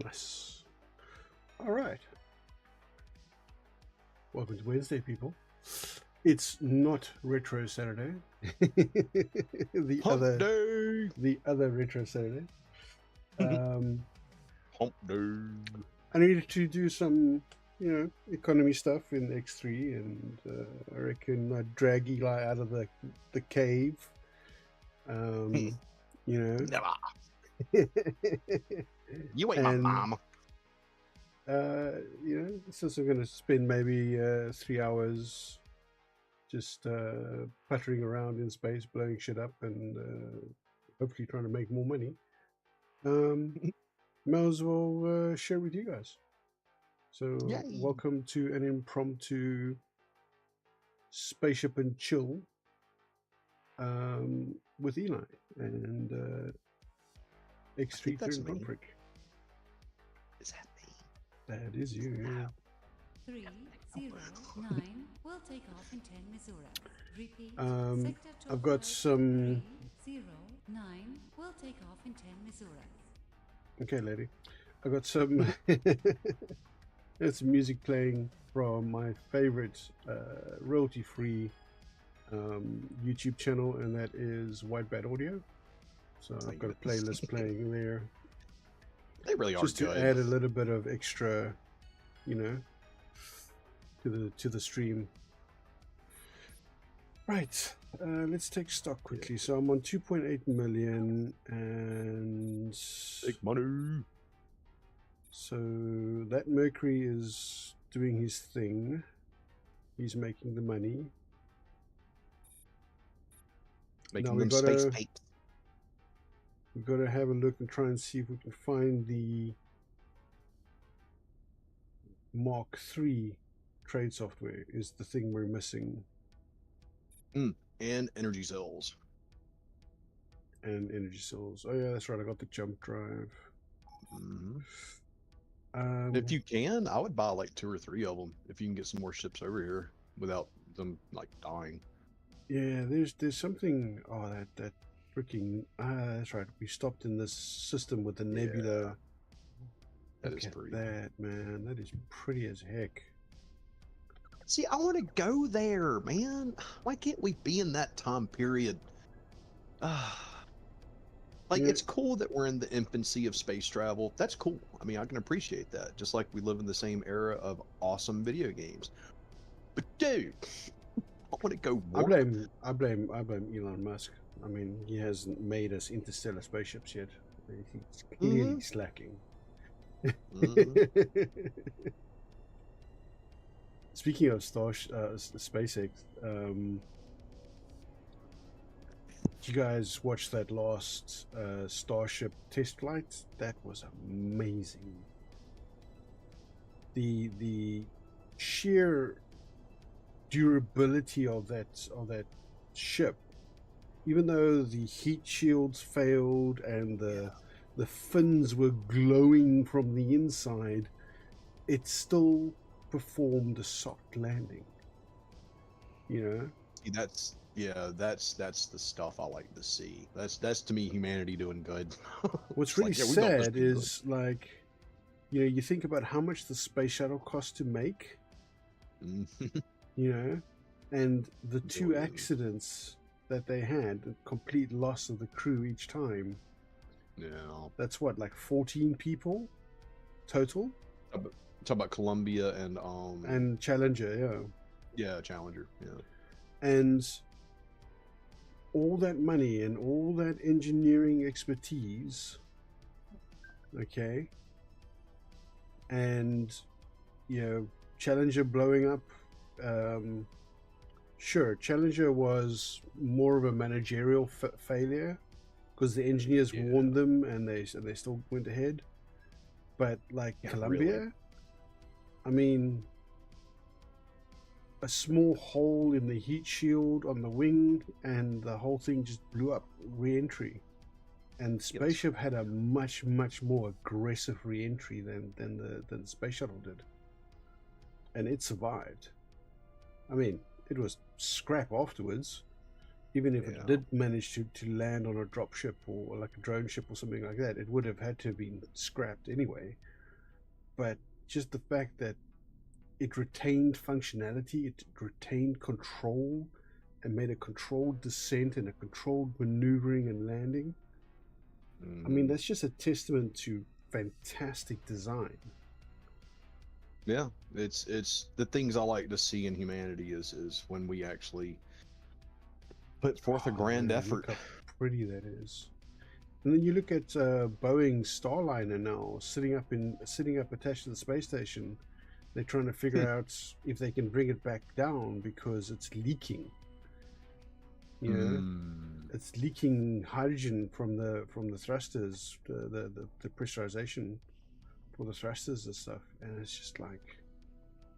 Nice. All right. Welcome to Wednesday, people. It's not Retro Saturday. the Hump other, day. the other Retro Saturday. Hump day. I needed to do some, economy stuff in X3, and I reckon I drag Eli out of the cave. Never. You ain't and, my mama. Since I'm going to spend maybe 3 hours just puttering around in space, blowing shit up, and hopefully trying to make more money. Might as well share with you guys. So, Yay. welcome to an impromptu Spaceship and Chill with Eli and X3 Terran Conflict. Is that me? That is you. Yeah. 309 will take off in 10 Missouri. Repeat. I've got some. 309 will take off in 10 Missouri. Okay, lady. I got some. It's music playing from my favorite royalty-free YouTube channel, and that is White Bat Audio. So I've got a playlist playing there. They really are just to good. add a little bit of extra, to the stream. Right. Let's take stock quickly. So I'm on 2.8 million, and Big money. so that Mercury is doing his thing. He's making the money. Making them space tapes. We've got to have a look and try and see if we can find the Mark III trade software is the thing we're missing. And energy cells. And energy cells. Oh yeah, that's right. I got the jump drive. If you can, I would buy like 2 or 3 of them if you can get some more ships over here without them like dying. Yeah, there's something. Oh, that freaking. That's right. We stopped in this system with the nebula. That is pretty. That, man, that is pretty as heck. See, I want to go there, man. Why can't we be in that time period? It's cool that we're in the infancy of space travel. That's cool. I mean, I can appreciate that. Just like we live in the same era of awesome video games. But dude, I want to go work. I blame Elon Musk. I mean, he hasn't made us interstellar spaceships yet. He's clearly slacking. Speaking of SpaceX, did you guys watch that last Starship test flight? That was amazing. The sheer durability of that ship, even though the heat shields failed and the fins were glowing from the inside, it still performed a soft landing. That's the stuff I like to see. That's to me humanity doing good. What's really sad is you think about how much the space shuttle cost to make, and the 2 accidents that they had, the complete loss of the crew each time. Yeah. That's what, like 14 people total? Talk about Columbia and Challenger, yeah, Challenger, yeah. And all that money and all that engineering expertise, okay, and Challenger blowing up. Sure, Challenger was more of a managerial failure because the engineers warned them and they still went ahead. But Columbia, really? I mean, a small hole in the heat shield on the wing and the whole thing just blew up, re-entry. And Spaceship had a much more aggressive re-entry than the Space Shuttle did, and it survived. I mean, it was scrap afterwards, Even if Yeah. it did manage to land on a drop ship or like a drone ship or something like that, it would have had to have been scrapped anyway. But just the fact that it retained functionality, it retained control, and made a controlled descent and a controlled maneuvering and landing. I mean, that's just a testament to fantastic design. Yeah, it's the things I like to see in humanity is when we actually put forth a grand man, effort. Look how pretty that is. And then you look at Boeing's Starliner now, sitting up attached to the space station. They're trying to figure out if they can bring it back down because it's leaking. You know, it's leaking hydrogen from the thrusters, the pressurization for the thrusters and stuff. And it's just like,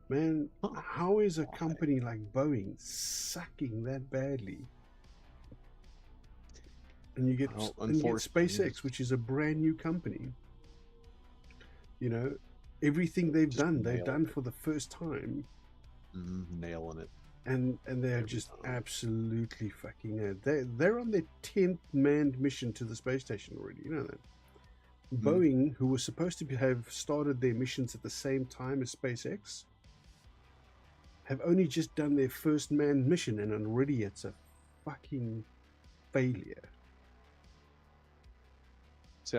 man, how is a company like Boeing sucking that badly? And you get SpaceX, which is a brand new company. You know, everything they've done for the first time. Nailing it. And they're just absolutely fucking it. They're on their 10th manned mission to the space station already. You know that. Boeing, who was supposed to have started their missions at the same time as SpaceX, have only just done their first manned mission, and already it's a fucking failure. See,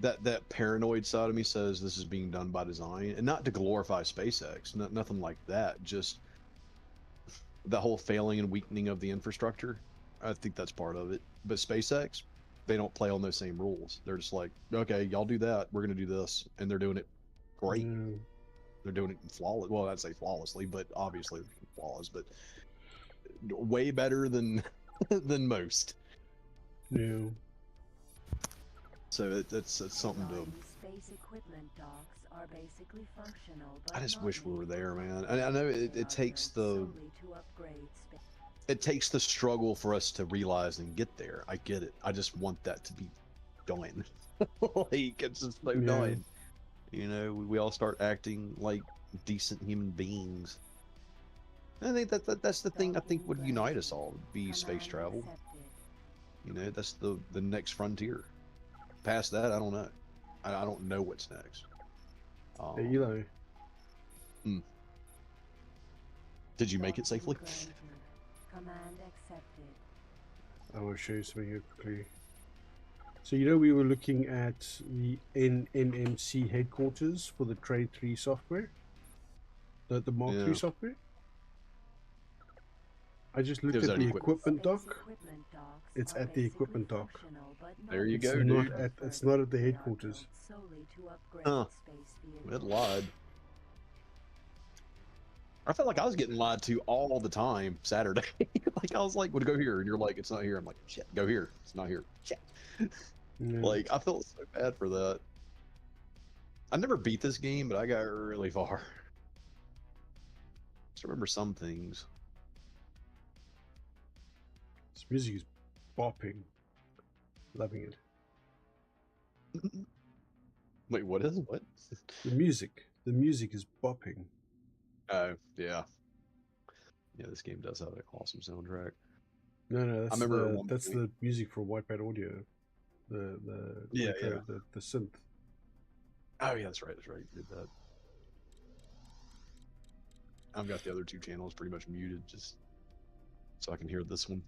that paranoid side of me says this is being done by design, and not to glorify SpaceX, nothing like that. Just the whole failing and weakening of the infrastructure. I think that's part of it. But SpaceX, they don't play on those same rules. They're just like, okay, y'all do that, we're gonna do this, and they're doing it great. They're doing it flawless. Well, I'd say flawlessly, but obviously flawless, but way better than than most. Yeah. So it's something to. Space equipment docks are basically functional, but I just wish we were there, man. I know it takes the. It takes the struggle for us to realize and get there. I get it. I just want that to be done. Like, it's just so done. You know, we all start acting like decent human beings. And I think that's the thing I think would unite us all, would be space travel. You know, that's the next frontier. Past that, I don't know. I don't know what's next. Hey, Eli. Did you make it safely? Command accepted. I will show you something here quickly. So, you know, we were looking at the NMMC headquarters for the Trade 3 software, the Mark 3 software. I just looked at the equipment dock. It's at the equipment dock. There you go, dude. dude. It's not at the headquarters. Huh. It lied. I felt like I was getting lied to all the time Saturday. Like, I was like, would go here, and you're like, it's not here. I'm like, shit, go here. It's not here. Shit. Like, I felt so bad for that. I never beat this game, but I got really far. Just remember some things. This music is bopping. Loving it. Wait, what is what? The music is bopping. Oh, yeah. Yeah, this game does have an awesome soundtrack. No, that's the music for Whitepad Audio. The synth. Oh yeah, that's right. You did that. I've got the other two channels pretty much muted just so I can hear this one.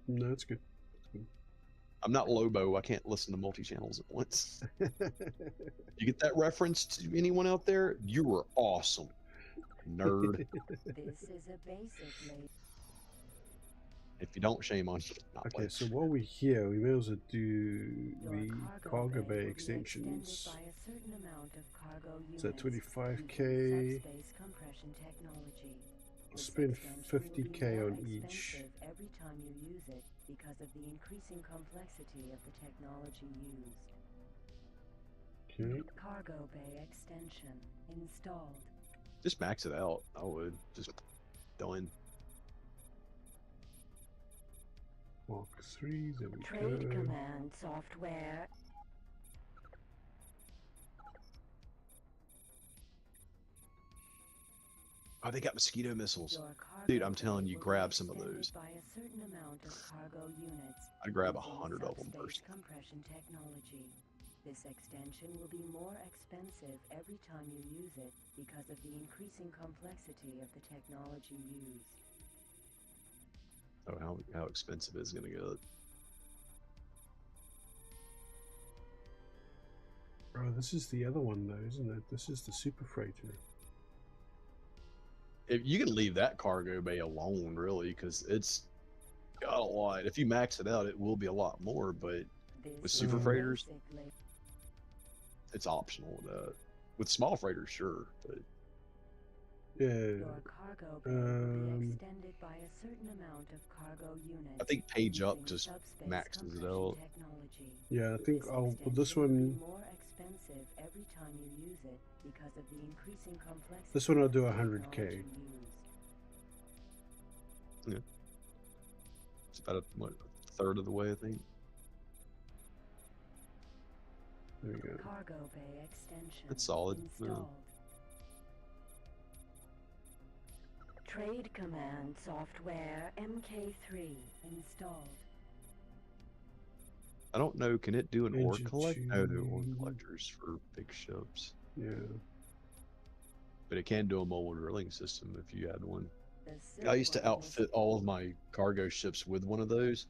No, it's good. I'm not Lobo. I can't listen to multi-channels at once. You get that reference to anyone out there? You were awesome, nerd. This is a basic. If you don't, shame on you. Okay, so while we're here, we may also do the cargo bay extensions. So 25k. Spend 50k on each. Every time you use it because of the increasing complexity of the technology used. Okay. Cargo bay extension installed. Just max it out. I would just done. Mark 3, there we Trade go. command software. Oh, they got mosquito missiles. Your cargo Dude, I'm telling bay you, will be grab some of extended those. by a certain amount of cargo units I'd grab using 100 of them subspace personally. compression technology. This extension will be more expensive every time you use it because of the increasing complexity of the technology used. Oh, how expensive is it gonna get? Oh, this is the other one though, isn't it? This is the super freighter. If you can leave that cargo bay alone, really, because it's got a lot. If you max it out, it will be a lot more. But This with is super the freighters, basic la- it's optional. With small freighters, sure, but Yeah. Your cargo bay will be extended by a certain amount of cargo units. I think page up using just subspace maxes it compression out. technology. Yeah, I think This I'll put this extension will be one. more expensive every time you use it because of the increasing complexity. This one I'll do of the 100K. technology used. It's about a third of the way, I think. There we go. Cargo bay extension. That's solid. Yeah. Installed. Trade command software MK3 installed. I don't know. Can it do an ore Engine collect? No, no ore tube. collectors for big ships. Yeah. But it can do a mobile drilling system if you had one. The I used to Silkworm will outfit all of my cargo ships with one of those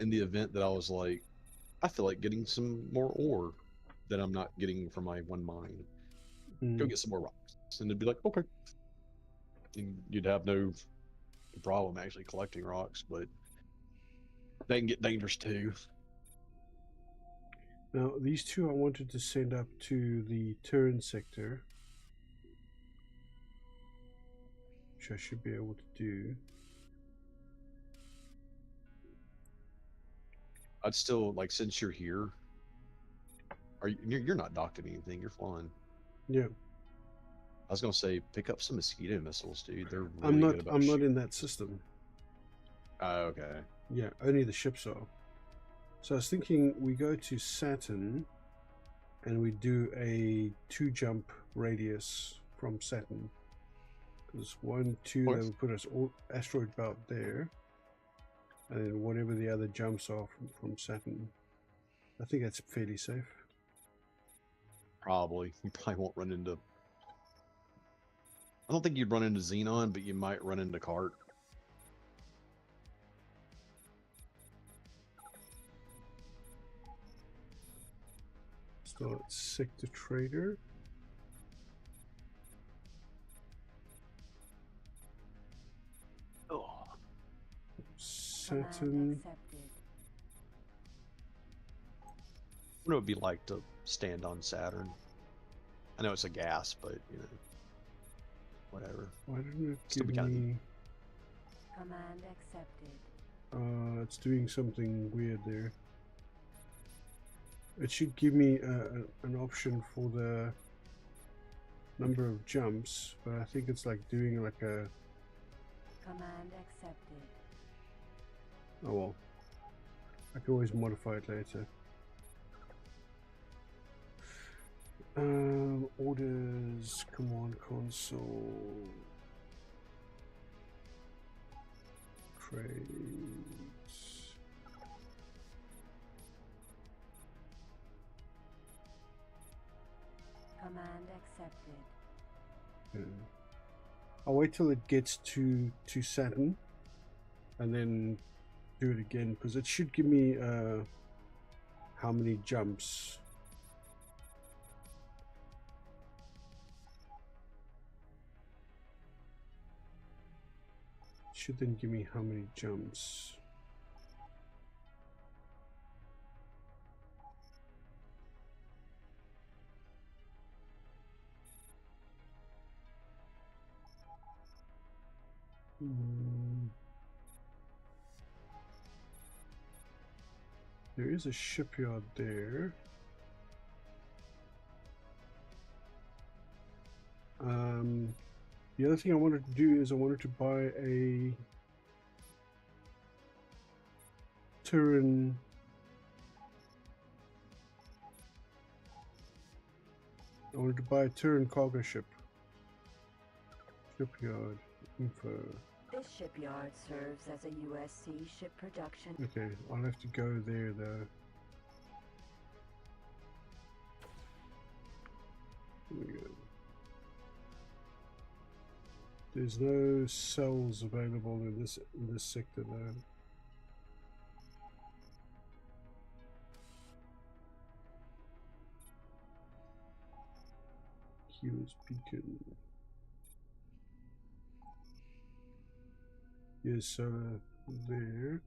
in the event that I was like, I feel like getting some more ore that I'm not getting from my one mine. Go Mm. get some more rocks. And it'd be like, okay. And you'd have no problem actually collecting rocks, but they can get dangerous too. Now, these two I wanted to send up to the Terran sector, which I should be able to do. I'd still like, since you're here, you're not docking anything, you're flying. Yeah. I was gonna say pick up some mosquito missiles, dude. They're really I'm not good about I'm not shooting. in that system. Oh, okay. Yeah, only the ships are. So I was thinking we go to Saturn and we do a 2-jump radius from Saturn. Because 1, 2, Okay. that would put us all asteroid belt there. And then whatever the other jumps are from Saturn. I think that's fairly safe. Probably. You probably won't run into. I don't think you'd run into Xenon, but you might run into Cart. So it's Sector Trader. Oh. command Saturn. accepted. What it would be like to stand on Saturn. I know it's a gas, but you know, whatever. Why didn't it Still give be kinda neat. me... Command accepted. It's doing something weird there. It should give me an option for the number of jumps, but I think it's like doing like a... Command accepted. Oh well. I can always modify it later. Orders, command console, trades. Command accepted. Yeah. I'll wait till it gets to Saturn, and then do it again because it should give me how many jumps. Should then give me how many jumps. There is a shipyard there. The other thing I wanted to do is I wanted to buy a Terran cargo ship. Shipyard info. This shipyard serves as a USC ship production. Okay, I'll have to go there though. Here we go. There's no cells available in this sector though. Here's beacon. Here's solar there.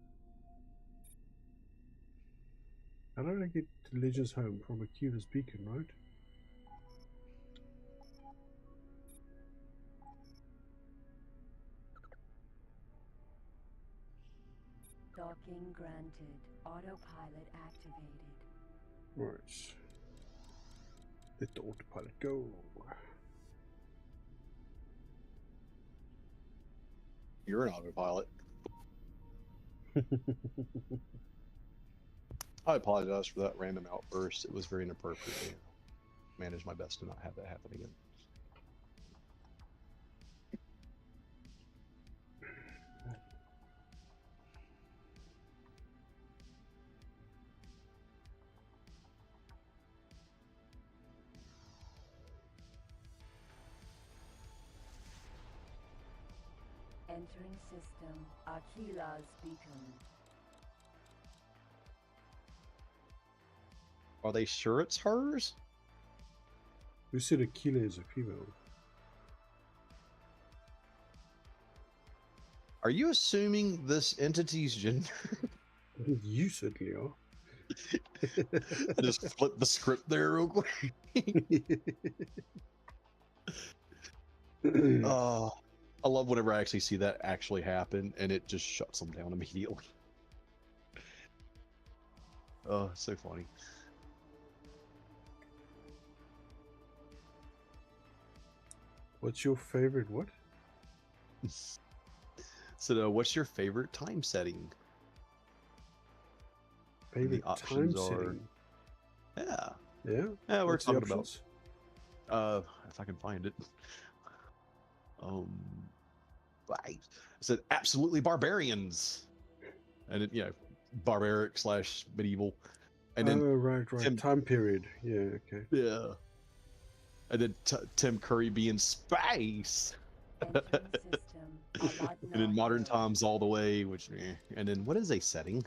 How did I get to Legends Home from a Cubist beacon, right? Docking granted. Autopilot activated. Right. Let the autopilot go. You're an autopilot. I apologize for that random outburst. It was very inappropriate. Manage my best to not have that happen again. Entering system. Aquila's beacon. Are they sure it's hers? Who said Aquila is a female? Are you assuming this entity's gender? You certainly are. I just flipped the script there real quick. Oh, I love whenever I actually see that actually happen, and it just shuts them down immediately. Oh, it's so funny. What's your favorite what? So, what's your favorite time setting? And Favorite the options time are, setting? yeah, Yeah? yeah. We're What's the talking about, options? if I can find it. I said absolutely barbarians, and it, barbaric slash medieval, and Oh, then right. Tim, Time period. Yeah, okay. yeah, and then Tim Curry being space. Entering system. And in modern times all the way, which and then what is a setting?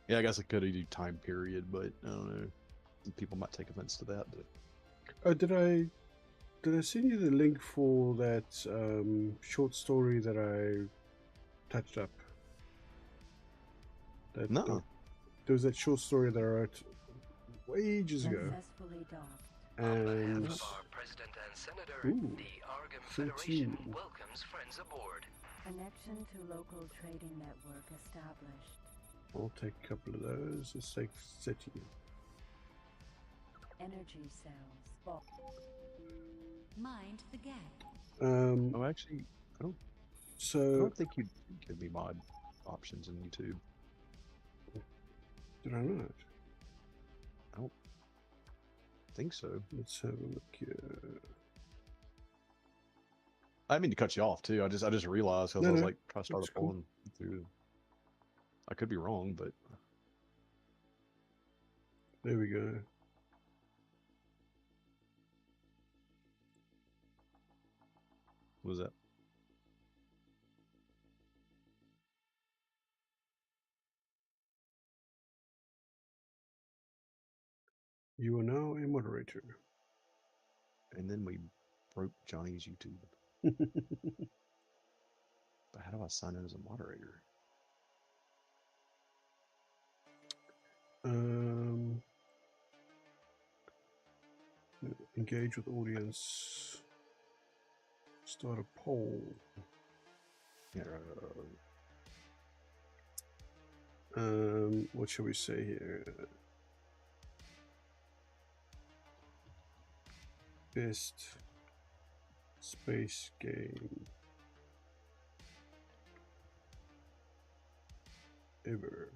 Yeah, I guess I could do time period, but I don't know. People might take offense to that, but Oh, did I send you the link for that short story that I touched up? That no. there was that short story that I wrote ages ago. Successfully docked. And of our president and senator, Ooh, the Arkham 13. Federation welcomes friends aboard. Connection to local trading network established. I'll take a couple of those. Let's take City. Energy cells. Spot. Mind the gap. Oh, actually, I So don't think you give me mod options in YouTube. did I not? I don't think so. Let's have a look here. I didn't mean to cut you off too. I just realized because No, I was no, like trying to start that's up cool. on through. I could be wrong, but There we go. what was that? You are now a moderator. And then we broke Johnny's YouTube. But how do I sign in as a moderator? Engage with audience. Start a poll. Yeah. What shall we say here? Best space game ever.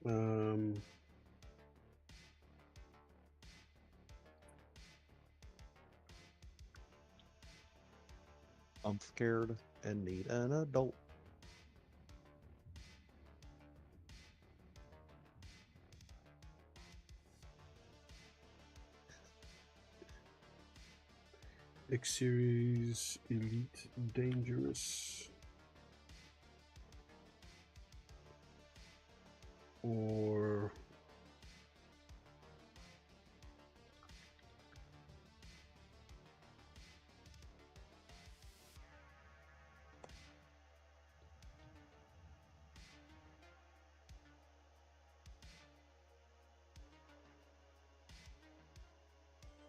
Um, I'm scared and need an adult. X Series Elite Dangerous. Or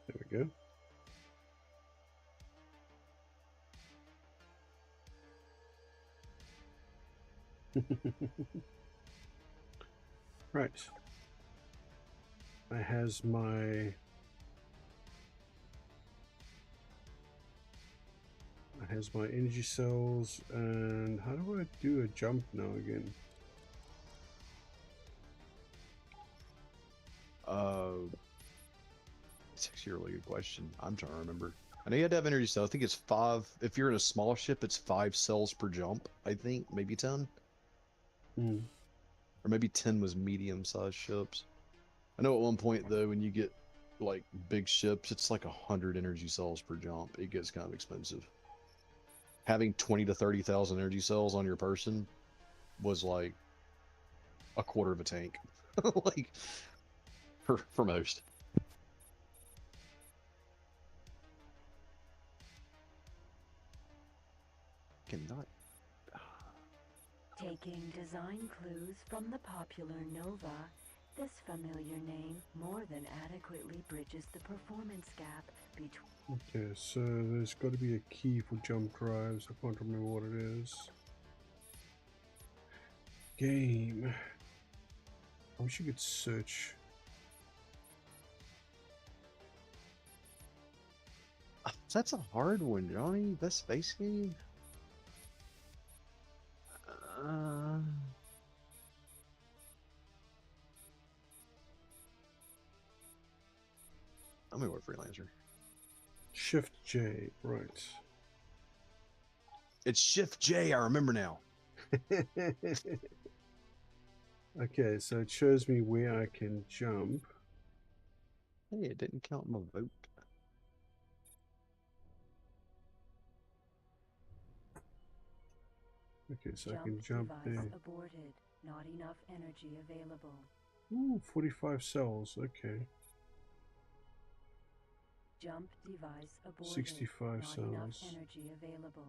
there we go. Right. I has my energy cells, and how do I do a jump now again? It's actually a really good question. I'm trying to remember. I know you had to have energy cell. I think it's 5. If you're in a small ship, it's 5 cells per jump. I think maybe 10, Mm. or maybe 10 was medium-sized ships. I know at one point though, when you get like big ships, it's like 100 energy cells per jump. It gets kind of expensive. Having 20 to 30,000 energy cells on your person was like a quarter of a tank, like for most. Cannot. Taking design clues from the popular Nova, this familiar name more than adequately bridges the performance gap between. Okay, so there's got to be a key for jump drives. I can't remember what it is. Game. I wish you could search. That's a hard one, Johnny. Best space game. I'm gonna go with Freelancer. Shift J, right. It's Shift J. I remember now. Okay, so it shows me where I can jump. Hey, it didn't count my vote. Okay, so I can jump Device there. aborted. Not enough energy available. Ooh, 45 cells, okay. Jump device aborted. 65 Not enough cells. energy available.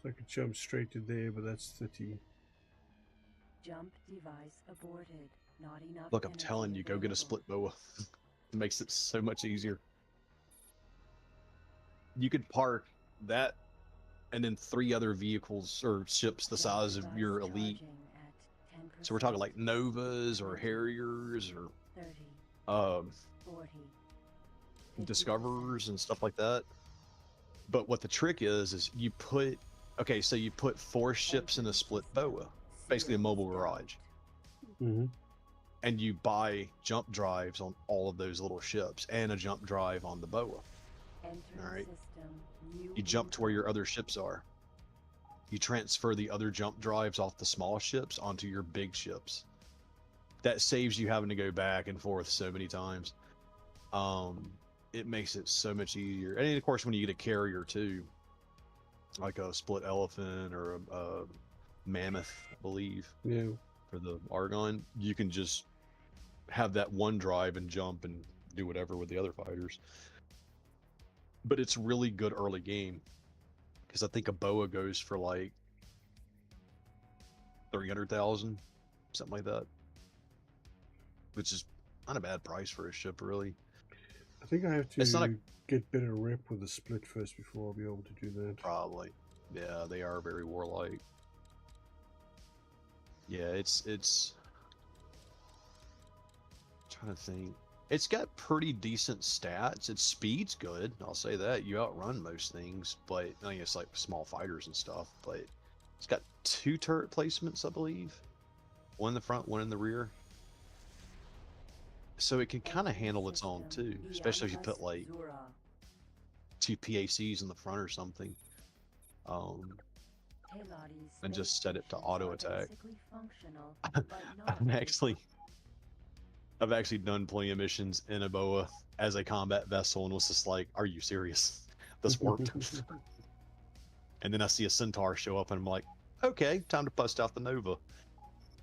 So I could jump straight to there, but that's 30. Jump device aborted. Not enough. Look, I'm energy telling you, go get a available. split boa. It makes it so much easier. You could park that and then 3 other vehicles or ships the Jump size of device your elite. charging at 10%. So we're talking like Novas or Harriers or 30, 40, 50%. Discoverers and stuff like that. But what the trick is you put, okay, so you put 4 ships in a split boa, basically a mobile garage, Mm-hmm. and you buy jump drives on all of those little ships and a jump drive on the boa. All right. You jump to where your other ships are. You transfer the other jump drives off the small ships onto your big ships. That saves you having to go back and forth so many times. It makes it so much easier. And of course, when you get a carrier too, like a split elephant or a mammoth, I believe, Yeah. for the Argon, you can just have that one drive and jump and do whatever with the other fighters. But it's really good early game, because I think a boa goes for like 300,000, something like that, which is not a bad price for a ship, really. I think I have It's not to get better rep with the split first before I'll be able to do that. Probably. Yeah, they are very warlike. Yeah, it's I'm trying to think. It's got pretty decent stats. Its speed's good. I'll say that. You outrun most things, but I mean, it's like small fighters and stuff. But it's got 2 turret placements, I believe. One in the front, one in the rear. So it can kind of handle its own too, especially if you put like 2 PACs in the front or something. And just set it to auto attack. I've actually done plenty of missions in a boa as a combat vessel and was just like, are you serious? This worked. And then I see a centaur show up and I'm like, okay, time to bust out the Nova.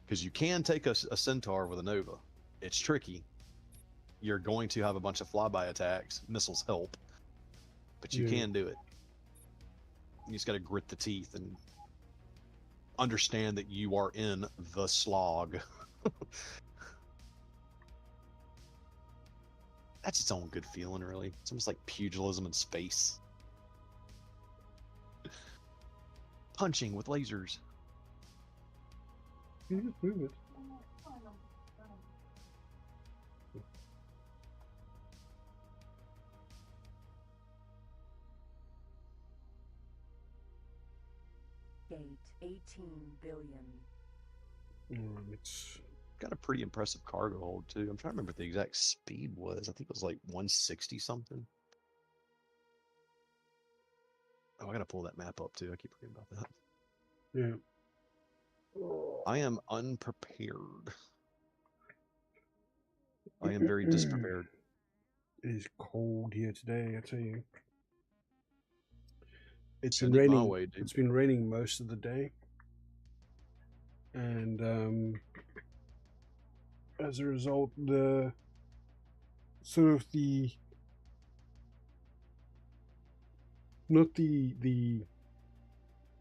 Because you can take a centaur with a Nova. It's tricky. You're going to have a bunch of flyby attacks. Missiles help. But you can do it. You just got to grit the teeth and understand that you are in the slog. That's its own good feeling, really. It's almost like pugilism in space. Punching with lasers. You just move it. Gate 18 billion. It's Got a pretty impressive cargo hold, too. I'm trying to remember what the exact speed was. I think it was like 160 something. Oh, I gotta pull that map up, too. I keep forgetting about that. yeah. I am unprepared. I am very disprepared. It is cold here today, I tell you. It's Send been it my raining. way, dude. It's been raining most of the day, and as a result, the sort of the not the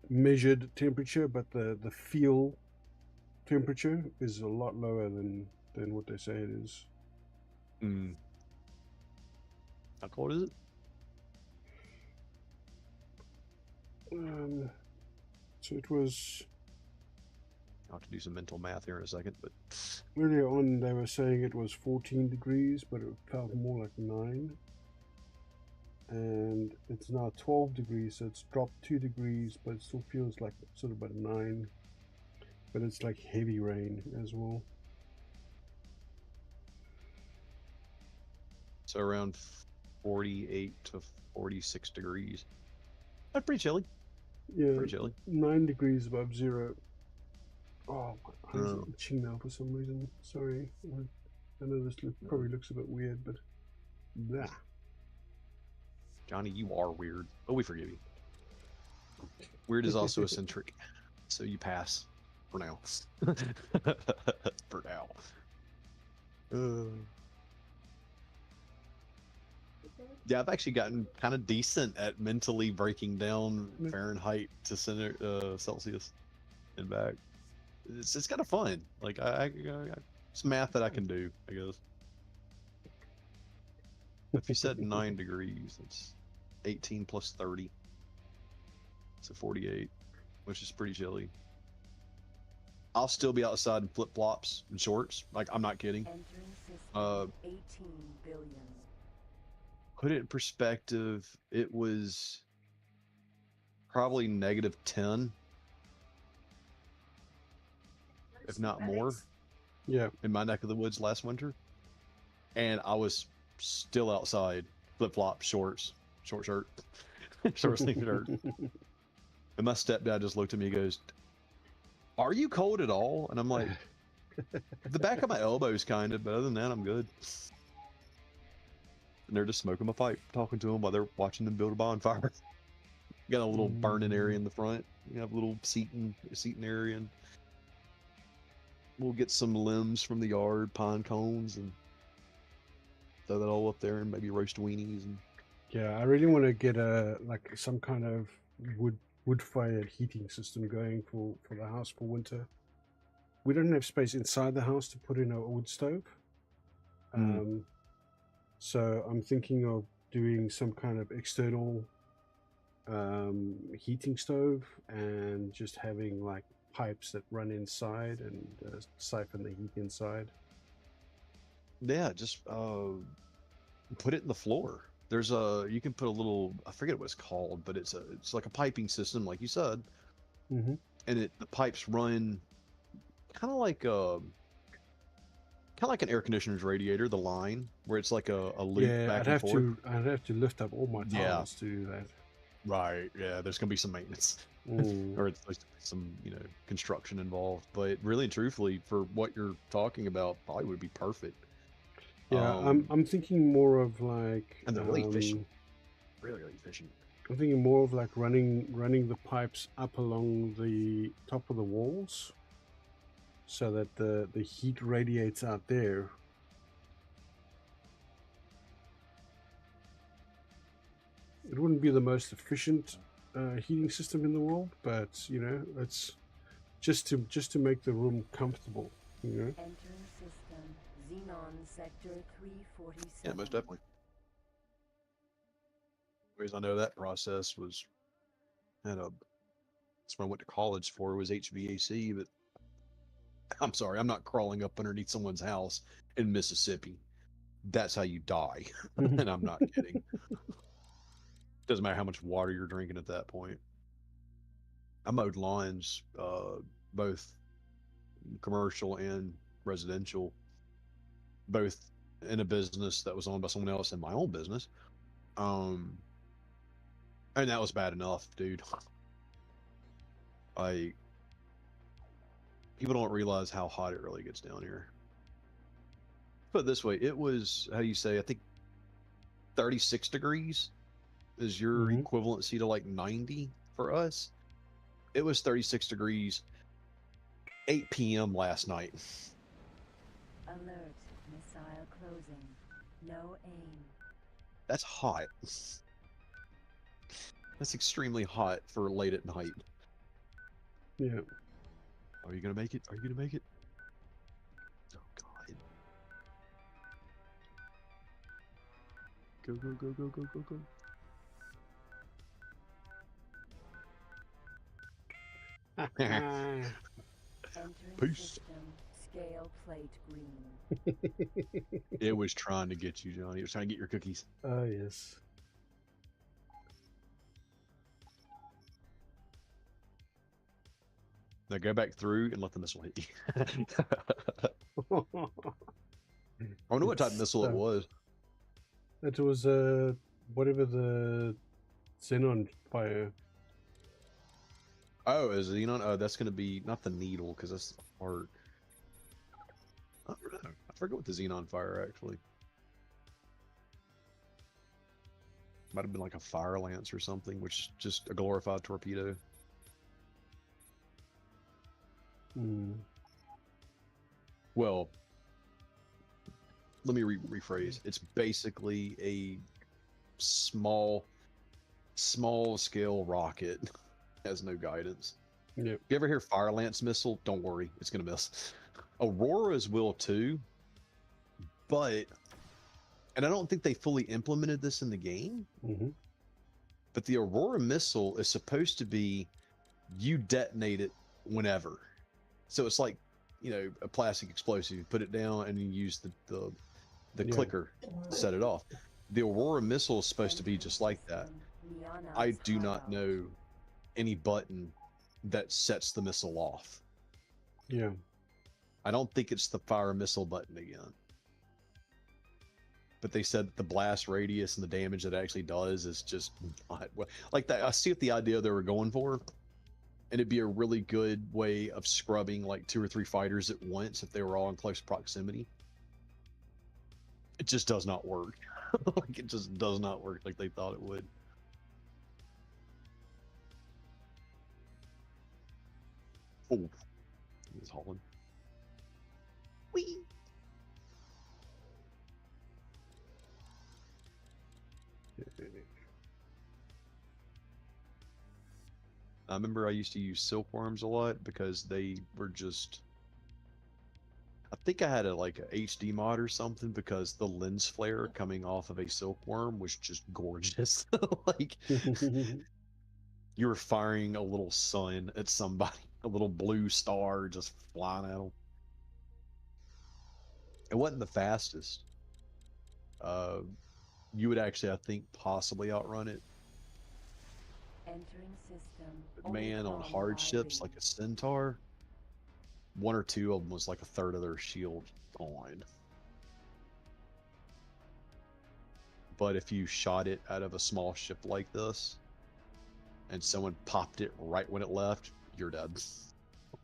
measured temperature, but the feel temperature is a lot lower than what they say it is. How cold is it? So it was I'll have to do some mental math here in a second, but earlier on. They were saying it was 14 degrees, but it felt more like 9. And it's now 12 degrees, so it's dropped 2 degrees, but it still feels like sort of about 9. But it's like heavy rain as well. so around 48 to 46 degrees. That's pretty chilly. Yeah, Pretty chilly. 9 degrees above zero. Oh, my eyes are Oh. itching now for some reason. Sorry. I know this probably looks a bit weird, but nah. Johnny, you are weird. Oh, we forgive you. Weird is also eccentric, so you pass for now. For now. Yeah, I've actually gotten kind of decent at mentally breaking down Fahrenheit to Celsius and back. It's kind of fun. Like I it's math that I can do, I guess. If you said 9 degrees, it's 18 plus 30. So 48, which is pretty chilly. I'll still be outside in flip-flops and shorts. Like, I'm not kidding. Entering system 18 billion. Put it in perspective, it was probably -10, if not more, Yeah. in my neck of the woods last winter. And I was still outside, flip-flop, shorts, short shirt, short sleeve shirt. And my stepdad just looked at me and goes, "Are you cold at all?" And I'm like, the back of my elbows kind of, but other than that, I'm good. And they're just smoking my pipe, talking to them while they're watching them build a bonfire. Got a little burning area in the front. You have a little seating area, and we'll get some limbs from the yard, pine cones, and throw that all up there, and maybe roast weenies. And Yeah, I really want to get some kind of wood-fired heating system going for the house for winter. We don't have space inside the house to put in a wood stove. So I'm thinking of doing some kind of external heating stove and just having like pipes that run inside and siphon the heat inside. Yeah, just put it in the floor. There's a you can put a little, I forget what it's called, but it's like a piping system, like you said, Hmm. and the pipes run kind of like an air conditioner's radiator, the line where it's like a loop Yeah, back and forth. I'd have to lift up all my Yeah, tiles to do that. right. Yeah, there's gonna be some maintenance, Mm. or it's supposed to be some construction involved. But really and truthfully, for what you're talking about, probably would be perfect. Yeah, I'm thinking more of like And they're really efficient, really efficient. I'm thinking more of like running the pipes up along the top of the walls so that the heat radiates out there. It wouldn't be the most efficient heating system in the world, but it's just to make the room comfortable. Entering system. Xenon Sector 347. Yeah, most definitely. The reason I know that process was at a that's what I went to college for, was HVAC. But I'm sorry, I'm not crawling up underneath someone's house in Mississippi. That's how you die. And I'm not kidding. Doesn't matter how much water you're drinking at that point. I mowed lawns, both commercial and residential, both in a business that was owned by someone else and my own business. Um, and that was bad enough, dude. I People don't realize how hot it really gets down here. Put it this way, it was, how do you say, I think 36 degrees is your Mhm. equivalency to like 90 for us. It was 36 degrees 8 p.m. last night. Alert. Missile closing. No aim. That's hot. That's extremely hot for late at night. Yeah. Are you gonna make it? Are you gonna make it? Oh God. Go, go, go, go, go, go, go. Entering Peace. system. Scale plate green. It was trying to get you, Johnny. It was trying to get your cookies. Oh yes. Now go back through and let the missile hit you. I wonder what type of missile it was. It was whatever the xenon fire. Oh, is it Xenon? Oh, that's going to be not the needle, because that's hard. I don't know. I forget what the Xenon fire actually. Might have been like a fire lance or something, which is just a glorified torpedo. Mm. Well, let me rephrase. It's basically a small scale rocket. Has no guidance. Yep. If you ever hear fire lance missile, don't worry, it's gonna miss. Auroras will too, but, and I don't think they fully implemented this in the game, Mm-hmm. but the Aurora missile is supposed to be, you detonate it whenever. So it's like, a plastic explosive. You put it down and you use the Yeah. clicker to set it off. The Aurora missile is supposed to be just like that. I do not know any button that sets the missile off. Yeah. I don't think it's the fire missile button again. But they said that the blast radius and the damage that it actually does is just not like that. I see what the idea they were going for, and it'd be a really good way of scrubbing like 2 or 3 fighters at once if they were all in close proximity. It just does not work. Like, it just does not work like they thought it would. Oh, he's hauling. Whee! I remember I used to use silkworms a lot because they were just, I think I had a HD mod or something, because the lens flare coming off of a silkworm was just gorgeous. Like, you were firing a little sun at somebody, a little blue star just flying at them. It wasn't the fastest. Uh, you would actually, I think, possibly outrun it. Entering system. But man, on hard ships like a Override. Centaur, one or two of them was like a third of their shield gone. But if you shot it out of a small ship like this, and someone popped it right when it left, you're dead.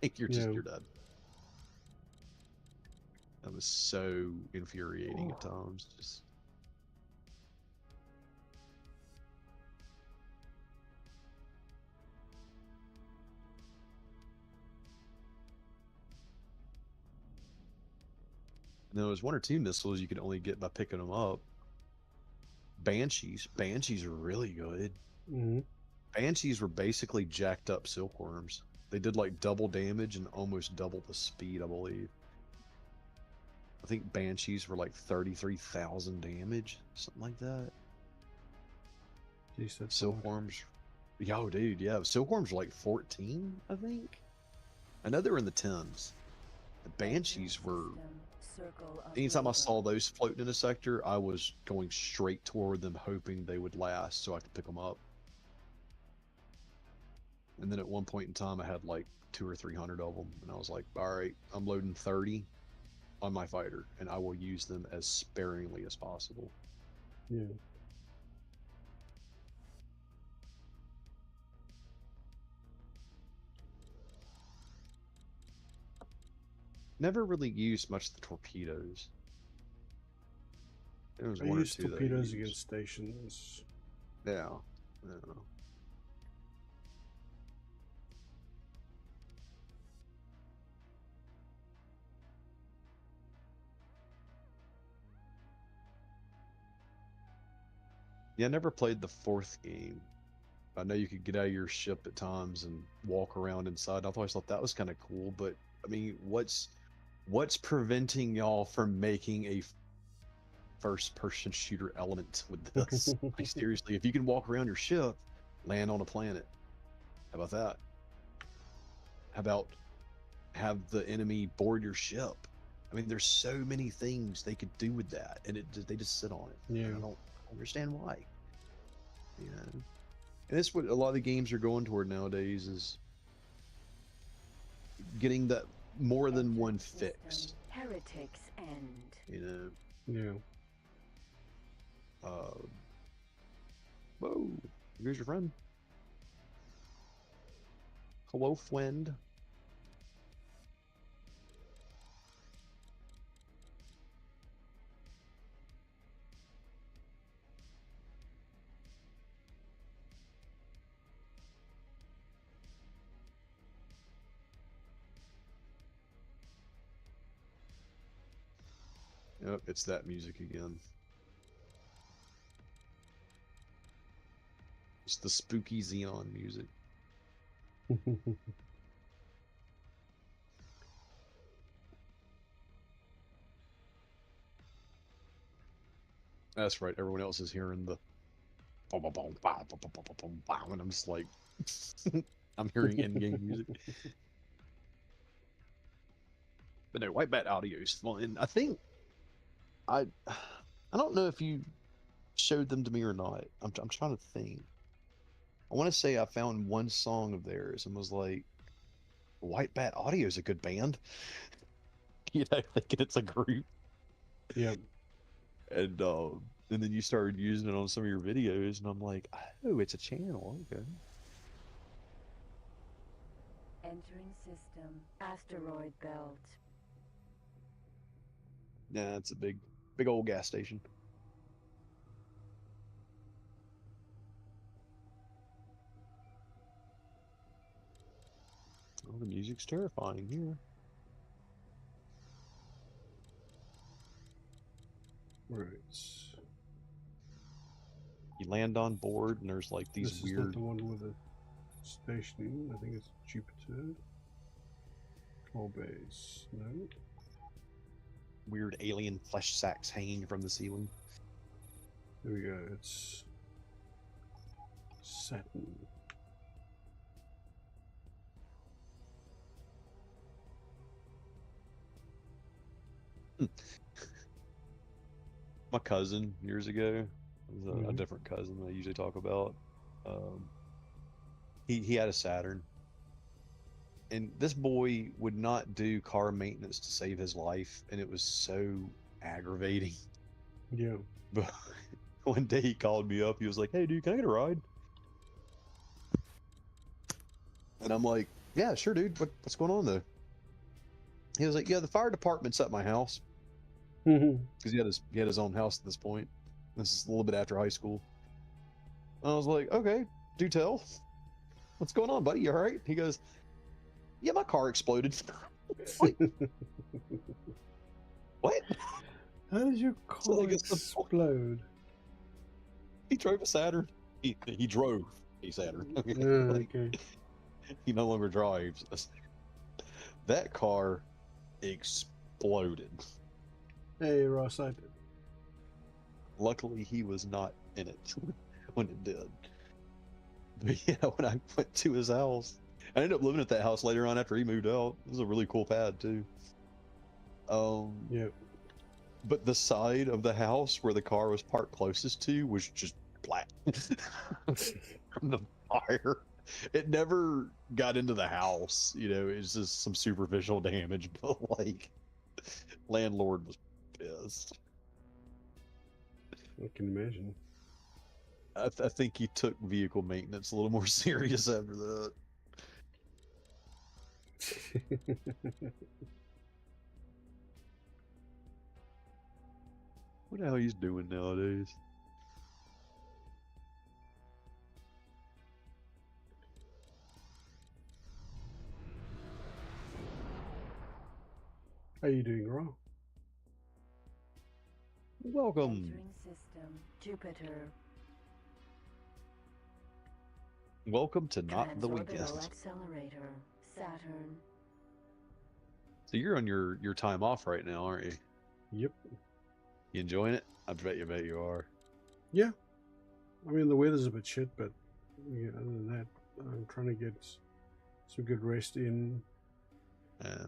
Like you're dead. That was so infuriating at times. Just and there was one or two missiles you could only get by picking them up. Banshees are really good. Mm-hmm. Banshees were basically jacked up silkworms. They did like double damage and almost double the speed, I believe. I think Banshees were like 33,000 damage, something like that. Jeez, that's Silkworms, yo, dude, yeah, silkworms were like 14, I think. I know they were in the 10s. The Banshees were. Anytime I saw those floating in a sector, I was going straight toward them, hoping they would last so I could pick them up. And then at one point in time, I had like 200 or 300 of them, and I was like, all right, I'm loading 30 on my fighter, and I will use them as sparingly as possible. Yeah. Never really used much of the torpedoes. There was I one or used two that I torpedoes used. against stations. Yeah. Yeah. Yeah, I never played the fourth game. I know you could get out of your ship at times and walk around inside. I've always thought that was kind of cool, but I mean, what's preventing y'all from making a first-person shooter element with this? Like seriously, if you can walk around your ship, land on a planet, how about that? How about have the enemy board your ship? I mean, there's so many things they could do with that, and they just sit on it. Yeah. And I don't understand why. You know, and that's what a lot of the games are going toward nowadays, is getting that more than one fix. Heretics end. You Yeah. know, whoa, here's your friend. Hello, friend. Yep, it's that music again. It's the spooky Xeon music. That's right, everyone else is hearing the boom, boom, boom, bow, boom, boom, boom, boom, boom, bow, and I'm just like, I'm hearing in-game music. But no, White Bat audio is fun. I think I don't know if you showed them to me or not. I'm trying to think. I want to say I found one song of theirs and was like, White Bat Audio is a good band. You know, thinking it's a group. Yeah. And then you started using it on some of your videos, and I'm like, oh, it's a channel. Okay. Entering system. Asteroid belt. Yeah, it's a big old gas station. Oh, the music's terrifying here. Right. You land on board, and there's like these This is not weird. the one with the station. I think it's Jupiter. Control base. No. Weird alien flesh sacks hanging from the ceiling. Here we go. It's Saturn. My cousin years ago, it was a Mhm. different cousin I usually talk about. Um, he had a Saturn, and this boy would not do car maintenance to save his life, and it was so aggravating. Yeah. But one day he called me up. He was like, "Hey, dude, can I get a ride?" And I'm like, "Yeah, sure, dude. What's going on though?" He was like, "Yeah, the fire department's at my house Mhm. because he had his own house at this point. This is a little bit after high school." I was like, "Okay, do tell. What's going on, buddy? You all right?" He goes, "Yeah, my car exploded." Like, what? How did your So car I guess explode? he drove a Saturn. He drove a Saturn. Okay, like Okay. he no longer drives. That car exploded. Hey, Ross, I did. Luckily, he was not in it when it did. But yeah, when I went to his house, I ended up living at that house later on after he moved out. It was a really cool pad too. Yeah. But the side of the house where the car was parked closest to was just black from the fire. It never got into the house, it's just some superficial damage, but like landlord was pissed. I can imagine. I think he took vehicle maintenance a little more serious after that. What the hell he's doing nowadays? How you doing, Ro? Welcome. Entering system, Jupiter. Welcome to Not the Transorbital Weekend. accelerator, Saturn. So you're on your time off right now, aren't you? Yep. You enjoying it? I bet you are. Yeah. I mean, the weather's a bit shit, but yeah, other than that, I'm trying to get some good rest in, Yeah.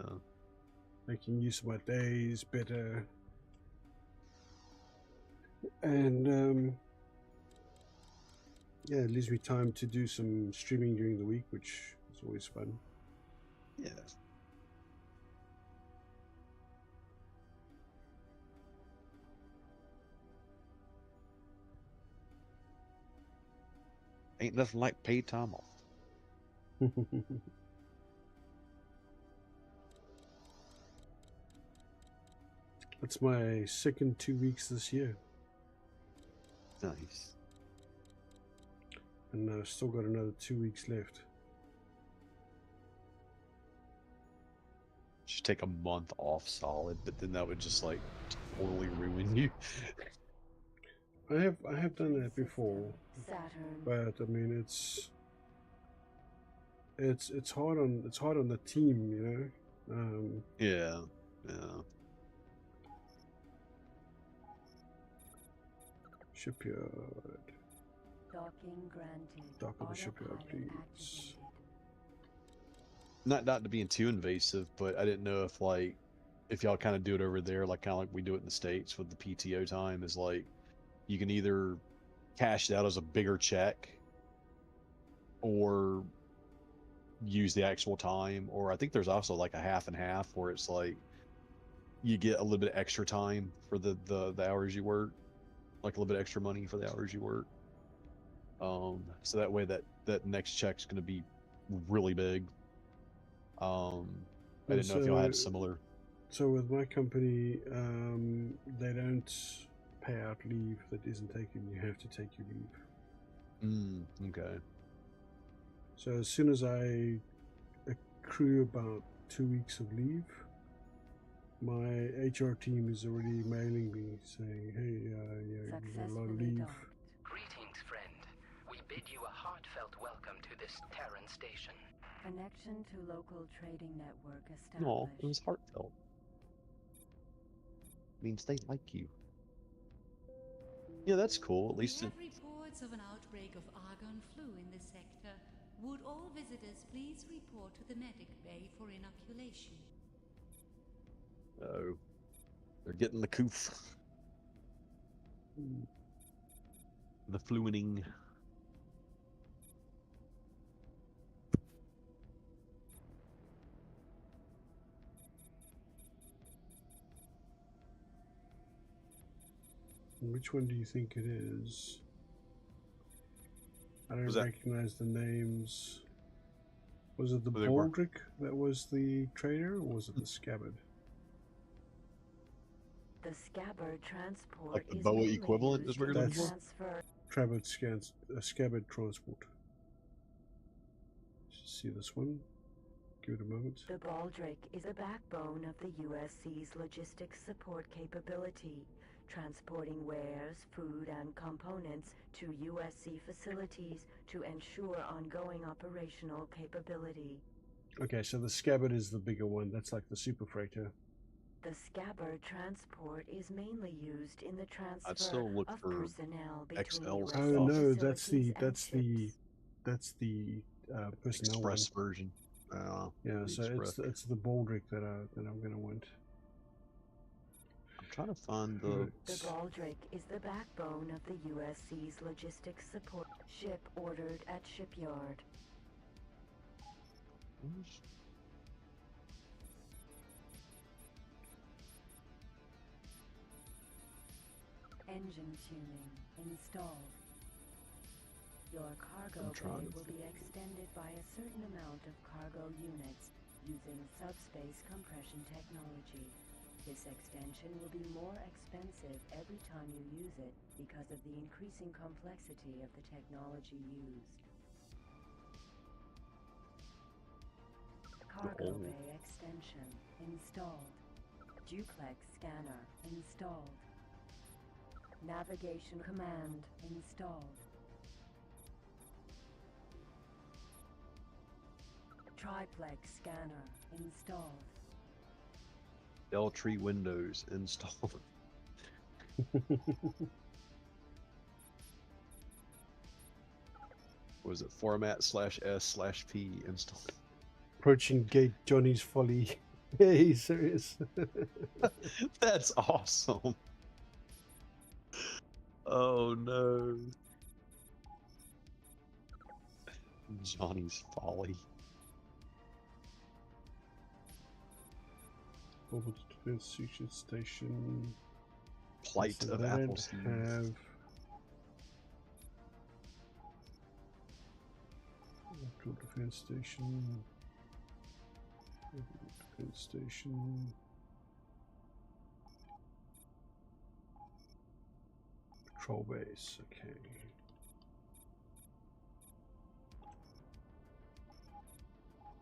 making use of my days better. And yeah, it leaves me time to do some streaming during the week, which is always fun. Yeah. Ain't nothing like paid time off. That's my second 2 weeks this year, Nice. and I've still got another 2 weeks left. Just take a month off solid, but then that would just like totally ruin you. I have done that before, Saturn. but I mean it's hard on the team, Yeah. Shipyard. Docking granted. Dock of the shipyard, Autopilot please. Not to being too invasive, but I didn't know if y'all kind of do it over there, like kind of like we do it in the States with the PTO time, is like you can either cash it out as a bigger check or use the actual time, or I think there's also like a half and half where it's like you get a little bit of extra time for the hours you work, like a little bit extra money for the hours you work. So that way that next check's going to be really big. I didn't know if y'all had similar. So with my company, they don't pay out leave that isn't taken. You have to take your leave. Okay. So as soon as I accrue about 2 weeks of leave, my HR team is already mailing me saying, "Hey, you got a lot of Successfully leave." docked. Greetings, friend. We bid you a heartfelt welcome to this Terran station. Connection to local trading network No, established. it was heartfelt. Means they like you. Yeah, that's cool. At least We it, have reports of an outbreak of argon flu in this sector. Would all visitors please report to the medic bay for inoculation? oh, They're getting the coof. The fluening. Which one do you think it is? I don't Was that- recognize the names. Was it the Well, they were- Baldric that was the trader, or was it the Scabbard? The scabbard transport Like the is boa mainly equivalent used is what in you're looking the for? transfer. Scabbard transport. See this one? Give it a moment. The Baldric is a backbone of the USC's logistics support capability, transporting wares, food, and components to USC facilities to ensure ongoing operational capability. Okay, so the Scabbard is the bigger one. That's like the super freighter. The scabbard transport is mainly used in the transfer still look of for personnel between XLs. USC Oh no, that's facilities that's and the ships. personnel Express one. version. Yeah, the so Express. it's the Baldric that I'm gonna want. I'm trying to find the. Right. The Baldric is the backbone of the USC's logistics support ship ordered at shipyard. Engine tuning installed. Your cargo I'm trying bay to will be extended by a certain amount of cargo units using subspace compression technology. This extension will be more expensive every time you use it because of the increasing complexity of the technology used. Cargo bay extension installed. Duplex scanner installed. Navigation command installed. Triplex scanner installed. L-tree windows installed. Was it format/S/P installed? Approaching gate Johnny's Folly. Hey, serious. That's awesome. Oh no. Johnny's Folly. Orbital Defense Station. Plight So of they don't Appleseed. have Orbital Defense Station. Orbital Defense Station. Patrol base. Okay.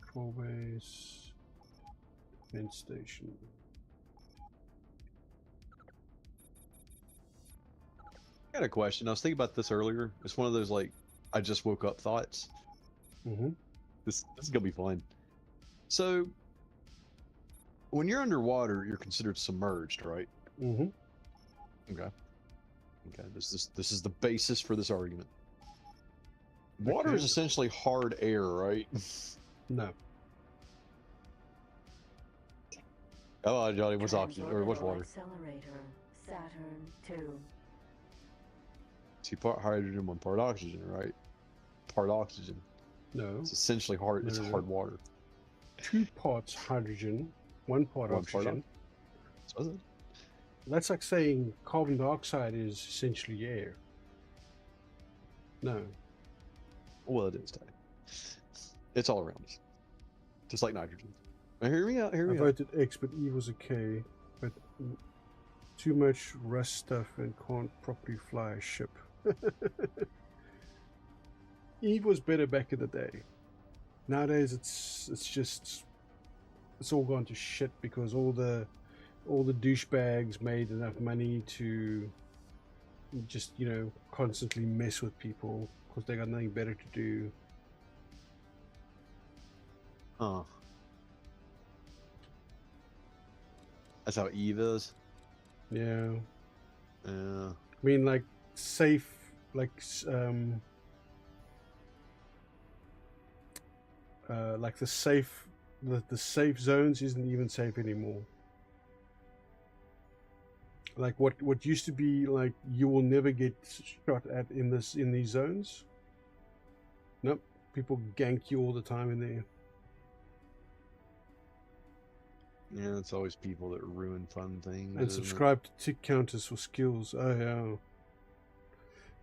Patrol base. Defense station. I got a question. I was thinking about this earlier. It's one of those like I just woke up thoughts. Mm-hmm. This is gonna be fun. So when you're underwater, you're considered submerged, right? Mm-hmm. Okay. Okay. This is the basis for this argument. Water is Okay. essentially hard air, right? No. Oh, Johnny, what's oxygen or what's Transorbital water? Accelerator, Saturn 2. 2 part hydrogen, 1 part oxygen, right? Part oxygen. No. It's essentially hard. It's No. hard water. 2 parts hydrogen, 1 part 1 part oxygen. So is it? That's like saying carbon dioxide is essentially air. No. Well, it is. It's all around us, just like nitrogen. Now, hear me out. Hear I me out. voted X, but E was a K. But too much rust stuff and can't properly fly a ship. Eve was better back in the day. Nowadays, it's all gone to shit because all the douchebags made enough money to just constantly mess with people because they got nothing better to do. Huh. That's how Eve is. Yeah. Yeah. I mean, like safe, like the safe zones isn't even safe anymore. Like what used to be like you will never get shot at in these zones. Nope, people gank you all the time in there. Yeah, it's always people that ruin fun things. And isn't it? subscribe to tick counters for skills. Oh yeah.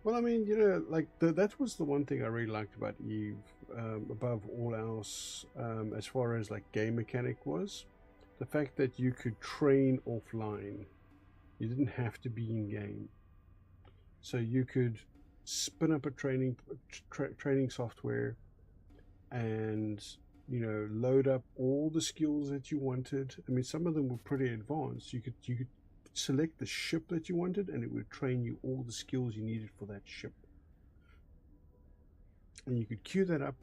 Well, I mean, like that was the one thing I really liked about Eve, above all else, as far as like game mechanic was, the fact that you could train offline. You didn't have to be in game, so you could spin up a training software, and load up all the skills that you wanted. I mean, some of them were pretty advanced. You could select the ship that you wanted, and it would train you all the skills you needed for that ship. And you could queue that up,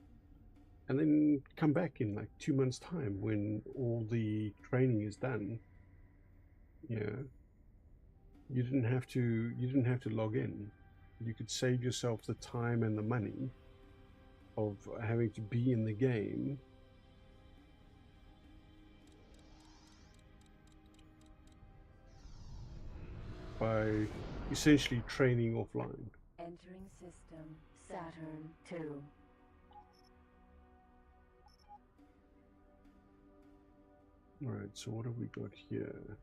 and then come back in like 2 months' time when all the training is done. You didn't have to log in. You could save yourself the time and the money of having to be in the game. By essentially training offline. Entering system Saturn 2. Alright, so what have we got here?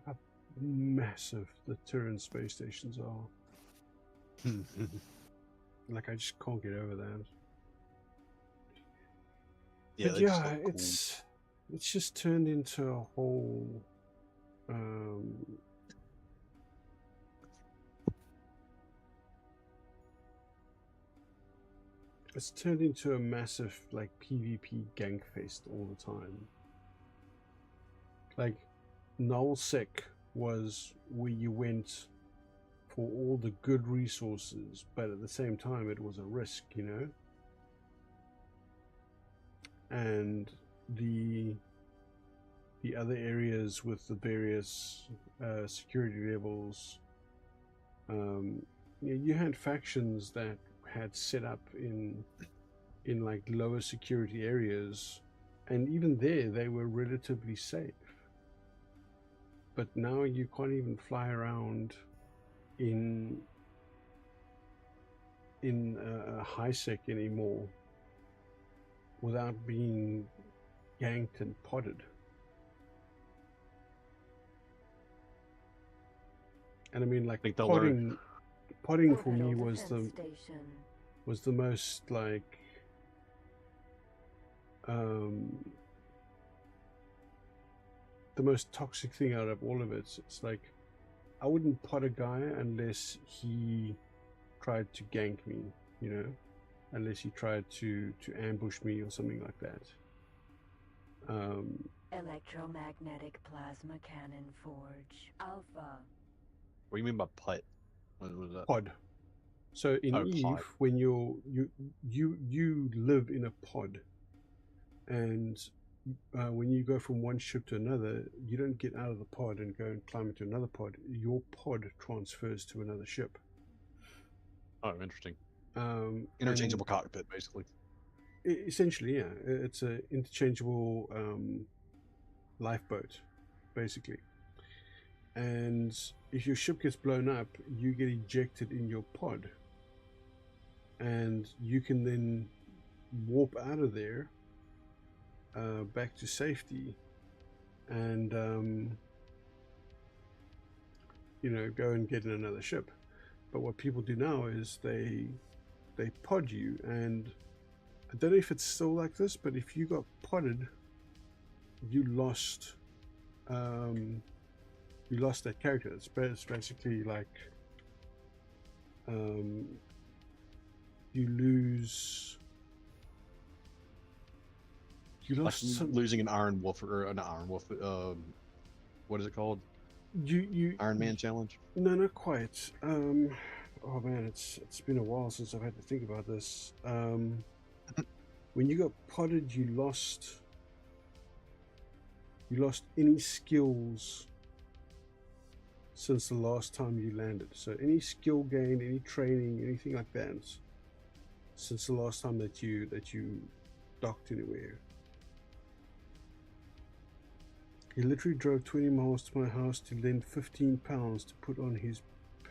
How massive the Terran space stations are. Like, I just can't get over that. Yeah, but they just yeah, look cool. it's just turned into a whole it's turned into a massive like PvP gank fest all the time. Like nullsec was where you went for all the good resources, but at the same time it was a risk, and the other areas with the various security levels, you had factions that had set up in like lower security areas, and even there they were relatively safe. But now you can't even fly around in high sec anymore without being ganked and potted. And I mean, like, potting for me was the most like the most toxic thing out of all of it. It's like I wouldn't pot a guy unless he tried to gank me, unless he tried to ambush me or something like that. Electromagnetic plasma cannon forge Alpha. What do you mean by putt? What was that? Pod. So in Eve, pod. when you live in a pod, and when you go from one ship to another, you don't get out of the pod and go and climb into another pod. Your pod transfers to another ship. Oh, interesting. Interchangeable cockpit, basically. Essentially, yeah. It's an interchangeable lifeboat, basically. And if your ship gets blown up, you get ejected in your pod. And you can then warp out of there back to safety, and go and get in another ship. But what people do now is they pod you, and I don't know if it's still like this, but if you got podded, you lost that character. It's basically like you lost like losing an Iron Wolf, or an Iron Wolf. What is it called? Iron Man challenge? No, not quite. Oh man, it's been a while since I've had to think about this. When you got potted, you lost any skills since the last time you landed. So any skill gain, any training, anything like that, since the last time that you docked anywhere. He literally drove 20 miles to my house to lend £15 to put on his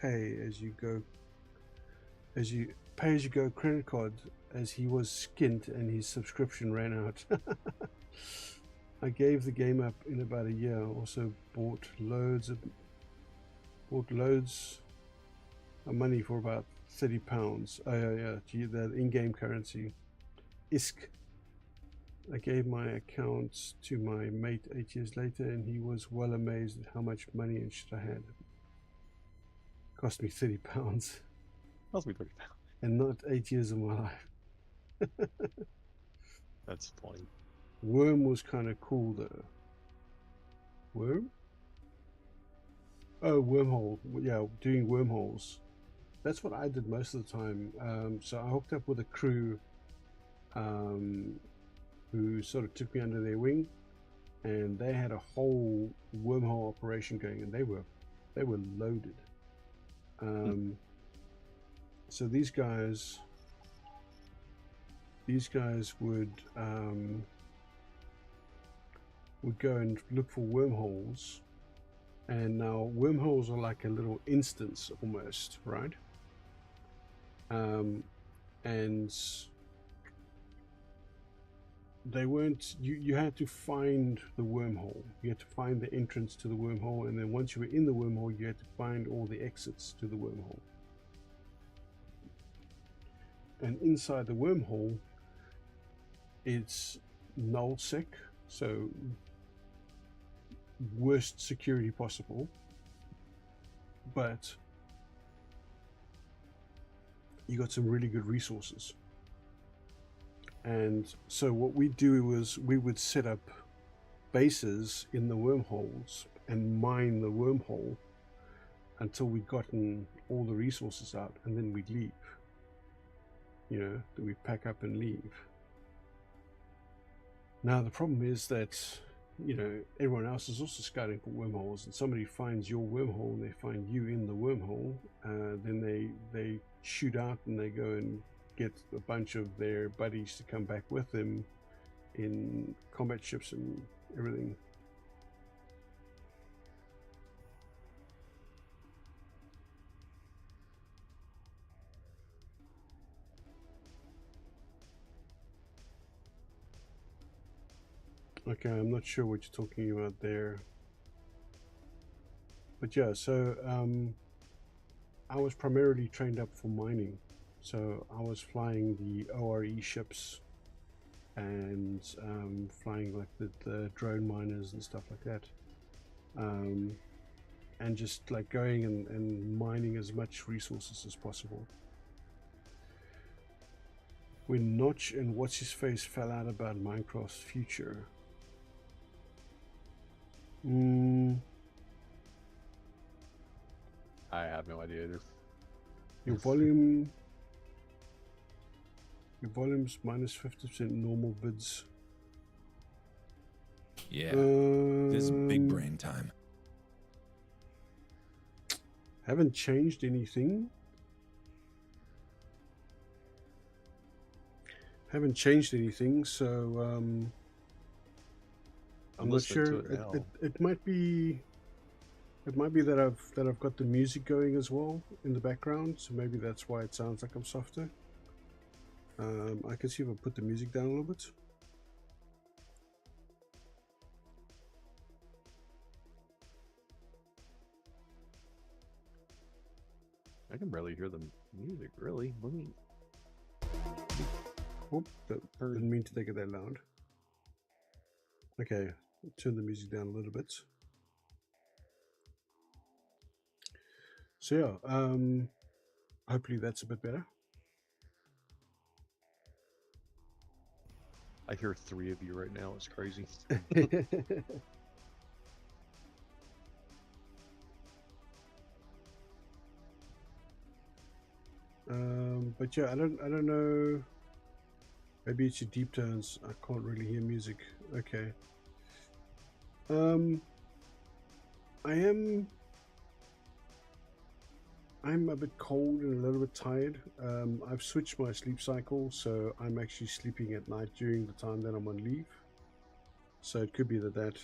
pay as you go credit card, as he was skint and his subscription ran out. I gave the game up in about a year. Also bought loads of money for about £30. Oh yeah, gee, that in-game currency. ISK. I gave my accounts to my mate 8 years later, and he was well amazed at how much money and shit I had. Cost me £30. Must be £30. And not 8 years of my life. That's funny. Worm was kind of cool though. Worm? Oh, wormhole. Yeah, doing wormholes. That's what I did most of the time. So I hooked up with a crew who sort of took me under their wing, and they had a whole wormhole operation going, and they were loaded. So these guys would go and look for wormholes, and now wormholes are like a little instance almost, right? And they weren't, you had to find the wormhole. You had to find the entrance to the wormhole, and then once you were in the wormhole, you had to find all the exits to the wormhole. And inside the wormhole, it's nullsec, so worst security possible, but you got some really good resources. And so what we do was we would set up bases in the wormholes and mine the wormhole until we'd gotten all the resources out, and then we'd leave. You know, that we pack up and leave. Now the problem is that, you know, everyone else is also scouting for wormholes, and somebody finds your wormhole and they find you in the wormhole, then they shoot out and they go and get a bunch of their buddies to come back with them in combat ships and everything. Okay, I'm not sure what you're talking about there. But yeah, so I was primarily trained up for mining. So I was flying the ORE ships and flying like the drone miners and stuff like that. And just like going and mining as much resources as possible. When Notch and What's-His-Face fell out about Minecraft's future, I have no idea either. your volume's minus 50% normal bids. Yeah, this is big brain time. Haven't changed anything. So I'm not sure. It might be that I've got the music going as well in the background, so maybe that's why it sounds like I'm softer. I can see if I put the music down a little bit. I can barely hear the music, really. Let me... Whoop, didn't mean to take it that loud. Okay, turn the music down a little bit. So yeah, hopefully that's a bit better. I hear 3 of you right now. It's crazy. But yeah, I don't know. Maybe it's your deep tones. I can't really hear music. Okay. I'm a bit cold and a little bit tired. I've switched my sleep cycle, so I'm actually sleeping at night during the time that I'm on leave. So it could be that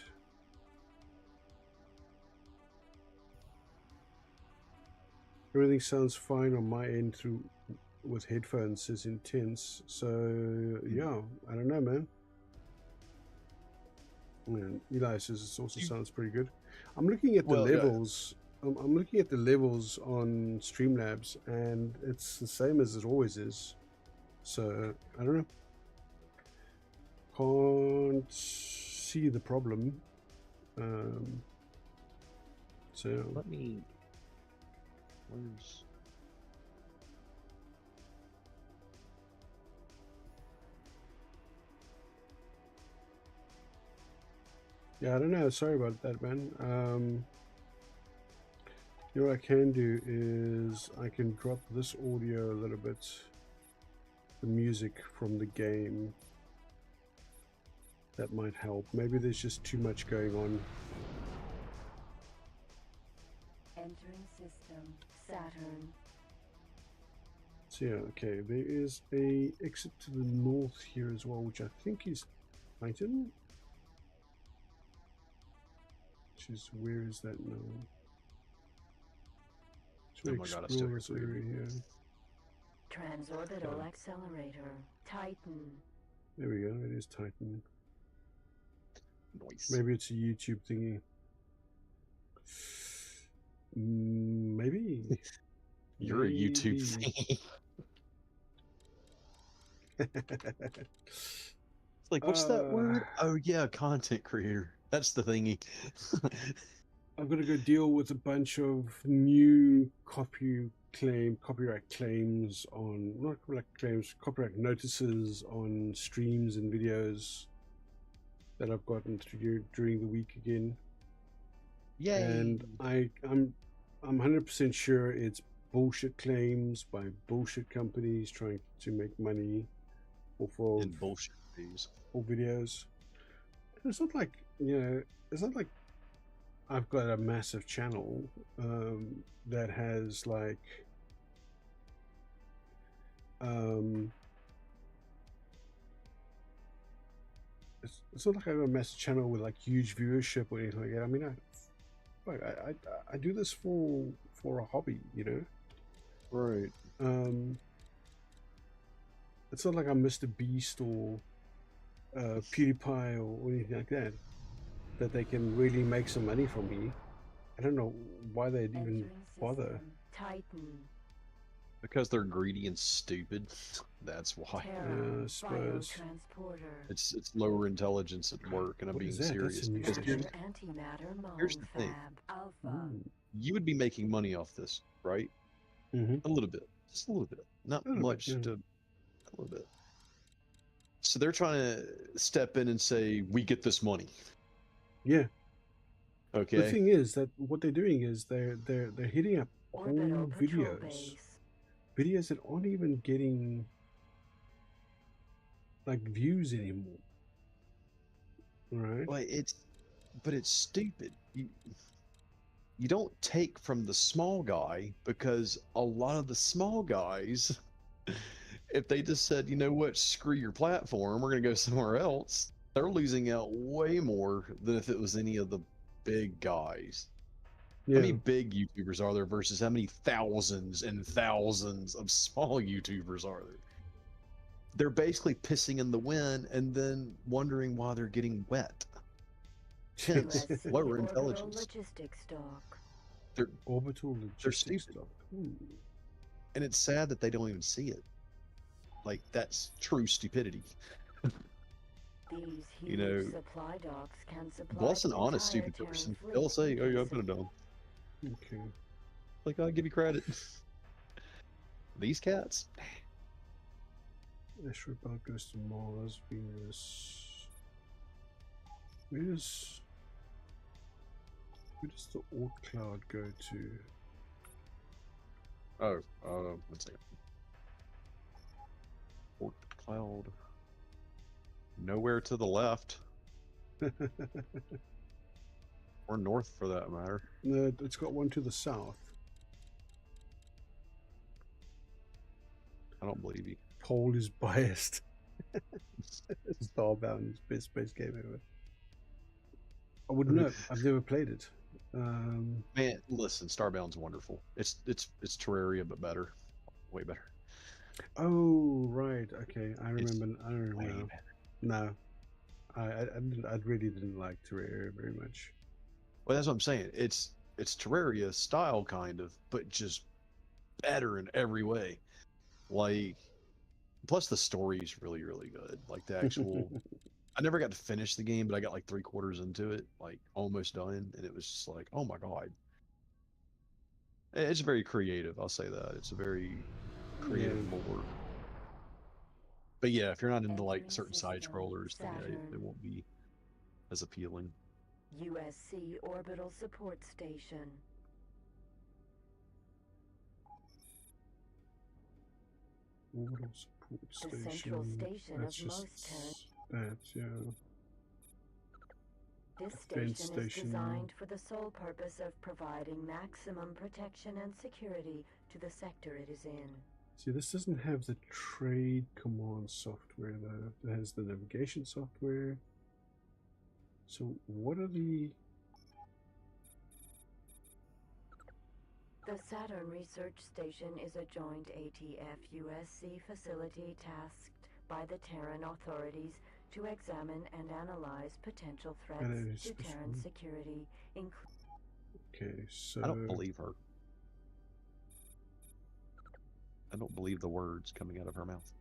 Everything sounds fine on my end through with headphones is intense. So yeah, I don't know, man. And Eli says it also sounds pretty good. I'm looking at the Well, yeah. levels. I'm looking at the levels on Streamlabs, and it's the same as it always is. So I don't know. Can't see the problem. So Let me. Where's. yeah, I don't know. Sorry about that, man. You know what I can do is I can drop this audio a little bit, the music from the game. That might help. Maybe there's just too much going on. Entering system, Saturn. So yeah, okay, there is a exit to the north here as well, which I think is Titan. Which is, where is that now? Oh my God, I still hear three of area them. here. Transorbital accelerator, Titan. There we go, it is Titan. Noise. Maybe it's a YouTube thingy. Maybe. You're a YouTube thing. It's like, what's that word? Oh yeah, content creator. That's the thingy. I've got to go deal with a bunch of new copyright claims on, not copyright claims, copyright notices on streams and videos that I've gotten through during the week again. Yay! And I'm 100% sure it's bullshit claims by bullshit companies trying to make money off of And bullshit views. or videos. And it's not like, you know, it's not like I've got a massive channel that has like it's not like I have a massive channel with like huge viewership or anything like that. I mean, I do this for a hobby, you know. Right. It's not like I'm Mr. Beast or PewDiePie or anything like that they can really make some money from me. I don't know why they'd even Entering bother. system, Titan. Because they're greedy and stupid. That's why. Terran, I suppose. biotransporter. It's lower intelligence at work, and I'm What being is that? That's a serious. new Because station. Antimatter here's the thing. Fab Alpha. You would be making money off this, right? Mm-hmm. A little bit, just a little bit, not A little bit, much. yeah. A little bit. So they're trying to step in and say, "We get this money." Yeah. Okay. The thing is that what they're doing is they're hitting up Orbital whole patrol videos, base. that aren't even getting like views anymore. Right? Well, it's stupid. You don't take from the small guy, because a lot of the small guys, if they just said, you know what, screw your platform, we're gonna go somewhere else, they're losing out way more than if it was any of the big guys. Yeah. How many big YouTubers are there versus how many thousands and thousands of small YouTubers are there? They're basically pissing in the wind and then wondering why they're getting wet. Hence, USC lower orbital intelligence. logistics dock. Orbital logistics stupid. dock. Ooh. And it's sad that they don't even see it. Like, that's true stupidity. These huge You know, supply docks can supply Bless an the honest entire stupid Terran person. fleet They'll say, in "Oh yeah, case I've been of- done." Okay. Like, I'll give you credit. These cats. Astronaut goes to Mars, Venus. Where does the Oort cloud go to? Oh, 1 second. Oort cloud. Nowhere to the left, or north for that matter. No, it's got one to the south. I don't believe you. Pole is biased. Starbound is best space game ever. I wouldn't know. I've never played it. Man, listen, Starbound's wonderful. It's Terraria but better, way better. Oh, right. Okay, I It's remember. I don't way know. better. No, I really didn't like Terraria very much. Well, that's what I'm saying. It's Terraria style kind of, but just better in every way. Like, plus the story's really really good. Like the actual. I never got to finish the game, but I got like 3/4 into it, like almost done, and it was just like, oh my god. It's very creative. I'll say that it's a very Yeah. creative lore. But yeah, if you're not into like Entering certain side system, scrollers, then yeah, Saturn. it won't be as appealing. USC Orbital Support Station. Orbital support The station. central station That's of most Terran. just that. Yeah. This Defense station is station. designed for the sole purpose of providing maximum protection and security to the sector it is in. See, this doesn't have the trade command software though. It has the navigation software. So what are the... The Saturn Research Station is a joint ATF-USC facility tasked by the Terran authorities to examine and analyze potential threats to Terran security, Okay, so... I don't believe her. I don't believe the words coming out of her mouth.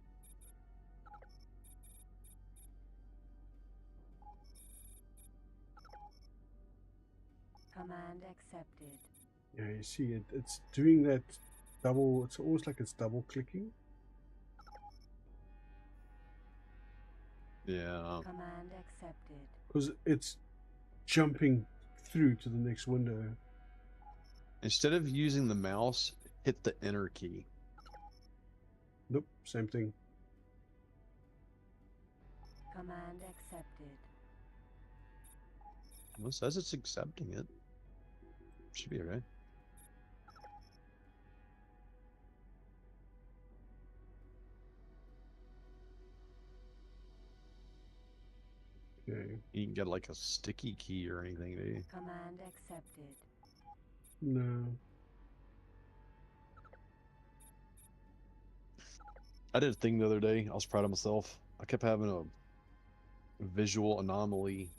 Command accepted. Yeah, you see it's doing that double... It's almost like it's double clicking. Yeah. Command accepted. Because it's jumping through to the next window. Instead of using the mouse, hit the enter key. Nope, same thing. Command accepted. Well, it says it's accepting it. Should be okay. Okay. You can get like a sticky key or anything, do you? Command accepted. No. I did a thing the other day. I was proud of myself. I kept having a visual anomaly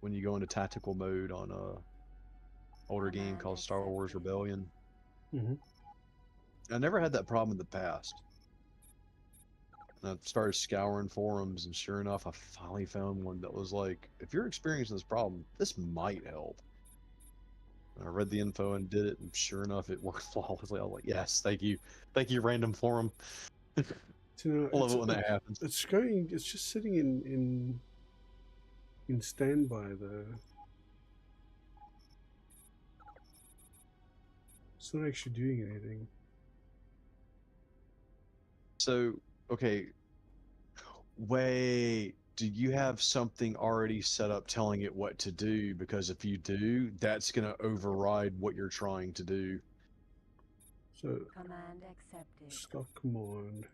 when you go into tactical mode on a older game called Star Wars Rebellion. Mm-hmm. I never had that problem in the past. And I started scouring forums, and sure enough, I finally found one that was like, if you're experiencing this problem, this might help. And I read the info and did it, and sure enough, it worked flawlessly. I was like, yes, thank you, random forum. So, you know, I love it when that happens. It's going. It's just sitting in standby though. It's not actually doing anything. So, okay, wait, do you have something already set up telling it what to do? Because if you do, that's going to override what you're trying to do. So Command accepted. stop command.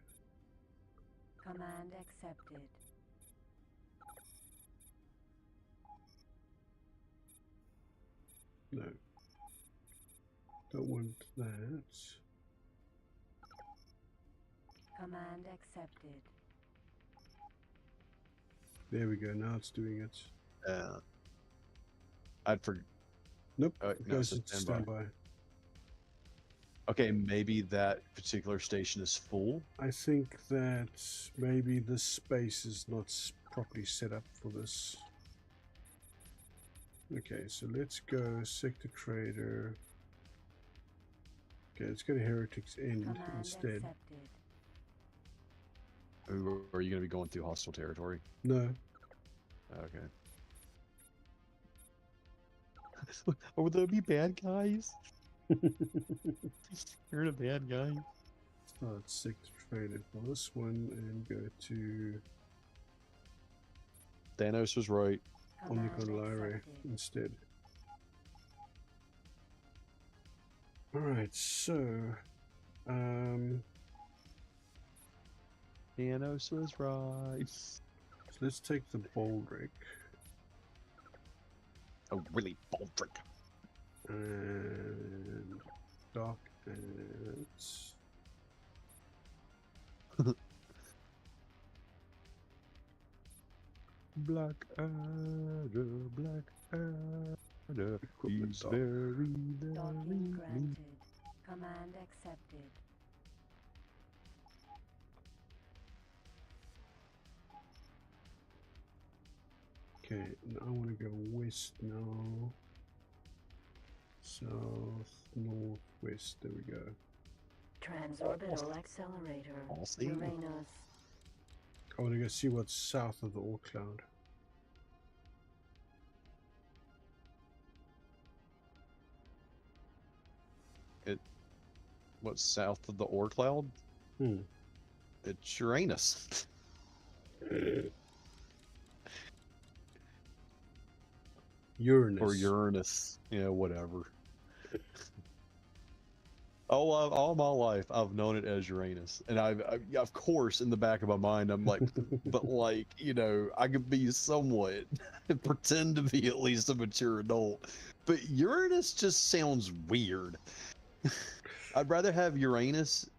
Command accepted. No. Don't want that. Command accepted. There we go. Now it's doing it. I'd forget. Nope. Oh, It no, goes it's a into standby. standby. Okay, maybe that particular station is full. I think that maybe this space is not properly set up for this. Okay, so let's go sector trader. Okay, let's go to Heretics End Command instead. accepted. Or are you going to be going through hostile territory? No. Okay. Would there be bad guys? You're a bad guy. Start sector trader for this one and go to Thanos was right. Command Omnicon Lyra accepted. instead. Alright, so Thanos was right. so let's take the Baldric. Oh, really, Baldric. And dock at Black Adder, Black Adder, equipment he's dock. very, Docking very granted. Command accepted. Okay, now I want to go west now. South, north, west. There we go. Transorbital accelerator. I'll see. Uranus. I want to go see what's south of the Oort cloud. What's south of the Oort cloud? Hmm. It's Uranus. Uranus. Or Uranus. Yeah, whatever. Oh, all my life I've known it as Uranus, and of course, in the back of my mind, I'm like, but like, you know, I could be somewhat pretend to be at least a mature adult, but Uranus just sounds weird. I'd rather have Uranus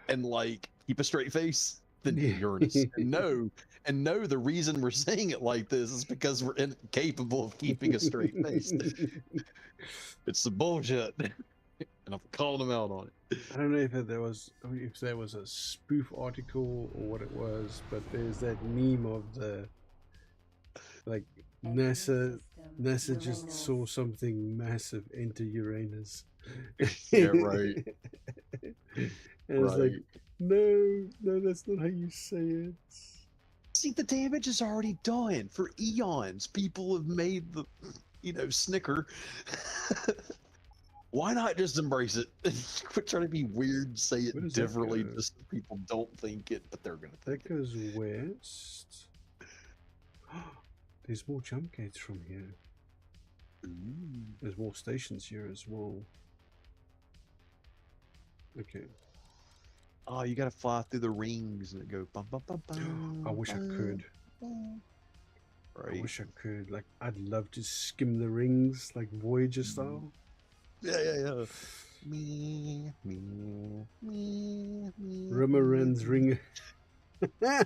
and like keep a straight face than Uranus. And know the reason we're saying it like this is because we're incapable of keeping a straight face. It's the bullshit. And I'm calling them out on it. I don't know if there was a spoof article or what it was, but there's that meme of the like NASA just saw something massive enter Uranus. Yeah, right. And it's like, no, that's not how you say it. See, the damage is already done for eons. People have made the, snicker. Why not just embrace it? Quit trying to be weird, say it differently, just so people don't think it, but they're gonna think that goes west. There's more jump gates from here. Ooh. There's more stations here as well. Okay. Oh, you gotta fly through the rings and it go bum bum bum bum. I wish I could. Right. I wish I could. Like, I'd love to skim the rings, like Voyager style. Yeah. Me. Rimmeren's ring. Oh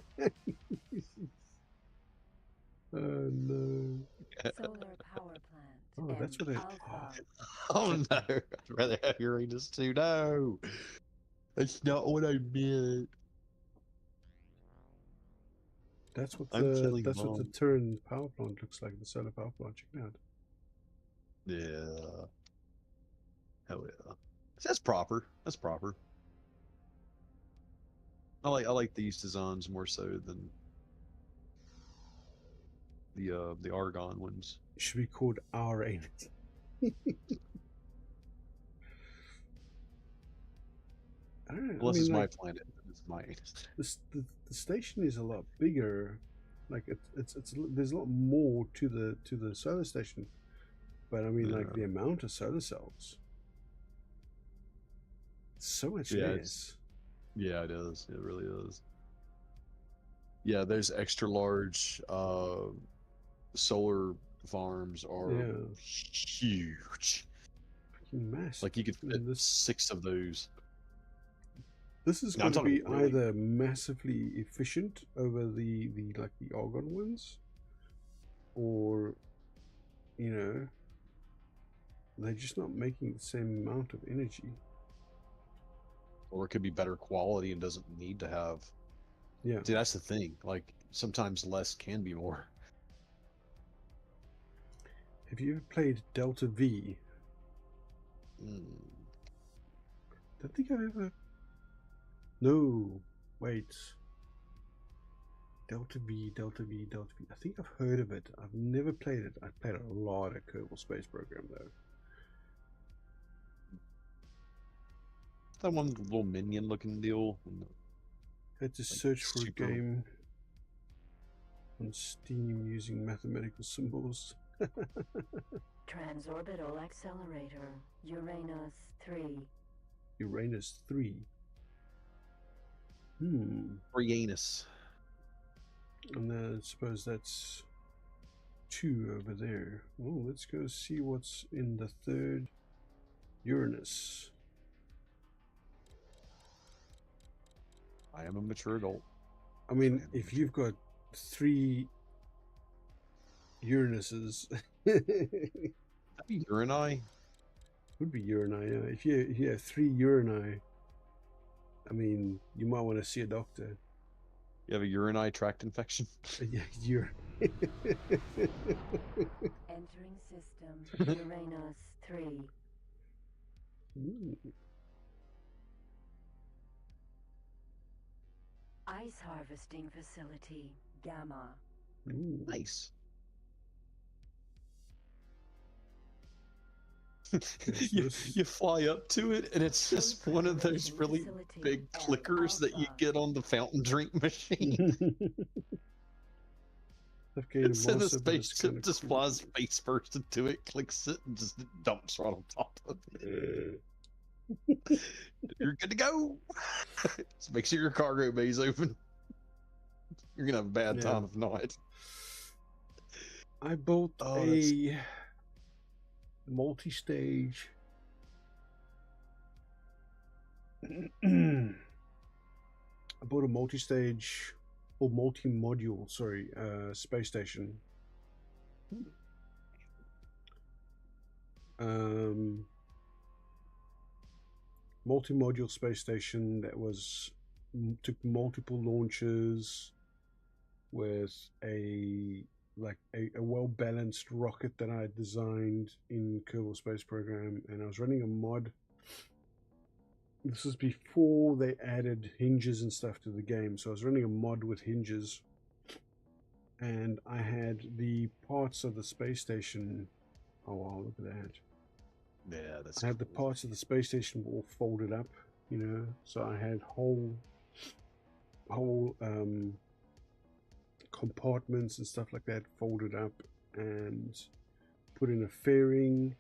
no. Solar power plant. Oh, that's what it. Oh no! I'd rather have Uranus too. No, that's not what I meant. That's what I'm the killing what the Mom. Terran power plant looks like. The solar power plant. Check it out. Yeah. Hell yeah. That's proper. That's proper. I like these designs more so than the Argon ones. It should be called our anus. I don't know. Unless I mean, it's my like, planet, it's my anus. the station is a lot bigger. Like it's there's a lot more to the solar station, but I mean, like the amount of solar cells, so much less. Yeah, it is. It really is. Yeah, there's extra large solar farms are huge. Freaking massive. Like you could fit 6 of those. This is going to be either massively efficient over the Argon ones, or they're just not making the same amount of energy. Or it could be better quality and doesn't need to have. Yeah. See, that's the thing. Like sometimes less can be more. Have you ever played Delta V? Don't think I've ever. No, wait. Delta V. I think I've heard of it. I've never played it. I've played a lot of Kerbal Space Program though. That one little minion looking deal. Had to search for a game on Steam using mathematical symbols. Transorbital accelerator. Uranus 3. Uranus 3. Uranus. And I suppose that's 2 over there. Well, let's go see what's in the third Uranus. I am a mature adult. I mean, if you've got 3 Uranuses, That'd be Urani. would be Urani. Yeah. If you have 3 Urani, I mean, you might want to see a doctor. You have a urinary tract infection. Yeah, you're. Entering system Uranus 3. Ooh. Ice harvesting facility Gamma. Ooh. Nice. Yes, you, this- you fly up to it, and it's just one of those really big clickers that you get on the fountain drink machine. I've gained a So the master, but it's spaceship kinda just cool. flies face first into it, clicks it, and just dumps right on top of it. You're good to go. Just make sure your cargo bay's open. You're gonna have a bad Yeah. time if not. I built Oh, a multi-stage I bought a multi-stage or multi-module, sorry, space station. Multi-module space station that was took multiple launches with a well-balanced rocket that I had designed in Kerbal Space Program, and I was running a mod. This was before they added hinges and stuff to the game, so I was running a mod with hinges, and I had the parts of the space station. Oh wow, look at that. Yeah, that's I had the cool. parts of the space station all folded up, you know, so I had whole compartments and stuff like that folded up, and put in a fairing,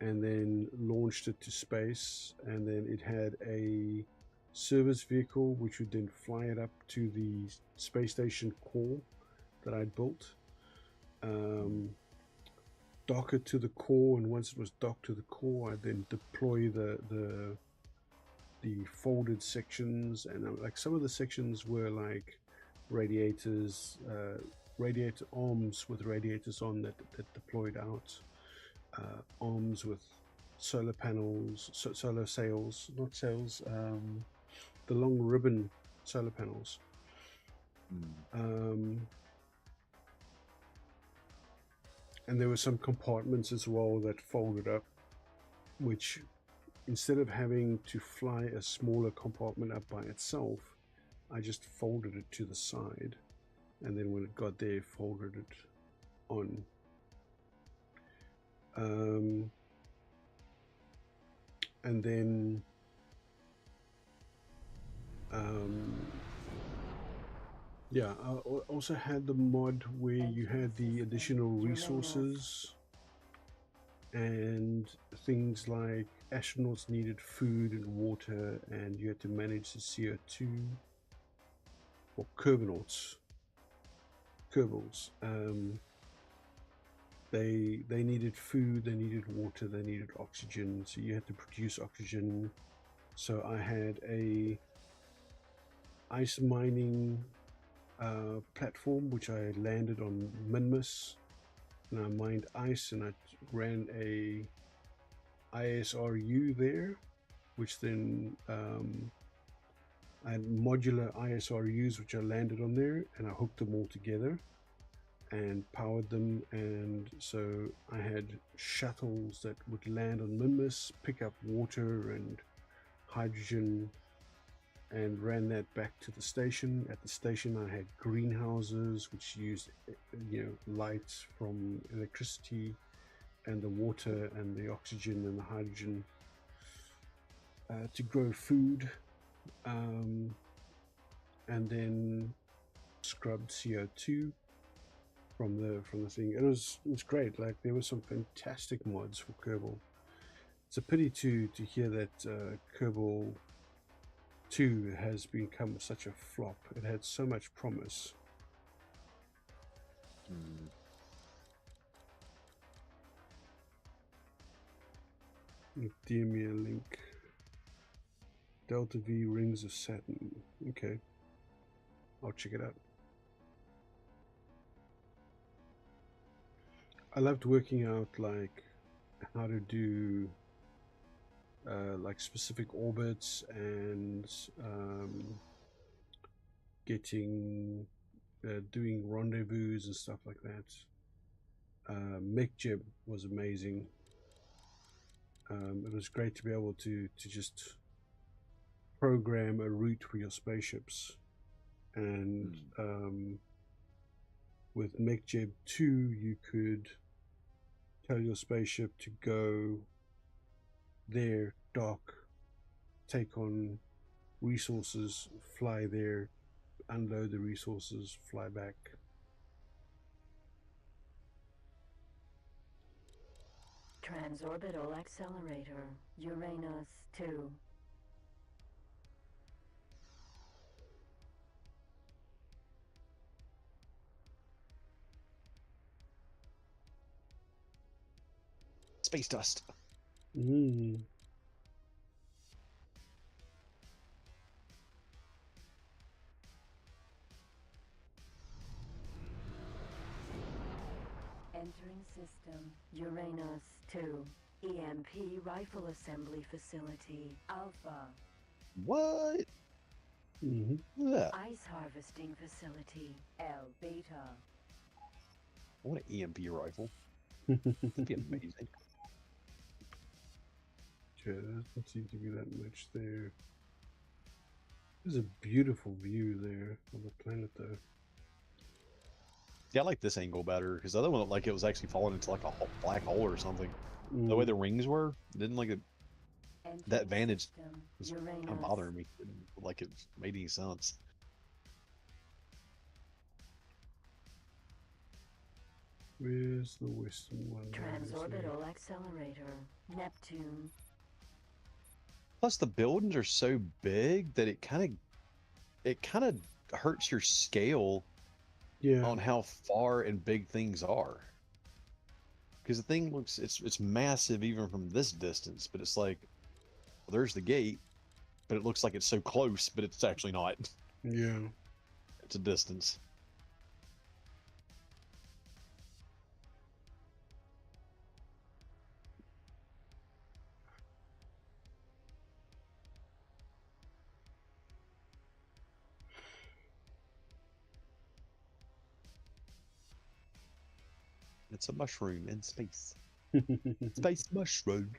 and then launched it to space, and then it had a service vehicle which would then fly it up to the space station core that I'd built, dock it to the core, and once it was docked to the core, I'd then deploy the folded sections, and like some of the sections were like radiators, radiator arms with radiators on that deployed out, arms with solar panels, solar sails, not sails, the long ribbon solar panels. And there were some compartments as well that folded up, which instead of having to fly a smaller compartment up by itself, I just folded it to the side, and then when it got there, folded it on. And then yeah, I also had the mod where you had the additional resources and things like astronauts needed food and water, and you had to manage the CO2, or Kerbals. They needed food, they needed water, they needed oxygen, so you had to produce oxygen. So I had a ice mining platform which I landed on Minmus, and I mined ice, and I ran a ISRU there, which then I had modular ISRUs which I landed on there, and I hooked them all together and powered them, and so I had shuttles that would land on Minmus, pick up water and hydrogen, and ran that back to the station. At the station I had greenhouses which used, you know, light from electricity and the water and the oxygen and the hydrogen to grow food, and then scrubbed CO2 from the thing. It was great. Like, there were some fantastic mods for Kerbal. It's a pity to hear that Kerbal 2 has become such a flop. It had so much promise. DM me a link. Delta V Rings of Saturn. Okay. I'll check it out. I loved working out like how to do like specific orbits and getting doing rendezvous and stuff like that. MechJib was amazing. It was great to be able to just program a route for your spaceships, and with MechJib 2 you could tell your spaceship to go there, dock, take on resources, fly there, unload the resources, fly back. Transorbital accelerator, Uranus 2. Space dust. Mm. Entering system, Uranus 2. EMP rifle assembly facility, Alpha. What? Mm-hmm. Look at that. Ice harvesting facility, L Beta. I want an EMP rifle. That'd be amazing. Okay, there doesn't seem to be that much there. There's a beautiful view there of the planet, though. Yeah, I like this angle better because the other one looked like it was actually falling into like a black hole or something. The way the rings were, didn't like it. That vantage was kind of bothering me. Didn't look like it made any sense. Where's the western one? Transorbital accelerator, Neptune. Plus, the buildings are so big that it kind of hurts your scale on how far and big things are. Because the thing looks, it's massive even from this distance, but it's like, well, there's the gate, but it looks like it's so close, but it's actually not. Yeah. It's a distance. It's a mushroom in space. Space mushroom.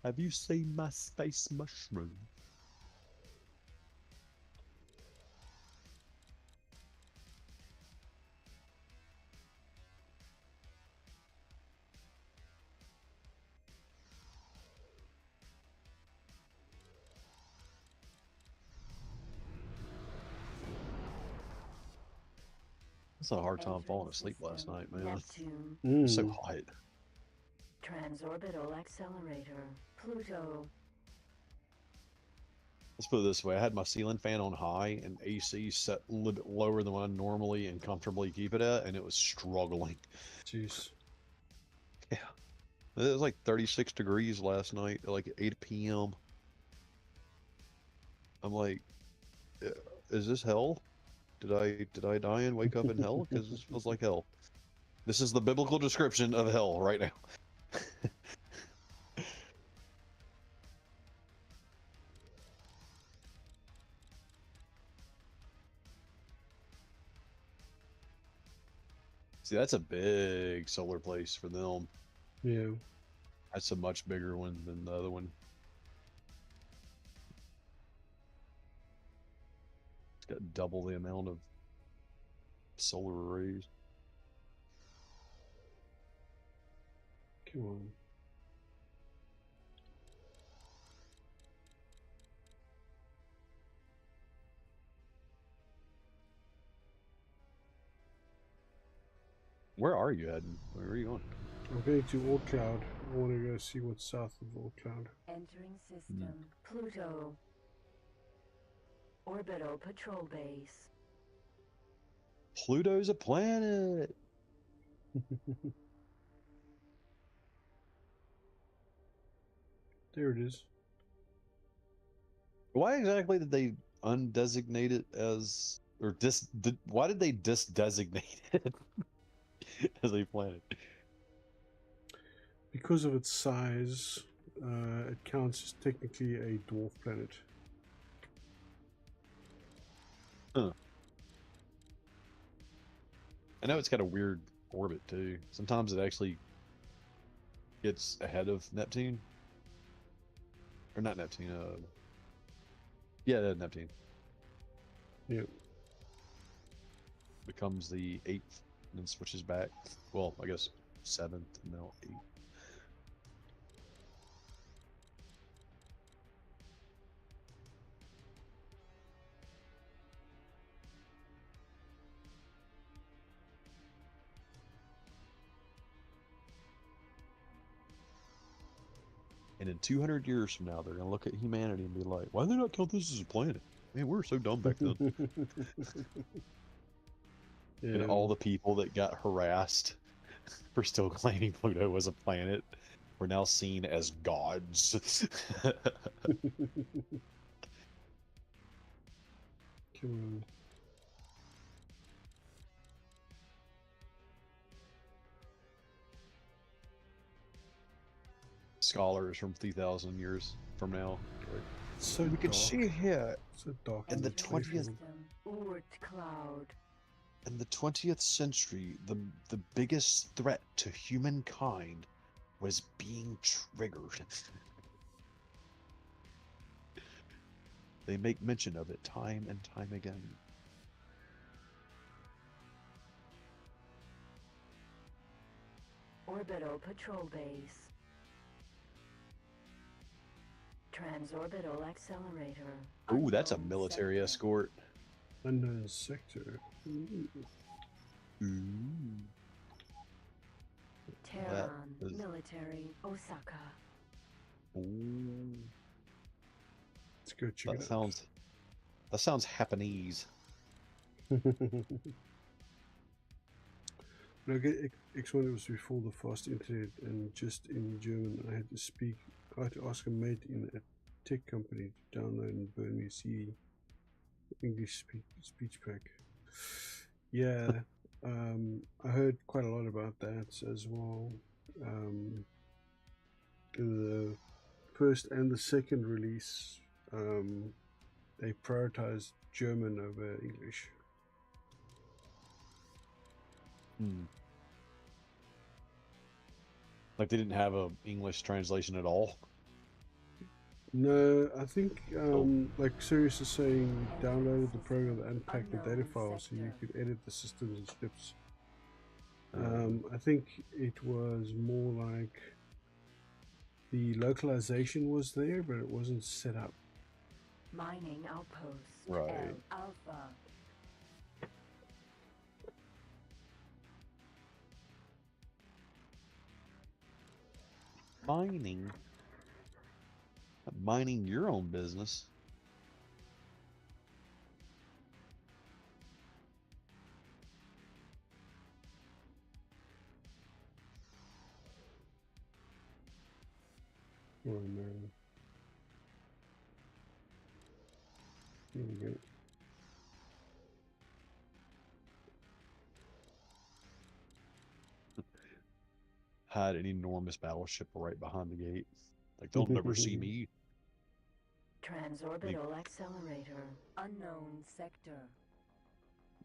Have you seen my space mushroom? It's a hard time falling asleep last night, man. Neptune. It was so hot. Transorbital accelerator, Pluto. Let's put it this way. I had my ceiling fan on high and AC set a little bit lower than what I normally and comfortably keep it at, and it was struggling. Jeez. Yeah. It was like 36 degrees last night, like at 8 p.m. I'm like, is this hell? Did I die and wake up in hell? Because this feels like hell. This is the biblical description of hell right now. See, that's a big solar place for them. Yeah. That's a much bigger one than the other one. It's got double the amount of solar arrays. Come on. Where are you heading? Where are you going? I'm going to Old Cloud. I want to go see what's south of Old Cloud. Entering system, Pluto. Orbital patrol base. Pluto's a planet. There it is. Why exactly did they undesignate it as, or why did they disdesignate it as a planet? Because of its size, it counts as technically a dwarf planet. Huh. I know it's got a weird orbit too. Sometimes it actually gets ahead of Neptune. Or not Neptune, yeah, Neptune. Yeah. Becomes the 8th and then switches back. Well, I guess 7th and now 8th. And in 200 years from now, they're going to look at humanity and be like, why did they not count this as a planet? Man, we were so dumb back then. Yeah. And all the people that got harassed for still claiming Pluto was a planet were now seen as gods. Come on. Scholars from 3,000 years from now. So We can dark. see here So dark. in the this 20th playfield. Oort cloud. in the 20th century, the biggest threat to humankind was being triggered. They make mention of it time and time again. Orbital patrol base. Transorbital accelerator. Ooh, that's a Unknown military sector. escort. Unknown sector. Ooh. Ooh. Terran is- military Osaka. Ooh. Let's go check it That sounds Japanese. out. No, X1 was before the fast internet and just in German. I had to ask a mate in a tech company to download and burn me a CD. English speech pack. Yeah, I heard quite a lot about that as well. In the first and the second release, they prioritized German over English. Like they didn't have a English translation at all. No, I think like Sirius is saying, we downloaded the program that unpacked the data files so you could edit the systems and scripts. I think it was more like the localization was there, but it wasn't set up. Mining outpost. Right. L Alpha. Mining. Not mining your own business. Oh no. Here we go. Had an enormous battleship right behind the gate. Like they'll never see me. Transorbital accelerator. Unknown sector.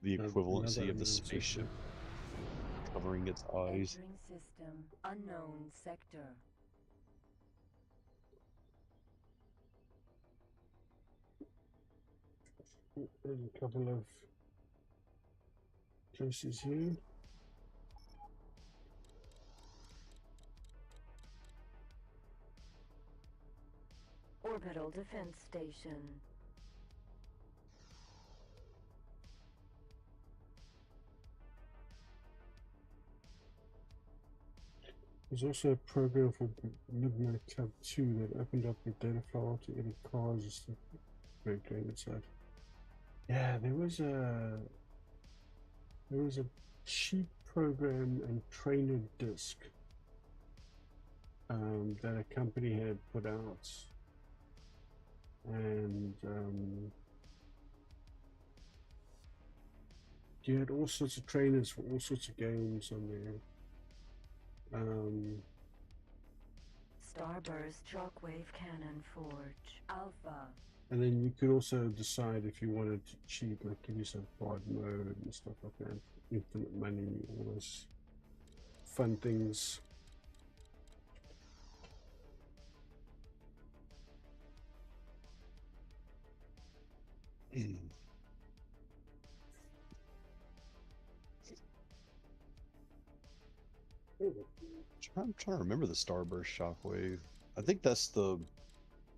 The Another equivalency of unknown the sector. spaceship covering its eyes. Entering system. Unknown sector. There's a couple of places here. Orbital defense station. There's also a program for Midnight Club 2 that opened up the data file to edit cars and stuff. Great game inside. Yeah, there was a cheap program and trainer disc that a company had put out, and you had all sorts of trailers for all sorts of games on there. Starburst Shockwave Cannon Forge Alpha. And then you could also decide if you wanted to cheat, like give you some pod mode and stuff like that, infinite money, all those fun things. I'm trying to remember the Starburst Shockwave. I think that's the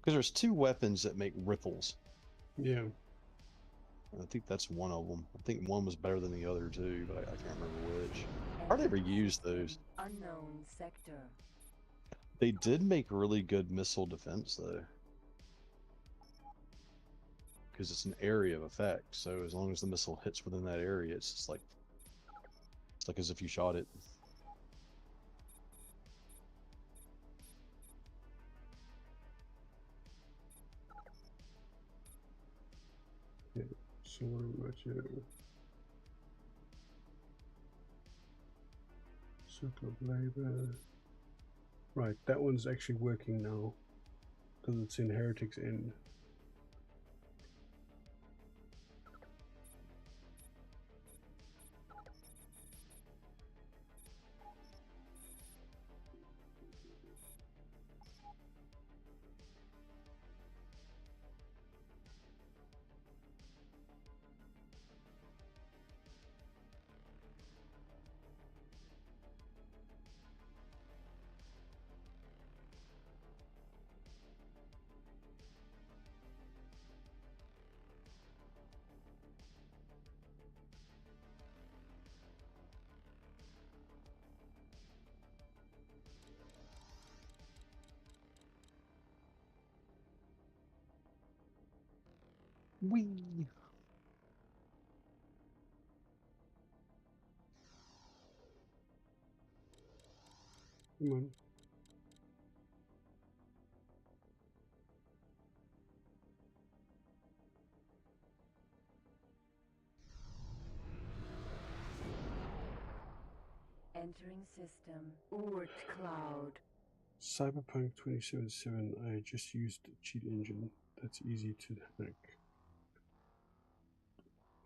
because there's two weapons that make ripples. Yeah. I think that's one of them. I think one was better than the other too, but I can't remember which. I hardly ever used those. Unknown sector. They did make really good missile defense though, because it's an area of effect. So as long as the missile hits within that area, it's just like as if you shot it. Yeah. So what about you? Circle of Labor. Right, that one's actually working now because it's in Heretic's End. Whee! Come on. Entering system. Oort Cloud. Cyberpunk 2077. I just used a cheat engine that's easy to hack.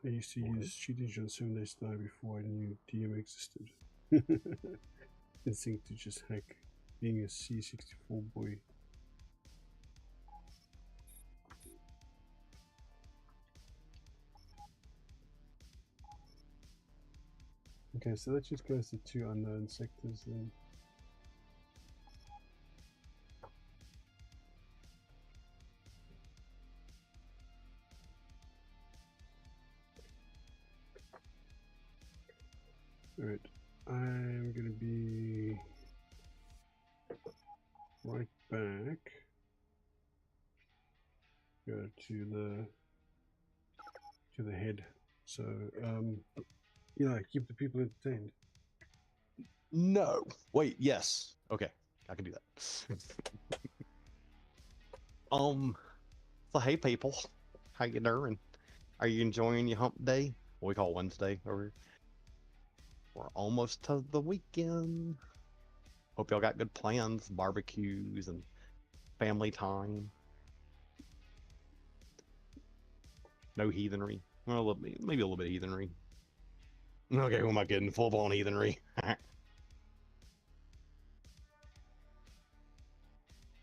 I used to use cheat engine on 7 Days to Die before I knew DM existed. Instinct to just hack, being a C64 boy. Okay, so that just goes to 2 unknown sectors then. Alright, I'm gonna be right back. Go to the head. So, keep the people entertained. No. Wait, yes. Okay. I can do that. So hey people. How you doing? Are you enjoying your hump day? What we call Wednesday over here. We're almost to the weekend. Hope y'all got good plans, barbecues and family time. No heathenry. Well, a little bit, maybe a little bit of heathenry. Okay, who am I kidding? Full blown heathenry.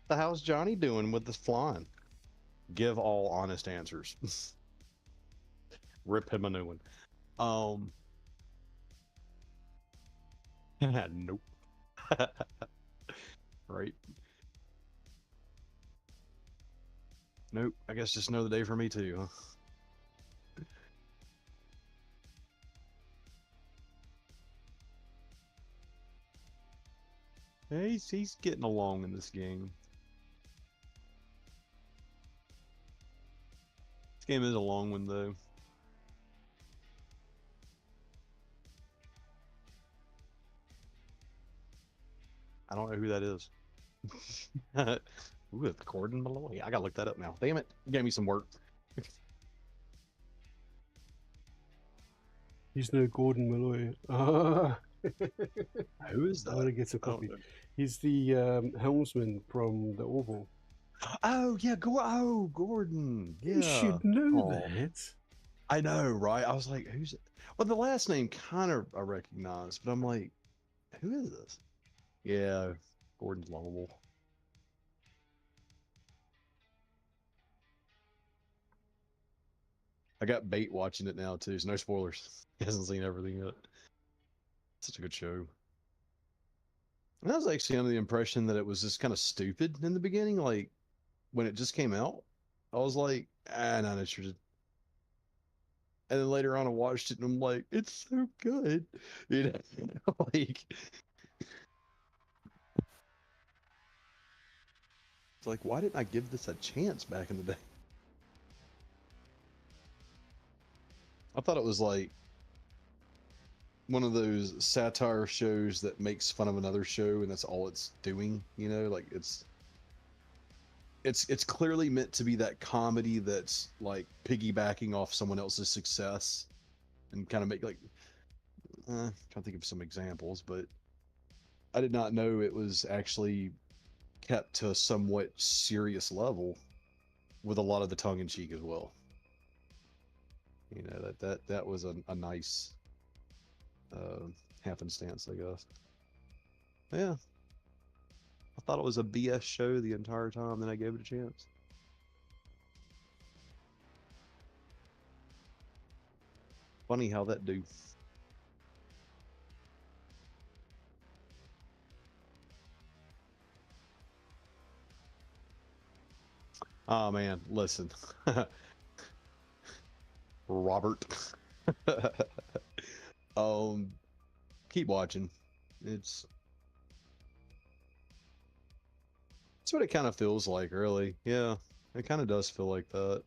The how's Johnny doing with this flying? Give all honest answers. Rip him a new one. Nope. Right. Nope. I guess just another day for me too, huh? He's getting along in this game. This game is a long one though. I don't know who that is. Ooh, Gordon Malloy. I gotta look that up now. Damn it. Gave me some work. He's no Gordon Malloy. Ah, Who is I want that? to get some I don't coffee. know. He's the helmsman from the Orville. Oh yeah, Gordon. You Yeah. should know Oh, that. I know, right? I was like, who's it? Well, the last name kind of I recognize, but I'm like, who is this? Yeah, Gordon's lovable. I got bait watching it now too, so no spoilers. He hasn't seen everything yet. Such a good show. And I was actually under the impression that it was just kind of stupid in the beginning. Like when it just came out, I was like, not interested. And then later on, I watched it and I'm like, it's so good. You know, like it's like, why didn't I give this a chance back in the day? I thought it was like one of those satire shows that makes fun of another show and that's all it's doing, you know, like it's clearly meant to be that comedy that's like piggybacking off someone else's success and kind of make like trying to think of some examples, but I did not know it was actually kept to a somewhat serious level with a lot of the tongue in cheek as well. You know, that was a nice happenstance, I guess. Yeah, I thought it was a BS show the entire time, then I gave it a chance. Funny how that do. Oh man, listen. Robert. um keep watching. It's what it kind of feels like, really. Yeah, it kind of does feel like that.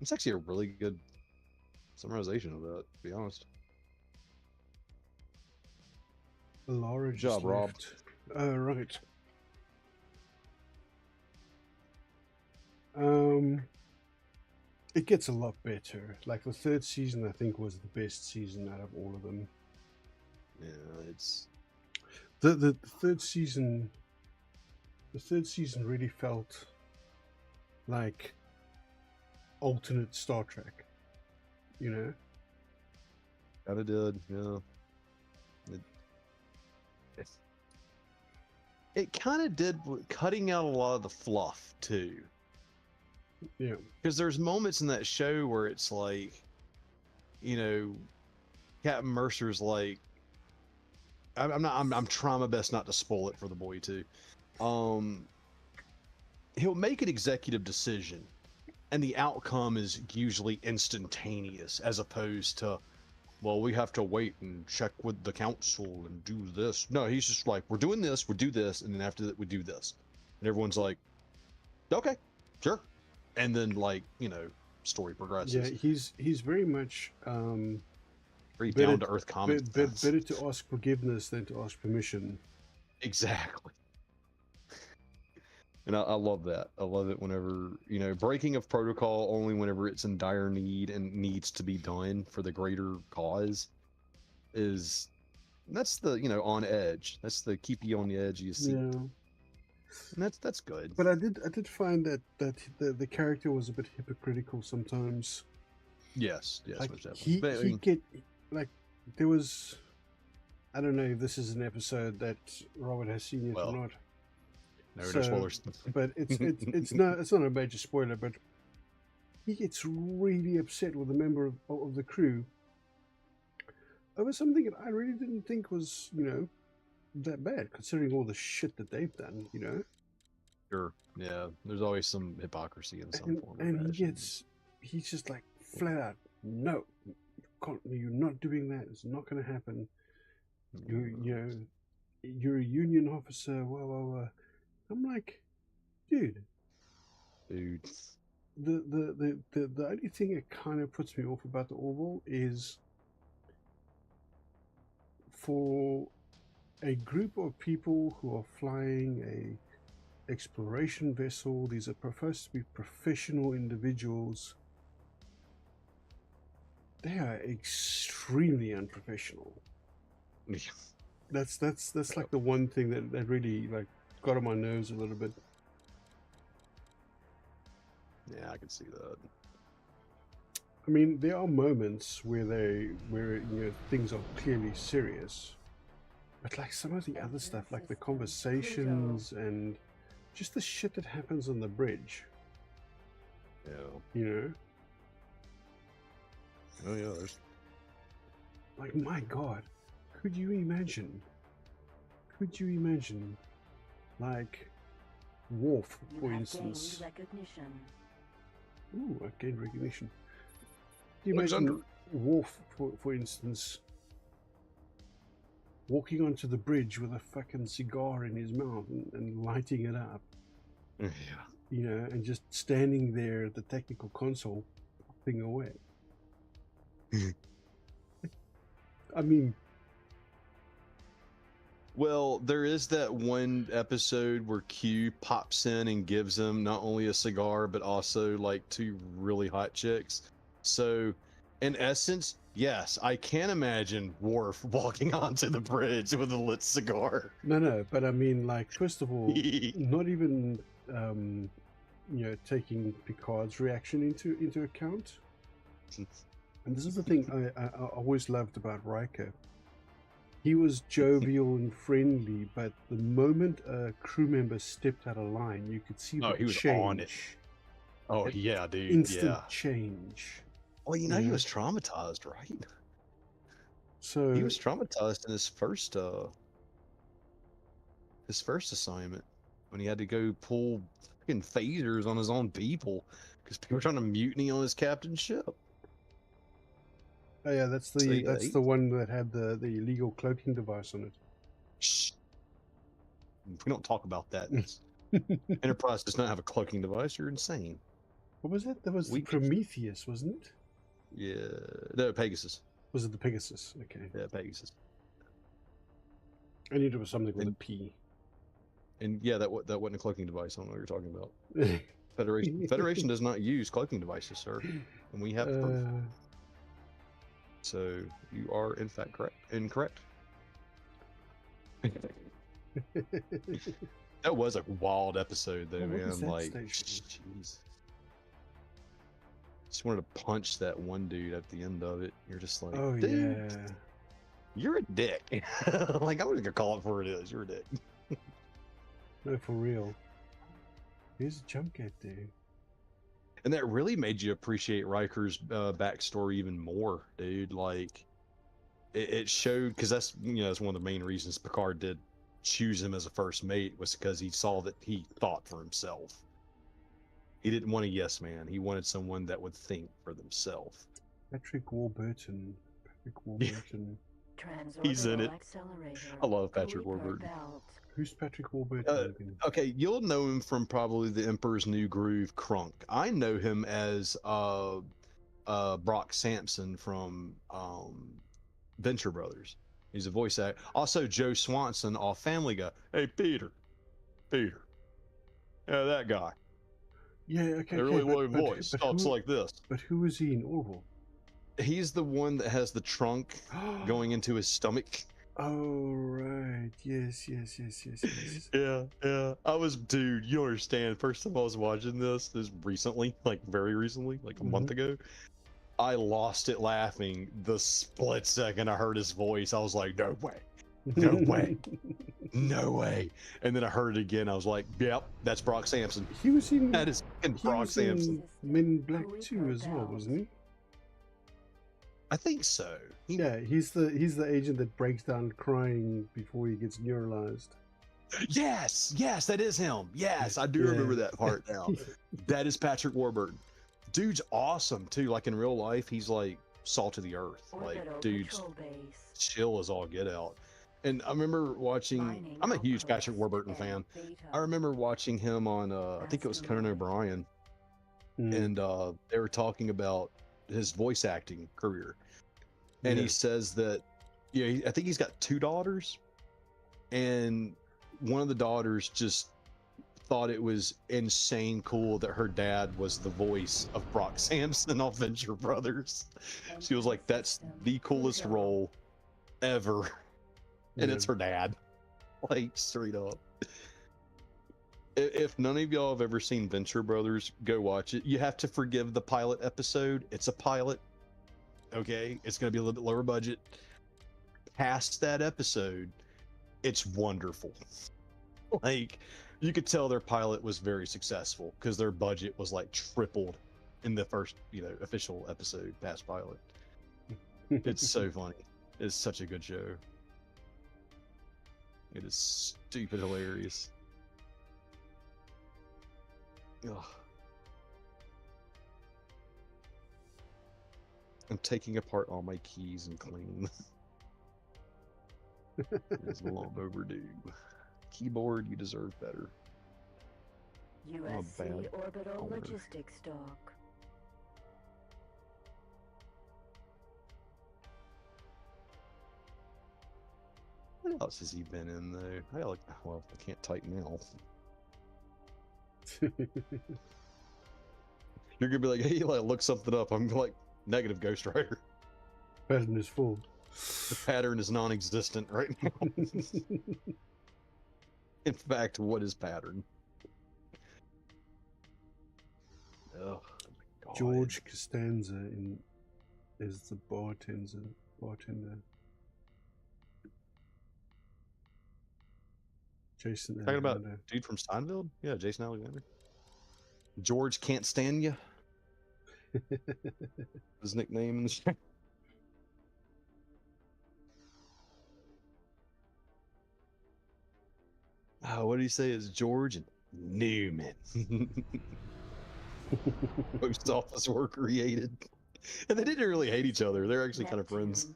It's actually a really good summarization of that, to be honest. Laura Good just job, Rob. left. Right. It gets a lot better. Like the third season, I think, was the best season out of all of them. Yeah, it's The third season. The third season really felt like alternate Star Trek. You know. kind of did. Yeah, it, it kind of did, cutting out a lot of the fluff too. Yeah. Because there's moments in that show where it's like, you know, Captain Mercer's like, I'm trying my best not to spoil it for the boy too. He'll make an executive decision, and the outcome is usually instantaneous, as opposed to, well, we have to wait and check with the council and do this. No, he's just like, we're doing this, we do this, and then after that we do this, and everyone's like, okay, sure, and then like, you know, story progresses. Yeah. He's very much Very better, down to earth common sense. better to ask forgiveness than to ask permission. Exactly. And I love that. I love it whenever, you know, breaking of protocol only whenever it's in dire need and needs to be done for the greater cause is, that's the, you know, on edge. That's the keep you on the edge of your seat. Yeah. And that's good. But I did find that the character was a bit hypocritical sometimes. Yes, Like most definitely. But, I he mean, get like there was, I don't know if this is an episode that Robert has seen yet Well, or not. no So- spoilers. But it's not a major spoiler. But he gets really upset with a member of the crew over something that I really didn't think was, you know, that bad, considering all the shit that they've done. You know. Sure. Yeah, there's always some hypocrisy in some form. And or he fashion. he's just like flat out, no, you're not doing that. It's not going to happen. You're a union officer. Well. I'm like, dude. Dude. The only thing that kind of puts me off about the Orville is for a group of people who are flying a exploration vessel. These are supposed to be professional individuals. They are extremely unprofessional. That's like the one thing that really like got on my nerves a little bit. Yeah, I can see that. I mean, there are moments where things are clearly serious, but like some of the other stuff, like the conversations and just the shit that happens on the bridge. Yeah. Oh yeah, there's like, my God, could you imagine? Like Worf, for instance. Ooh, I gained recognition. Can you imagine Worf, for instance, walking onto the bridge with a fucking cigar in his mouth and lighting it up? Yeah. And just standing there at the technical console, popping away. I mean, well, there is that one episode where Q pops in and gives him not only a cigar but also like 2 really hot chicks. So, in essence, yes, I can imagine Worf walking onto the bridge with a lit cigar. No, but I mean, like, first of all, not even taking Picard's reaction into account. And this is the thing I always loved about Riker. He was jovial and friendly, but the moment a crew member stepped out of line, you could see the he was change. on it. Oh yeah, dude. Instant change. Well, he was traumatized, right? So he was traumatized in his first assignment when he had to go pull fucking phasers on his own people because people were trying to mutiny on his captain's ship. Oh yeah, that's the one that had the illegal cloaking device on it. Shh. We don't talk about that. Enterprise does not have a cloaking device. You're insane. What was it? That was the Prometheus, wasn't it? Yeah, no, Pegasus. Was it the Pegasus? Okay. Yeah, Pegasus. I knew it was something with a P. And yeah, that wasn't a cloaking device. I don't know what you're talking about. Federation does not use cloaking devices, sir, and we have proof. So you are in fact incorrect. That was a wild episode, though, man. Like, jeez. Just wanted to punch that one dude at the end of it. You're just like, oh dude, yeah, you're a dick. Like, I'm gonna call it for what it is. You're a dick. No, for real. Here's a jump get, dude. And that really made you appreciate Riker's backstory even more, dude. Like, it showed, because that's that's one of the main reasons Picard did choose him as a first mate, was because he saw that he thought for himself. He didn't want a yes man. He wanted someone that would think for themselves. Patrick Warburton. He's in it. I love Patrick Warburton. Who's Patrick Warburton? Okay, you'll know him from probably The Emperor's New Groove, Krunk. I know him as Brock Sampson from Venture Brothers. He's a voice actor. Also, Joe Swanson off Family Guy. Hey, Peter. Yeah, that guy. Yeah, okay. A really low voice. Talks like this. But who is he in Orville? He's the one that has the trunk going into his stomach. Oh, right. Yes. Yeah. Dude, you don't understand. First time I was watching this recently, like very recently, like a month ago, I lost it laughing the split second I heard his voice. I was like, no way. No way. And then I heard it again. I was like, yep, that's Brock Sampson. He was in that is Brock Sampson. Men in Black 2 as well, wasn't he? I think so. Yeah, he's the agent that breaks down crying before he gets neuralized. Yes, that is him. Yes, I do remember that part now. That is Patrick Warburton. Dude's awesome too. Like in real life, he's like salt of the earth. Like, dude's chill as all get out. And I remember watching. I'm a huge Patrick Warburton fan. I remember watching him on. I think it was Conan O'Brien, and they were talking about his voice acting career, and he says that, I think he's got 2 daughters, and one of the daughters just thought it was insane cool that her dad was the voice of Brock Sampson on Venture Brothers. She was like, that's the coolest role ever. And Yeah. it's her dad. Like, straight up. If none of y'all have ever seen Venture Brothers, go watch it. You have to forgive the pilot episode. It's a pilot. Okay? It's going to be a little bit lower budget. Past that episode, it's wonderful. Like, you could tell their pilot was very successful because their budget was like tripled in the first, official episode past pilot. It's so funny. It's such a good show. It is stupid hilarious. Ugh. I'm taking apart all my keys and cleaning them. It's long overdue. Keyboard, you deserve better. USC bad orbital owner. logistics dock. What else has he been in though? I can't type now. You're gonna be like, hey, look something up. I'm like, negative, Ghost Rider. Pattern is full. The pattern is non-existent right now. In fact, what is pattern? Oh my God. George Costanza is the bartender. Jason Talking about Alexander. dude from Steinfeld? Yeah, Jason Alexander. George Can't Stand Ya. His nickname in the show. What did he say? Is George and Newman. Post office were created. And they didn't really hate each other. They're actually kind of friends.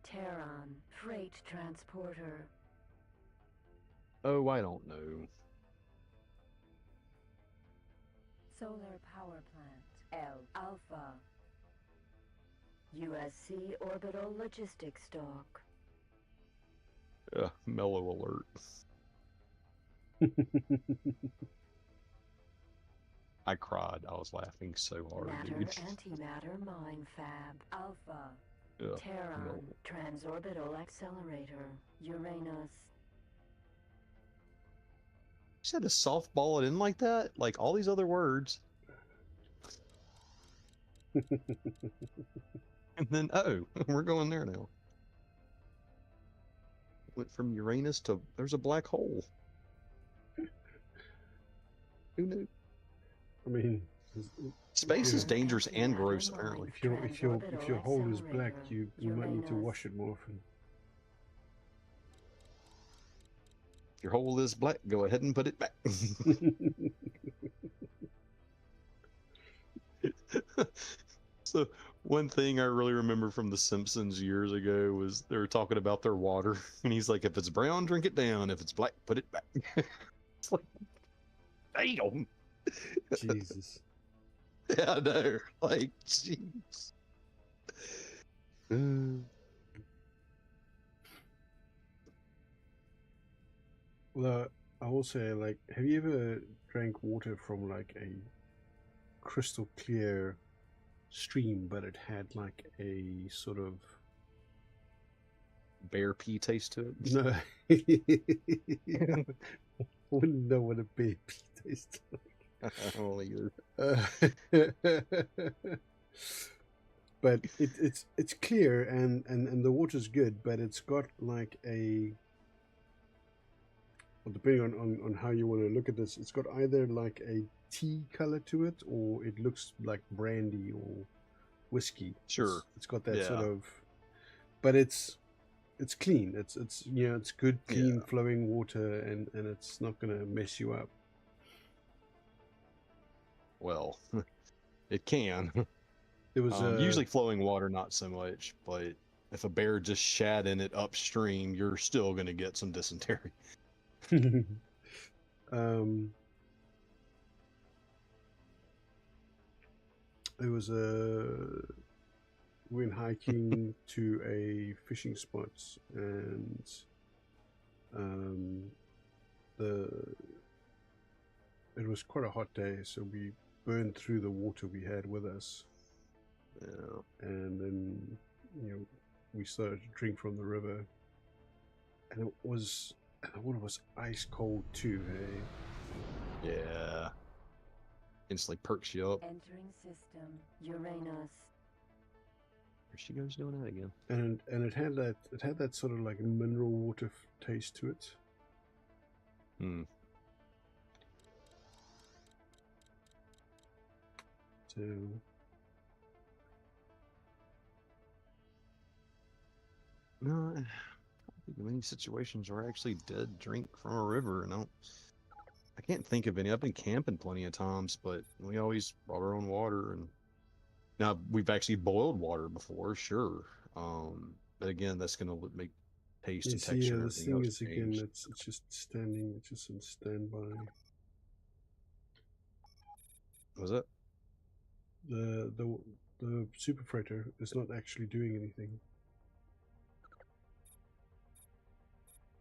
Terran freight transporter. Oh, I don't know. Solar power plant. L Alpha. USC orbital logistics dock. Mellow alert. I cried. I was laughing so hard, Matter dude. antimatter mine fab. Alpha. Yeah, Terran mellow. transorbital accelerator. Uranus. Just had to softball it in like that? Like all these other words. And then, we're going there now. Went from Uranus to there's a black hole. Who knew? I mean, Space is Yeah. dangerous and gross, apparently. if your hole is black, you might need to wash it more often. If your hole is black, go ahead and put it back. So one thing I really remember from The Simpsons years ago was they were talking about their water, and he's like, if it's brown, drink it down. If it's black, put it back. It's like, damn. Jesus. Yeah, I know. Like, jeez. Well, I will say, like, have you ever drank water from like a crystal clear stream, but it had like a sort of Bear pee taste to it. no? Wouldn't know what a baby tastes I don't either. like. But it's clear and the water's good, but it's got like a, well, depending on how you want to look at this, it's got either like a tea color to it, or it looks like brandy or whiskey. Sure. It's got that sort Yeah. of, but it's clean. It's it's good, clean, Yeah. flowing water, and it's not gonna mess you up. Well, it can. There was Usually flowing water, not so much, but if a bear just shat in it upstream, you're still going to get some dysentery. There was a we went hiking to a fishing spot, and the it was quite a hot day, so we burned through the water we had with us, Yeah. and then we started to drink from the river, and the water was ice cold too. Hey, Yeah. Instantly perks you up. Entering system Uranus. There she goes doing that again. and it had that sort of like mineral water taste to it. Hmm. So No, I don't think of any situations where I actually did drink from a river, and I can't think of any. I've been camping plenty of times, but we always brought our own water, and now we've actually boiled water before, sure. But again, that's gonna make taste and yes, texture yeah, and the everything thing else is again, change. it's just standing, it's just in standby. Was it? The super freighter is not actually doing anything.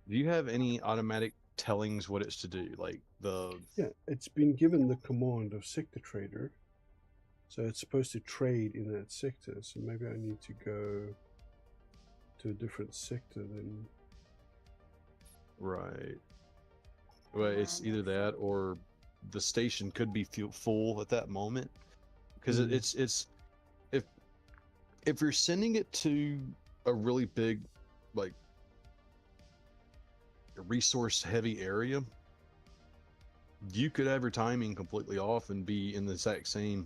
Do you have any automatic tellings what it's to do? Like the Yeah, it's been given the command of sector trader, so it's supposed to trade in that sector. So maybe I need to go to a different sector then. right. Well, it's either that or the station could be full at that moment, because Mm. it's if you're sending it to a really big, like, resource heavy area, you could have your timing completely off and be in the exact same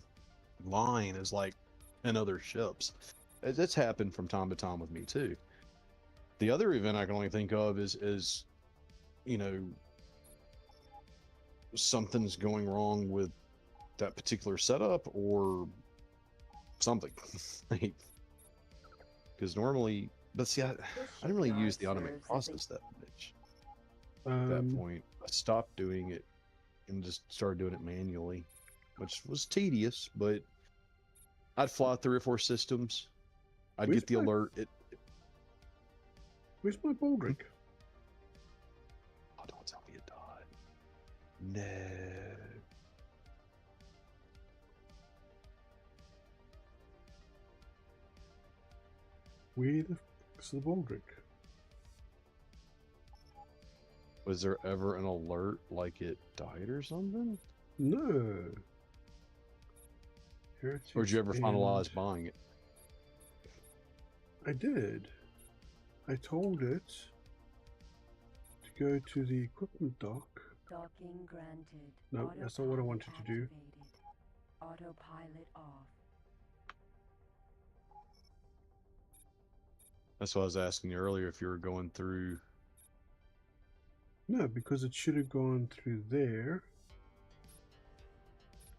line as like another ships. That's happened from time to time with me too. The other event I can only think of is you know, something's going wrong with that particular setup or something. Because normally, but see, I didn't really use the automated process that much. At that point, I stopped doing it and just started doing it manually, which was tedious, but I'd fly 3 or 4 systems. I'd Where's get the my- alert. Where's my Baldric? Oh, don't tell me it died. No. Where the fuck's the Baldric? Was there ever an alert like it died or something? No. Or did you ever finalize buying it? I did. I told it to go to the equipment dock. Docking granted. No, that's not what I wanted to do. Autopilot off. That's what I was asking you earlier, if you were going through. No, because it should have gone through there.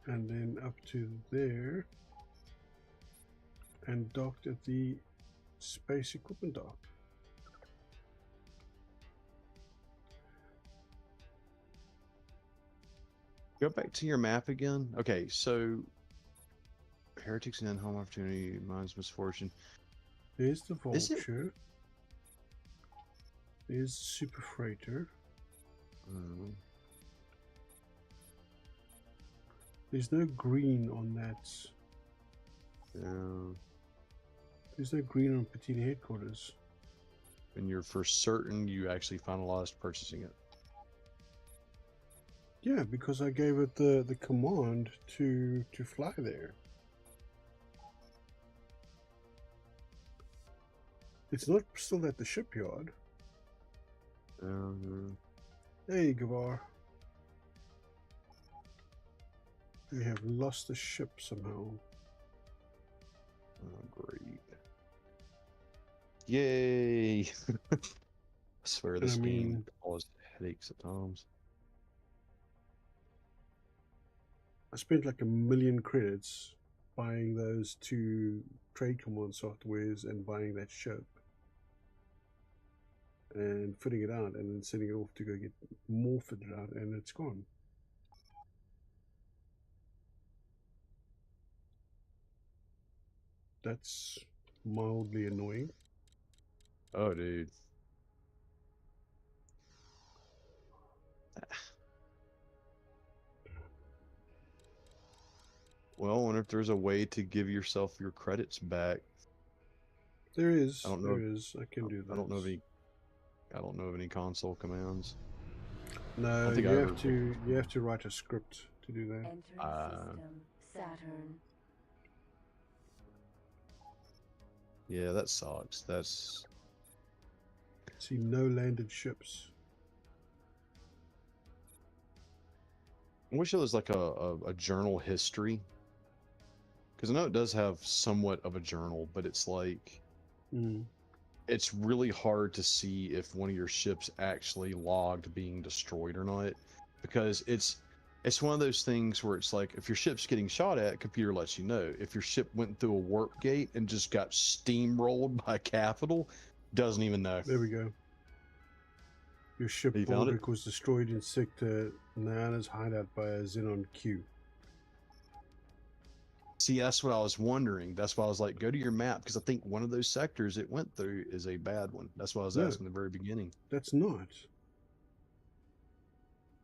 And then up to there. And docked at the space equipment dock. Go back to your map again. Okay, so heretics and home opportunity, mine's misfortune. There's the Is it- vulture. There's the super freighter. There's no green on that. Yeah. There's no green on Patina headquarters. And you're for certain you actually finalized purchasing it. Yeah, because I gave it the command to fly there. It's not still at the shipyard. Hey, Gavar. We have lost the ship somehow. Oh, great. Yay! I swear this game caused headaches at times. I spent like 1,000,000 credits buying those 2 trade command softwares and buying that ship. And fitting it out and then sending it off to go get more fitted out, and it's gone. That's mildly annoying. Oh, dude. Well, I wonder if there's a way to give yourself your credits back. There is. I don't know. There is. I can do that. I don't know of any. I don't know of any console commands. No, think you I have ever- to. You have to write a script to do that. Entering system, Saturn. Yeah, that sucks. That's. See no landed ships. I wish it was like a journal history. Because I know it does have somewhat of a journal, but it's like. Mm. It's really hard to see if one of your ships actually logged being destroyed or not, because it's one of those things where it's like if your ship's getting shot at, computer lets you know. If your ship went through a warp gate and just got steamrolled by Capital, doesn't even know. There we go. Your ship You found it? Baldric was destroyed in Sector Nana's hideout by a Xenon Q. See, that's what I was wondering. That's why I was like, go to your map, because I think one of those sectors it went through is a bad one. That's why I was No. asking in the very beginning. That's not.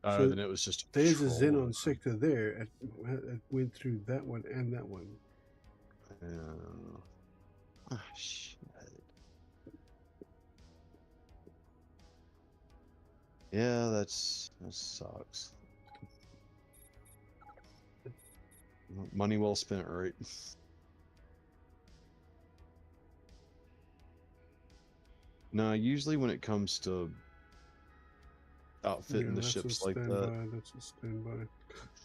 Oh, So then it was just. There's a troll. Xenon sector there. It went through that one and that one. Shit. Yeah, that sucks. Money well spent, right? No, usually when it comes to outfitting the that's ships a like standby. that. That's a standby.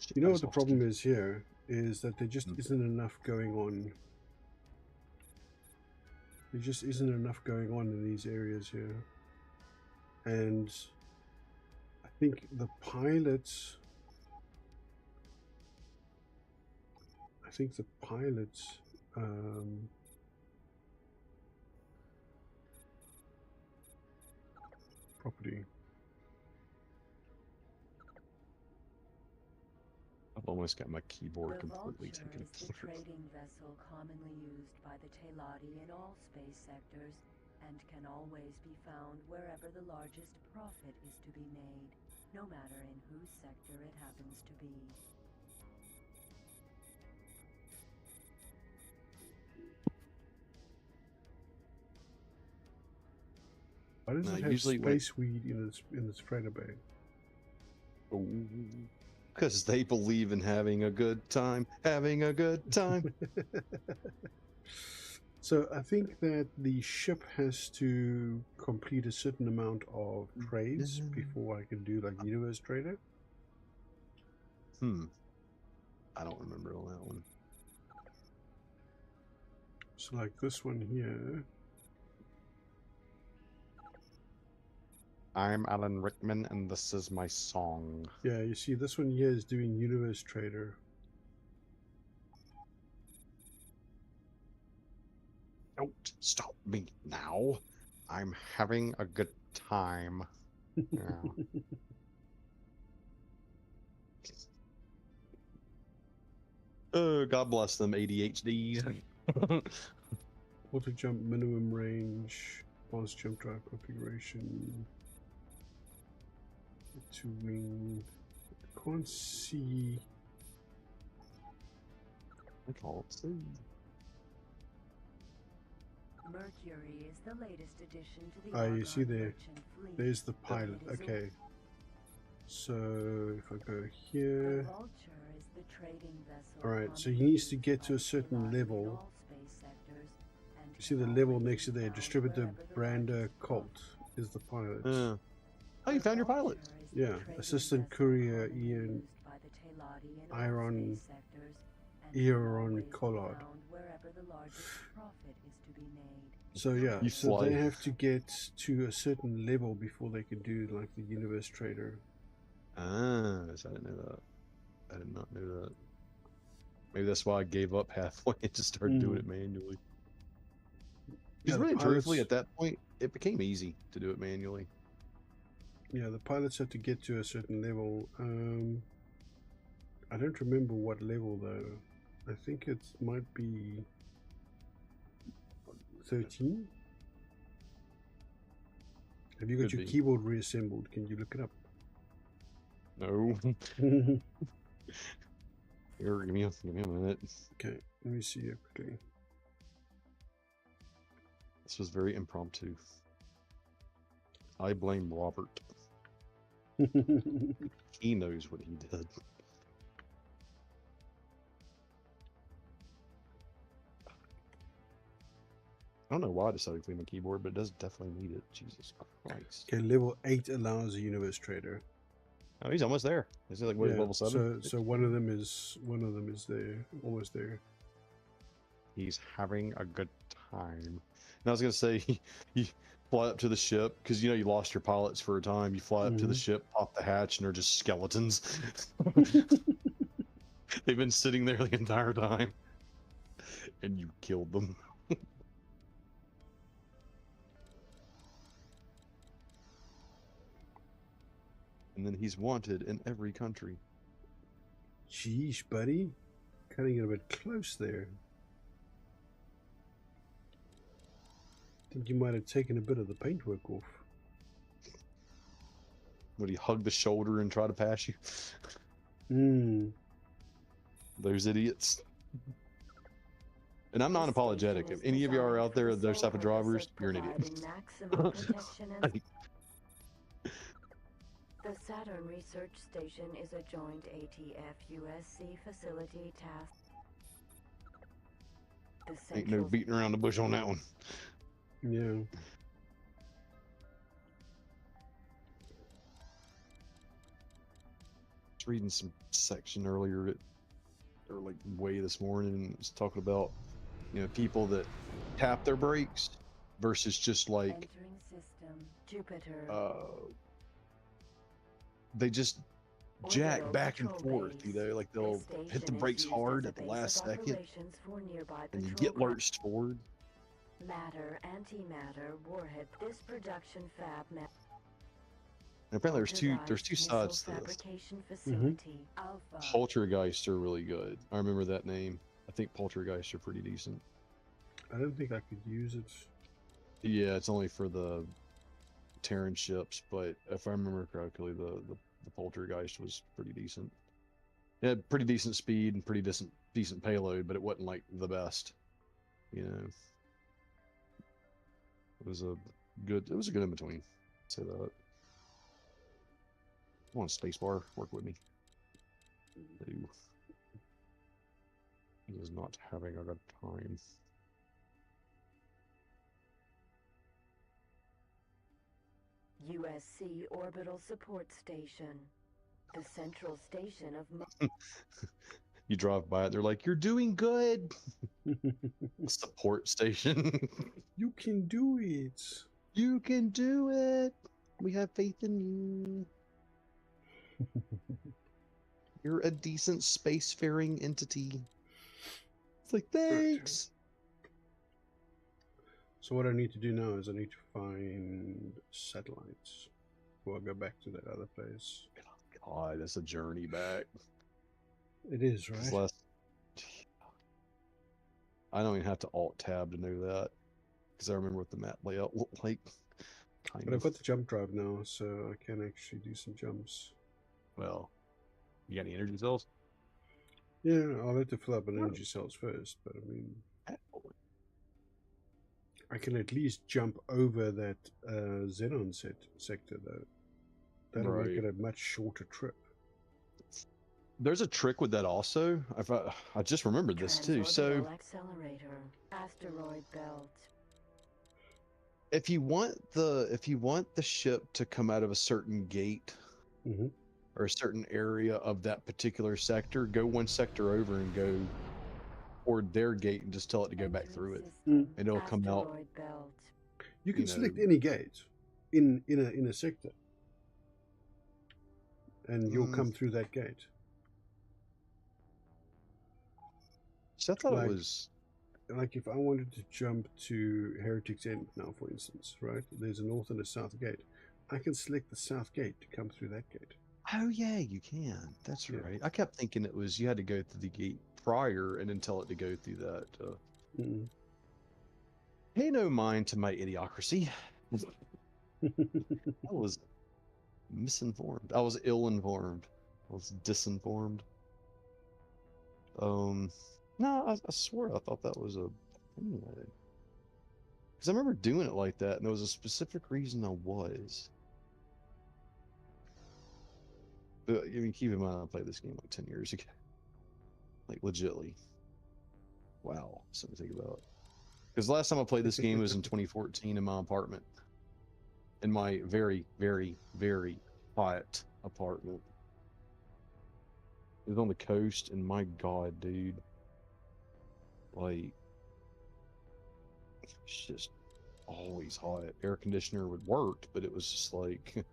Shit, You know I what the lost problem it. is here? Is that there just isn't enough going on. There just isn't enough going on in these areas here. And I think the pilots... property. I've almost got my keyboard The completely Vulture taken is the apart. trading vessel commonly used by the Teladi in all space sectors, and can always be found wherever the largest profit is to be made, no matter in whose sector it happens to be. Why does No, it have usually when- space weed in its freighter bay? Because they believe in having a good time. Having a good time. So I think that the ship has to complete a certain amount of trades before I can do like Universe Trader. I don't remember on that one. So like this one here. I'm Alan Rickman, and this is my song. Yeah, you see this one here is doing Universe Trader. Don't stop me now. I'm having a good time. Yeah. Oh, God bless them, ADHD. Auto jump minimum range, fast jump drive configuration, to wing. I can't see. I can't see. Mercury is the latest addition to the Ah, you Argon see there. merchant fleet. There's the pilot. It is Okay. So if I go The here. Vulture is the trading vessel. Alright, so he commonly needs to used get by to a the certain Teladi in level. all space sectors, and You see can the level always next to be there, found Distributor wherever the Brander largest Colt profit. is the pilot. Oh, you found your pilot. Vulture is the Yeah, trading Assistant vessel Courier commonly Ian used by the Teladi in all Iron- space sectors, and can Earon always be Collard. found wherever the largest profit is to be made. So yeah, You so fly. they have to get to a certain level before they can do like the Universe Trader. Ah, so I didn't know that. I did not know that. Maybe that's why I gave up halfway and just started doing it manually. Yeah, Because the really, truthfully, pilots- at that point, it became easy to do it manually. Yeah, the pilots have to get to a certain level. I don't remember what level though. I think it might be. 13? Have you got Could your be. keyboard reassembled? Can you look it up? No. Here, give me a minute. Okay, let me see here quickly. This was very impromptu. I blame Robert. He knows what he did. I don't know why I decided to clean my keyboard, but it does definitely need it. Jesus Christ. Okay, level 8 allows a universe trader. Oh, he's almost there. Is it like what, Yeah, level 7? So one of them is there, almost there. He's having a good time. And I was gonna say, you fly up to the ship because you know you lost your pilots for a time. You fly up to the ship, pop the hatch, and they're just skeletons. They've been sitting there the entire time, and you killed them. And then he's wanted in every country. Jeez, buddy. Cutting it a bit close there. Think you might have taken a bit of the paintwork off. Would he hug the shoulder and try to pass you? Hmm. Those idiots. And I'm not apologetic. If any of you are out there, those type of drivers, you're an idiot. The Saturn Research Station is a joint ATF-USC facility task. The Ain't no beating around the bush on that one. Yeah. I was reading some section earlier, or like way this morning, and it was talking about, you know, people that tap their brakes versus just like Entering system, Jupiter. They just jack Orbital back and patrol forth, you base. know, like they'll This hit the station is brakes used hard as a at the base last of second, operations for nearby and you patrol get craft. lurched forward. Matter, antimatter, warhead. This production fab And apparently there's two sides to this. fabrication facility. Alpha. Poltergeists are really good. I remember that name. I think poltergeists are pretty decent. I don't think I could use it. Yeah, it's only for the Terran ships, but if I remember correctly, the poltergeist was pretty decent. It had pretty decent speed and pretty decent payload, but it wasn't like the best. You know, it was a good in between. Say that. Come on, spacebar, work with me. No. He is not having a good time. USC Orbital Support Station. The central station of You drive by it, they're like, "You're doing good." Support station. You can do it. You can do it. We have faith in you. You're a decent spacefaring entity. It's like, thanks. So what I need to do now is I need to find satellites before I go back to that other place. God, that's a journey back. It is, It's right? less... I don't even have to alt tab to know that, because I remember what the map layout looked like. But I've got the jump drive now, so I can actually do some jumps. Well, you got any energy cells? Yeah, I'll have to fill up an energy cells first, but I mean, I can at least jump over that xenon sector, though. That'll make Right. it a much shorter trip. There's a trick with that also. I just remembered this too. So Transorbital accelerator, asteroid belt. if you want the ship to come out of a certain gate Mm-hmm. or a certain area of that particular sector, go one sector over and go toward their gate and just tell it to go back through it, Mm. and it'll come out. Asteroid belt. You can You know- select any gate in a sector, and you'll Mm. come through that gate. So I thought Like- it was. Like if I wanted to jump to Heretic's End now, for instance, right? There's a north and a south gate. I can select the south gate to come through that gate. Oh yeah, you can. That's Yeah. right. I kept thinking it was you had to go through the gate prior and then tell it to go through that. Mm. Pay no mind to my idiocracy. I was misinformed. I was ill-informed. I was disinformed. No, I swear I thought that was a thing. Because I remember doing it like that, and there was a specific reason I was. But, I mean, keep in mind, I played this game like 10 years ago. Like, legitly. Wow, something to think about. Because the last time I played this game was in 2014 in my apartment. In my very, very, very quiet apartment. It was on the coast, and my god, dude. Like, it's just always hot. Air conditioner would work, but it was just like,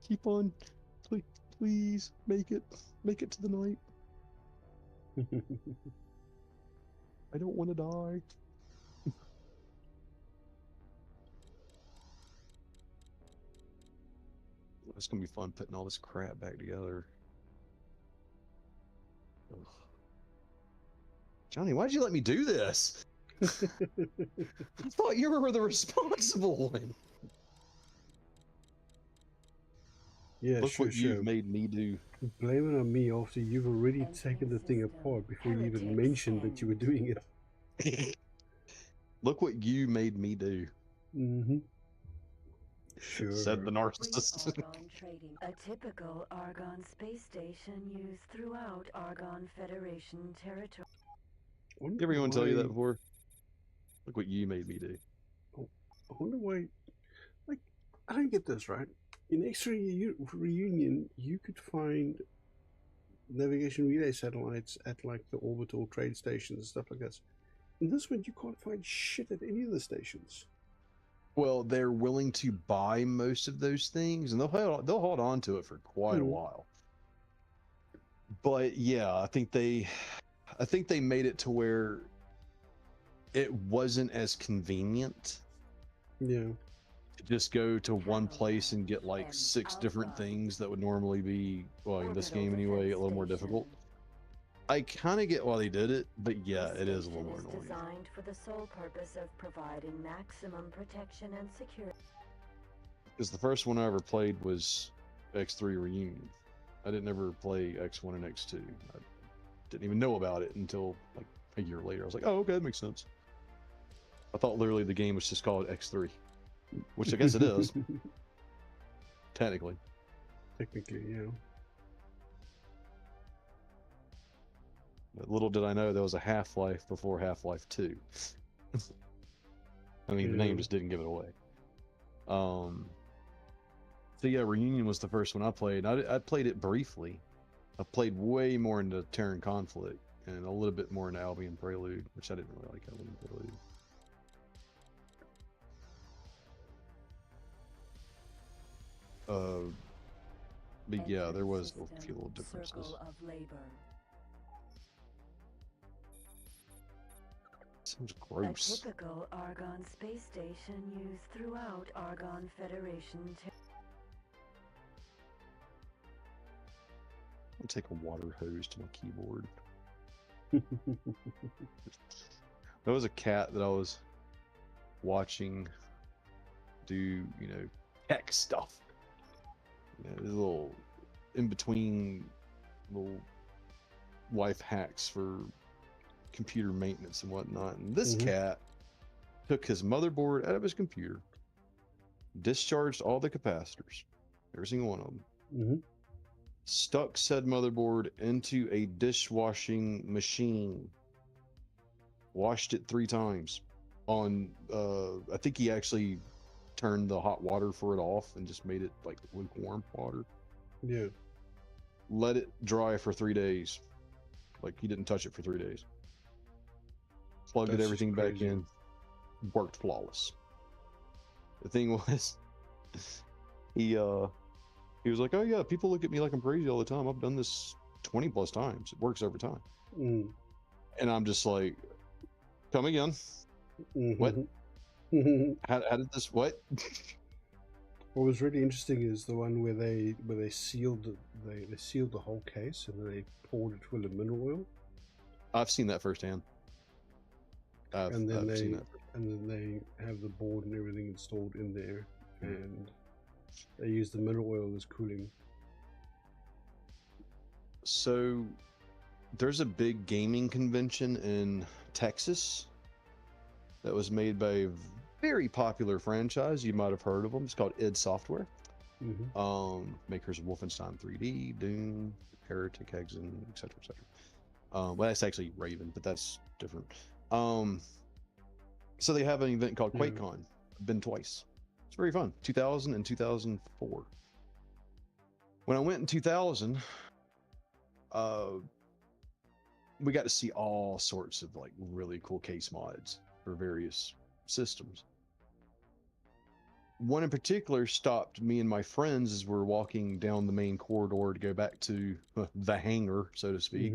keep on, please make it to the night. I don't want to die. It's gonna be fun putting all this crap back together. Ugh. Johnny, why'd you let me do this? I thought you were the responsible one. Yeah, Look sure, what sure. you've made me do. Blame it on me after you've already Entering taken the thing system. apart before you even Heretic mentioned that you were doing it. Look what you made me do. Mm-hmm. Sure. Said the narcissist. Argon trading. A typical Argon space station used throughout Argon Federation territory. Did everyone tell you that before? Look what you made me do. I wonder why. Like, I don't get this, right? In X3 Reunion, you could find navigation relay satellites at like the orbital trade stations and stuff like that. In this one, you can't find shit at any of the stations. Well, they're willing to buy most of those things, and they'll hold on to it for quite a while. But yeah, I think they made it to where it wasn't as convenient. Yeah. To just go to one place and get like 6 different things that would normally be, well, in this game anyway, a little more difficult. I kind of get why they did it, but yeah, it is a little more annoying. Designed for the sole purpose of providing maximum protection and security. Because the first one I ever played was X3 Reunion. I didn't ever play X1 and X2. I didn't even know about it until like a year later. I was like, oh, okay, that makes sense. I thought literally the game was just called X3, which I guess it is. Technically. Technically, yeah. But little did I know there was a Half-Life before Half-Life 2. I mean, the name just didn't give it away. So yeah, Reunion was the first one I played. I played it briefly. I played way more into Terran Conflict and a little bit more into Albion Prelude, which I didn't really like Albion Prelude. But yeah, there was a few little differences. Circle of labor. Sounds gross. A typical Argon space station used throughout Argon Federation. I'll take a water hose to my keyboard. There was a cat that I was watching do, you know, tech stuff. You know, these little in-between little life hacks for computer maintenance and whatnot. And this cat took his motherboard out of his computer, discharged all the capacitors, every single one of them, stuck said motherboard into a dishwashing machine, washed it 3 times on, I think he actually turned the hot water for it off and just made it like lukewarm water. Yeah. Let it dry for 3 days. Like he didn't touch it for 3 days. Plugged everything back in. Worked flawless. The thing was, he was like, oh yeah, people look at me like I'm crazy all the time. I've done this 20 plus times. It works every time. And I'm just like, come again. What? How did this, what? What was really interesting is the one where they sealed they sealed the whole case and then they poured it full of mineral oil. I've seen that firsthand. and then I've seen they that. have the board and everything installed in there, and they use the mineral oil as cooling. So there's a big gaming convention in Texas that was made by a very popular franchise. You might have heard of them. It's called id Software. Makers of Wolfenstein 3D, Doom, Heretic, Hexen, etc., etc. Well, that's actually Raven, but that's different. So they have an event called QuakeCon. I've been twice. It's very fun. 2000 and 2004. When I went in 2000, we got to see all sorts of like really cool case mods for various systems. One in particular stopped me and my friends as we're walking down the main corridor to go back to the hangar, so to speak.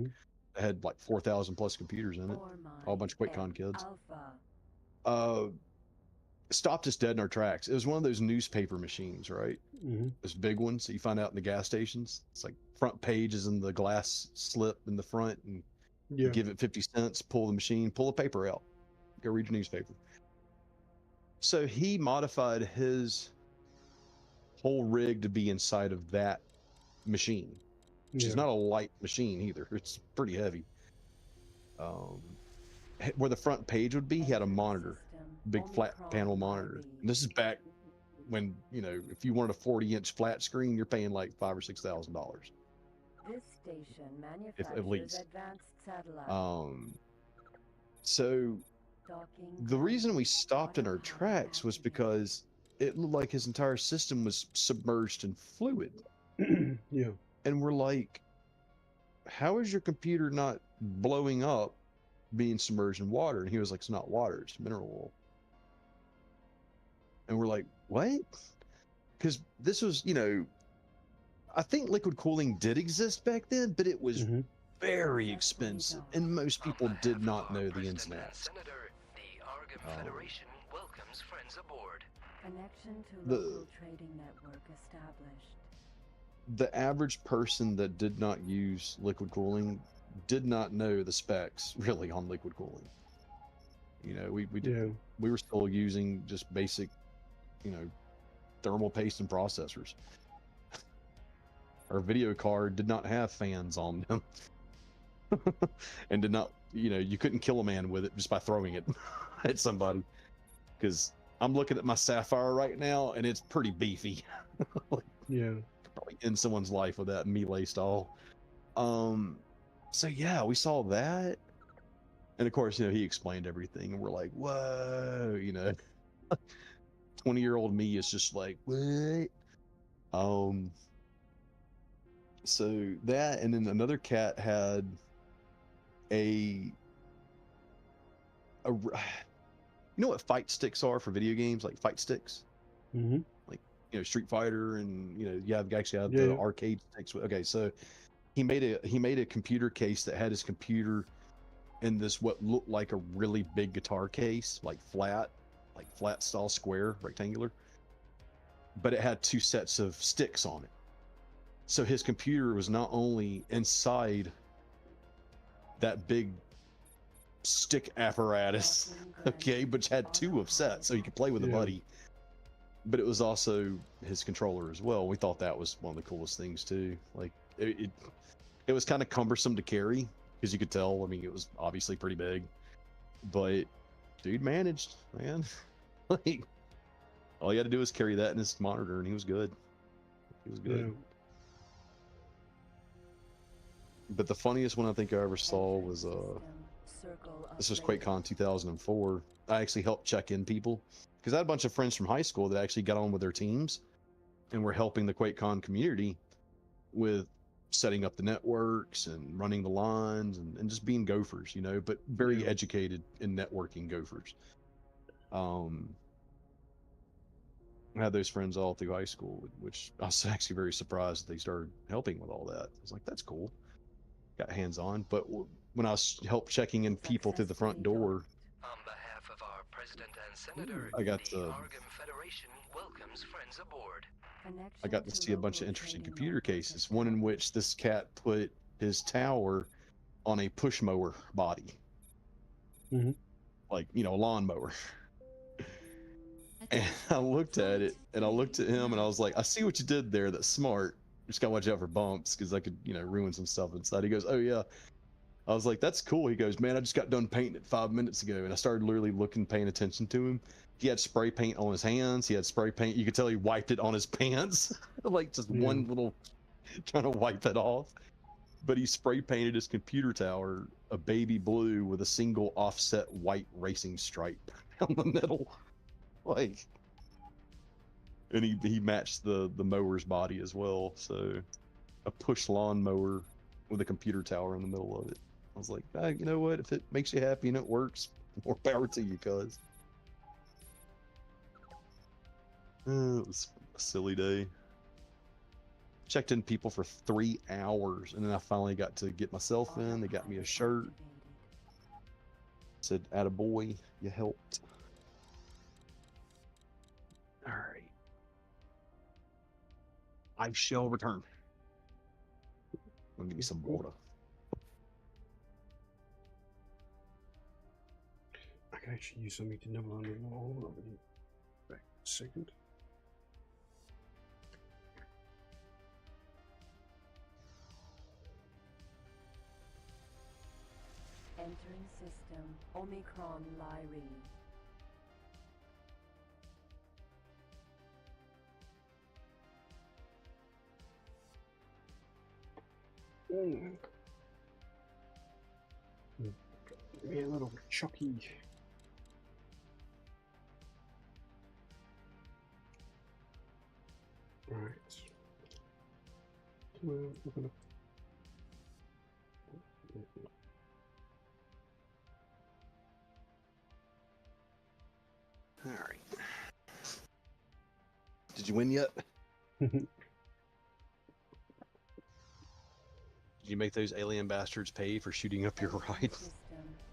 It had like 4,000 plus computers in it, all a bunch of QuakeCon kids. Stopped us dead in our tracks. It was one of those newspaper machines, right? Those big ones that you find out in the gas stations. It's like front page is in the glass slip in the front, and you give it 50 cents, pull the machine, pull a paper out, go read your newspaper. So he modified his whole rig to be inside of that machine, which is not a light machine either. It's pretty heavy. Where the front page would be, he had a monitor, big flat panel monitor. And this is back when, you know, if you wanted a 40-inch flat screen, you're paying like $5,000 or $6,000. This station At manufactures least. advanced satellites. So the reason we stopped in our tracks was because it looked like his entire system was submerged in fluid. And we're like, how is your computer not blowing up being submerged in water? And he was like, it's not water, it's mineral oil. And we're like, what? Because this was, you know, I think liquid cooling did exist back then, but it was very expensive, and most people did not know the ins and outs. Senator, the Arkham Federation welcomes friends aboard. Connection to local trading network established. The average person that did not use liquid cooling did not know the specs really on liquid cooling. You know, we were still using just basic, you know, thermal paste and processors. Our video card did not have fans on them. And did not, you know, you couldn't kill a man with it just by throwing it at somebody. Because I'm looking at my Sapphire right now and it's pretty beefy. Like, could probably end someone's life with that melee style. So yeah, we saw that. And of course, you know, he explained everything and we're like, whoa, you know. 20-year-old me is just like, what? So that, and then another cat had you know what fight sticks are for video games, like fight sticks? Like, you know, Street Fighter, and you know, you actually have the arcade sticks. Okay, so he made a computer case that had his computer in this what looked like a really big guitar case, like flat style square, rectangular, but it had two sets of sticks on it. So his computer was not only inside that big stick apparatus, okay, but had two of sets, so he could play with a buddy. But it was also his controller as well. We thought that was one of the coolest things too. Like it was kind of cumbersome to carry because you could tell. I mean, it was obviously pretty big, but dude managed, man. Like all you had to do was carry that in his monitor, and he was good. He was good. But the funniest one I think I ever saw was this was QuakeCon 2004. I actually helped check in people because I had a bunch of friends from high school that actually got on with their teams and were helping the QuakeCon community with setting up the networks and running the lines and just being gophers, you know, but very educated in networking gophers. I had those friends all through high school, which I was actually very surprised that they started helping with all that. I was like, that's cool. Got hands-on. But when I was checking in people through the front door, on behalf of our president and senator, I got the Arkham Federation welcomes friends aboard. I got to see a bunch of interesting computer cases. One in which this cat put his tower on a push mower body. like, you know, a lawnmower. And Attention, I looked at it, and I looked at him, and I 3, was like, I see what you did there. That's smart. Just gotta watch out for bumps, because I could, you know, ruin some stuff inside. He goes, oh yeah. I was like, that's cool. He goes, man, I just got done painting it 5 minutes ago. And I started literally looking, paying attention to him. He had spray paint on his hands. He had spray paint. You could tell he wiped it on his pants. Like just Yeah. one little, trying to wipe it off. But he spray painted his computer tower a baby blue with a single offset white racing stripe down the middle. Like, and he matched the mower's body as well. So a push lawn mower with a computer tower in the middle of it. I was like, ah, you know what? If it makes you happy and it works, more power to you, cuz. It was a silly day. Checked in people for 3 hours, and then I finally got to get myself in. They got me a shirt. Said, attaboy, you helped. All right. I shall return. Let me give me some water. I can actually use something to nibble on the wall. I'll be back in a second. Entering system Omicron Lyri. Give me a little chocky. Right. Well, we're gonna. All right. Did you win yet? Did you make those alien bastards pay for shooting up your ride? System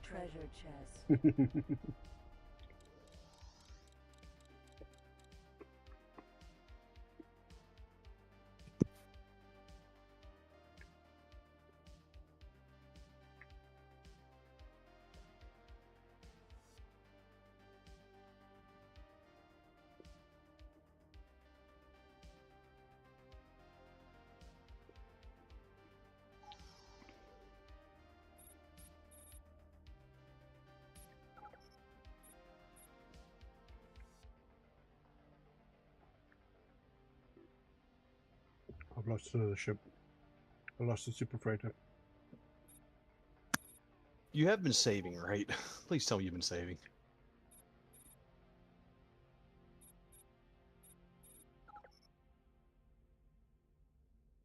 treasure chest. I've lost another ship. I lost the super freighter. You have been saving, right? Please tell me you've been saving.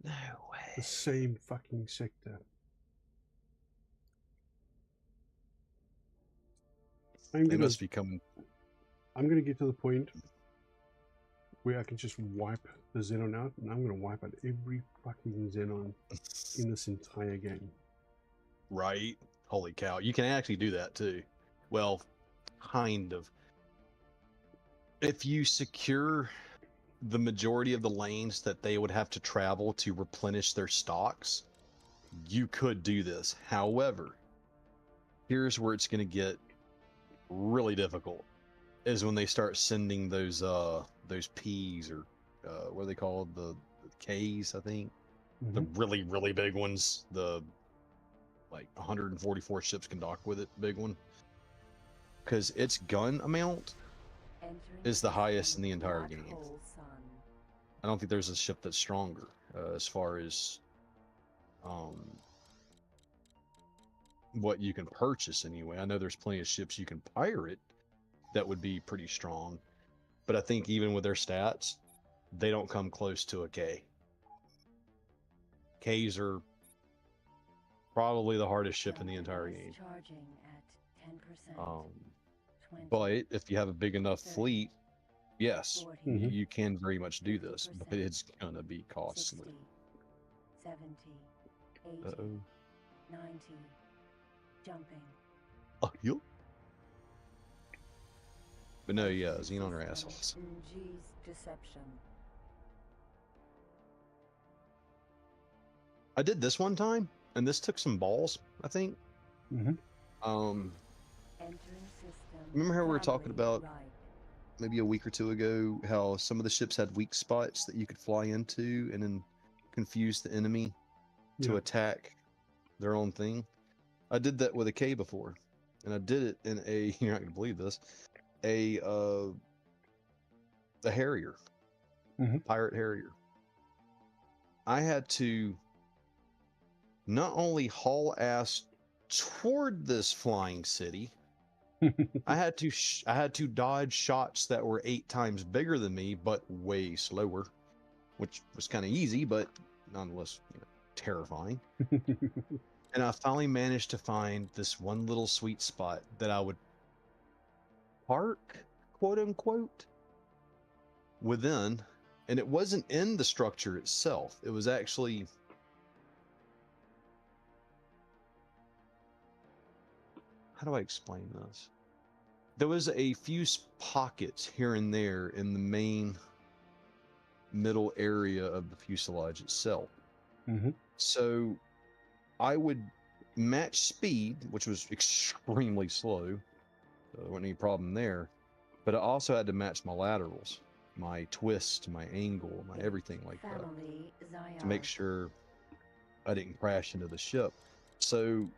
No way. The same fucking sector. They must be coming. I'm gonna get to the point where I can just wipe the Xenon out, and I'm gonna wipe out every fucking Xenon in this entire game. Right? Holy cow. You can actually do that too. Well, kind of. If you secure the majority of the lanes that they would have to travel to replenish their stocks, you could do this. However, here's where it's going to get really difficult, is when they start sending those P's, or what are they called? The K's, I think. The really, really big ones. The like 144 ships can dock with it, big one. Because its gun amount is the highest in the entire game. I don't think there's a ship that's stronger as far as what you can purchase anyway. I know there's plenty of ships you can pirate that would be pretty strong, but I think even with their stats, they don't come close to a K. Ks are probably the hardest ship in the entire game. But if you have a big enough fleet, yes, you can very much do this, but it's gonna be costly. 60, 70, 80, 90, jumping. Oh, yep. But no, yeah, Xenon are assholes. Ng's deception. I did this one time, and this took some balls, I think. Mm-hmm. Entering system Remember how we were talking Family about right. maybe a week or two ago how some of the ships had weak spots that you could fly into and then confuse the enemy to Yeah. attack their own thing? I did that with a K before, and I did it in a you're not gonna believe this, a Harrier, Mhm. pirate Harrier. I had to not only haul ass toward this flying city, I had to dodge shots that were 8 times bigger than me, but way slower, which was kind of easy, but nonetheless terrifying. And I finally managed to find this one little sweet spot that I would park, quote unquote, within, and it wasn't in the structure itself. It was actually, how do I explain this? There was a few pockets here and there in the main middle area of the fuselage itself. Mhm. So I would match speed, which was extremely slow. So there wasn't any problem there. But I also had to match my laterals, my twist, my angle, my everything like that Family to make Zyarth. sure I didn't crash into the ship. So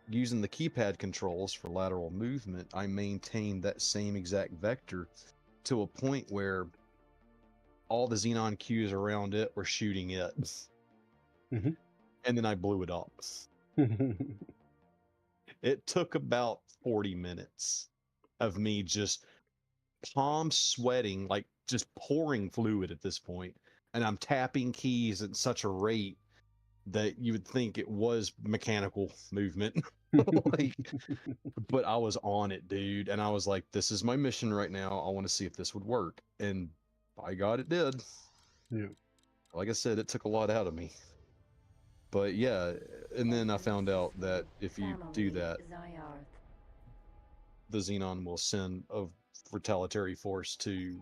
using the keypad controls for lateral movement, I maintained that same exact vector to a point where all the Xenon Qs around it were shooting it. Mhm. And then I blew it up. It took about 40 minutes of me just palm sweating, like just pouring fluid at this point, and I'm tapping keys at such a rate that you would think it was mechanical movement. Like, but I was on it, dude, and I was like, this is my mission right now. I want to see if this would work, and by God, it did. Yeah. Like I said, it took a lot out of me. But yeah, and then I found out that if you do Family that, Zyarth. the Xenon will send a retaliatory force to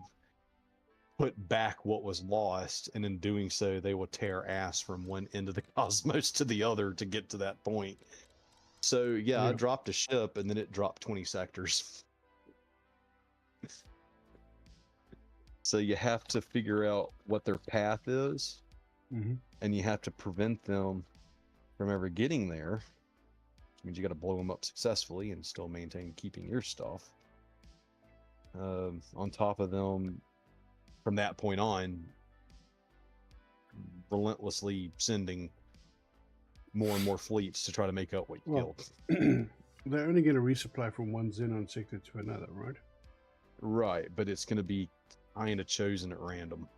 put back what was lost, and in doing so, they will tear ass from one end of the cosmos to the other to get to that point. So yeah, I Yeah. dropped a ship, and then it dropped 20 sectors. So you have to figure out what their path is, Mhm. and you have to prevent them from ever getting there, which means you got to blow them up successfully and still maintain keeping your stuff. On top of them, from that point on, relentlessly sending more and more fleets to try to make up what you Well, killed. they're only going to resupply from one Xenon sector to another, right? Right, but it's going to be kind of chosen at random.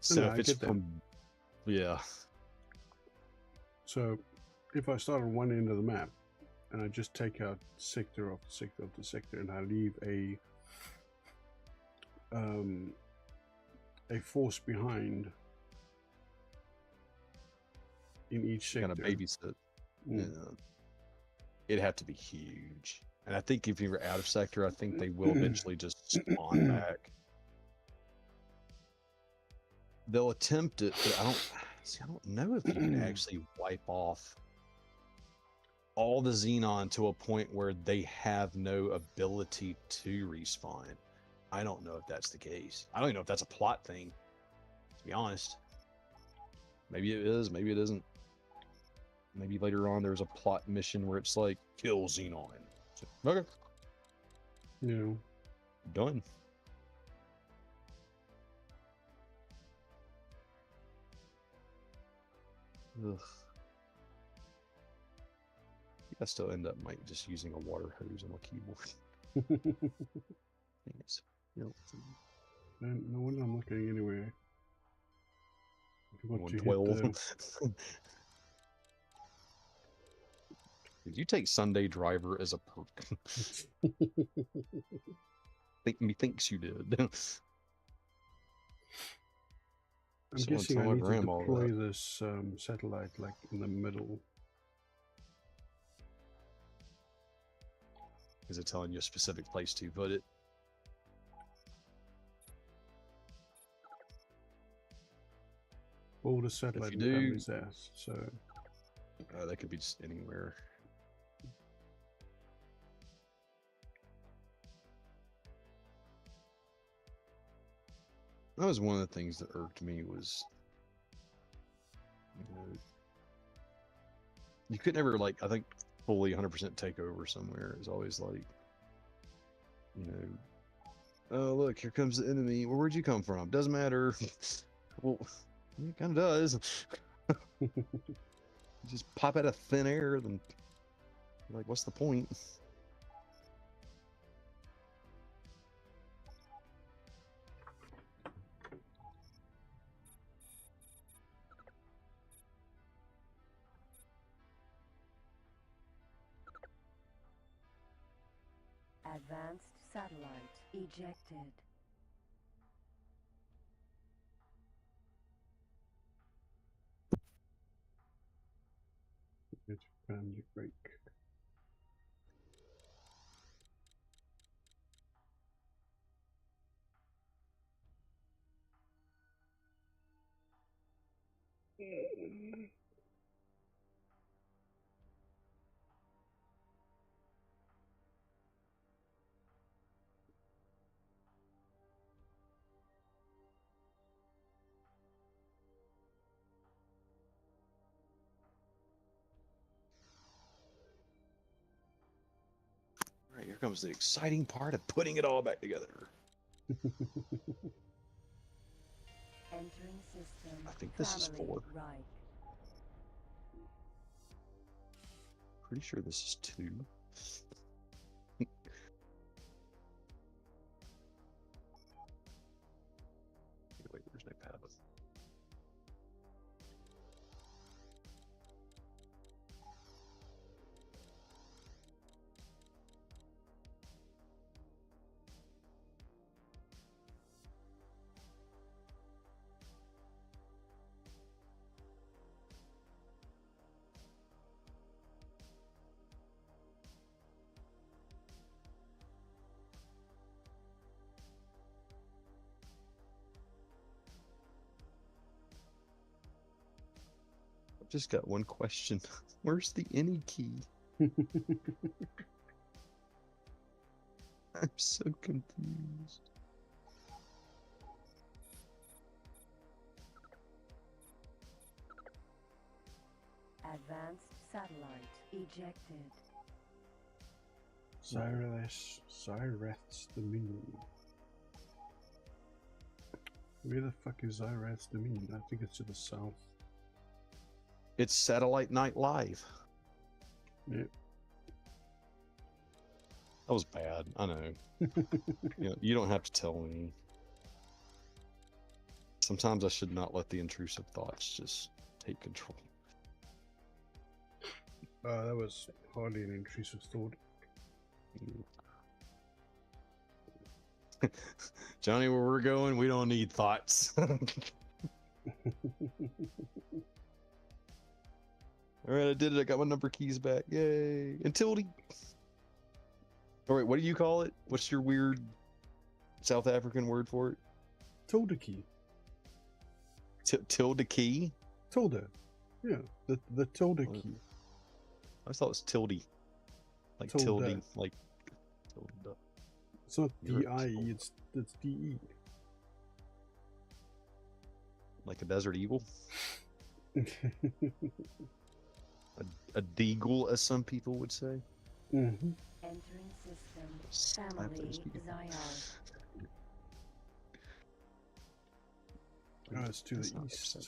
So No, if I it's get that. from, yeah, So if I start on one end of the map and I just take out sector after sector after sector, and I leave a force behind in each kind sector. of babysit. Mm. Yeah. It'd have to be huge. And I think if you're out of sector, I think they will eventually just spawn back. They'll attempt it, but I don't know if you can actually wipe off all the Xenon to a point where they have no ability to respawn. I don't know if that's the case. I don't even know if that's a plot thing, to be honest. Maybe it is, maybe it isn't. Maybe later on there's a plot mission where it's like, kill Xenon. So, okay, Yeah. done. Ugh. I still end up like just using a water hose on my keyboard. Thanks. Yep. No wonder I'm not going anywhere. I forgot to hit 112. Did you take Sunday Driver as a perk? Thinks you did. I'm Just wanna guessing tell I my need to grandma deploy that. this satellite like in the middle. Is it telling you a specific place to put it? All the satellite you in do- family's ass. So That could be just anywhere. That was one of the things that irked me was, you know, you could never, like, I think, fully 100% take over somewhere. It was always like, you know, oh, look, here comes the enemy. Well, where'd you come from? Doesn't matter. Well, it kind of does. Just pop out of thin air, then, like, what's the point? Advanced satellite ejected. It's family break. All right, here comes the exciting part of putting it all back together. Entering system. I think this is family 4. right. Pretty sure this is 2. Wait, there's no pad. I've just got one question. Where's the any key? I'm so confused. Advanced satellite ejected. Zyreth's Dominion. Where the fuck is Zyreth's Dominion? I think it's to the south. It's Satellite Night Live. Yeah. That was bad. I know. You don't have to tell me. Sometimes I should not let the intrusive thoughts just take control. That was hardly an intrusive thought. Johnny, where we're going, we don't need thoughts. All right, I did it. I got my number keys back. Yay. And Tildy. All right, what do you call it? What's your weird South African word for it? Tilde key. Tilde key? Tilde. Yeah, the tilde Oh. key. I thought it was tilde. Like Tilde. tilde. Like tilde. It's not You're D-I-E, tilde. it's D-E. Like a desert eagle? A deagle, as some people would say. Mm-hmm. Entering system. Slap Family those people. Zyar. Oh, it's to That's the not east. upset.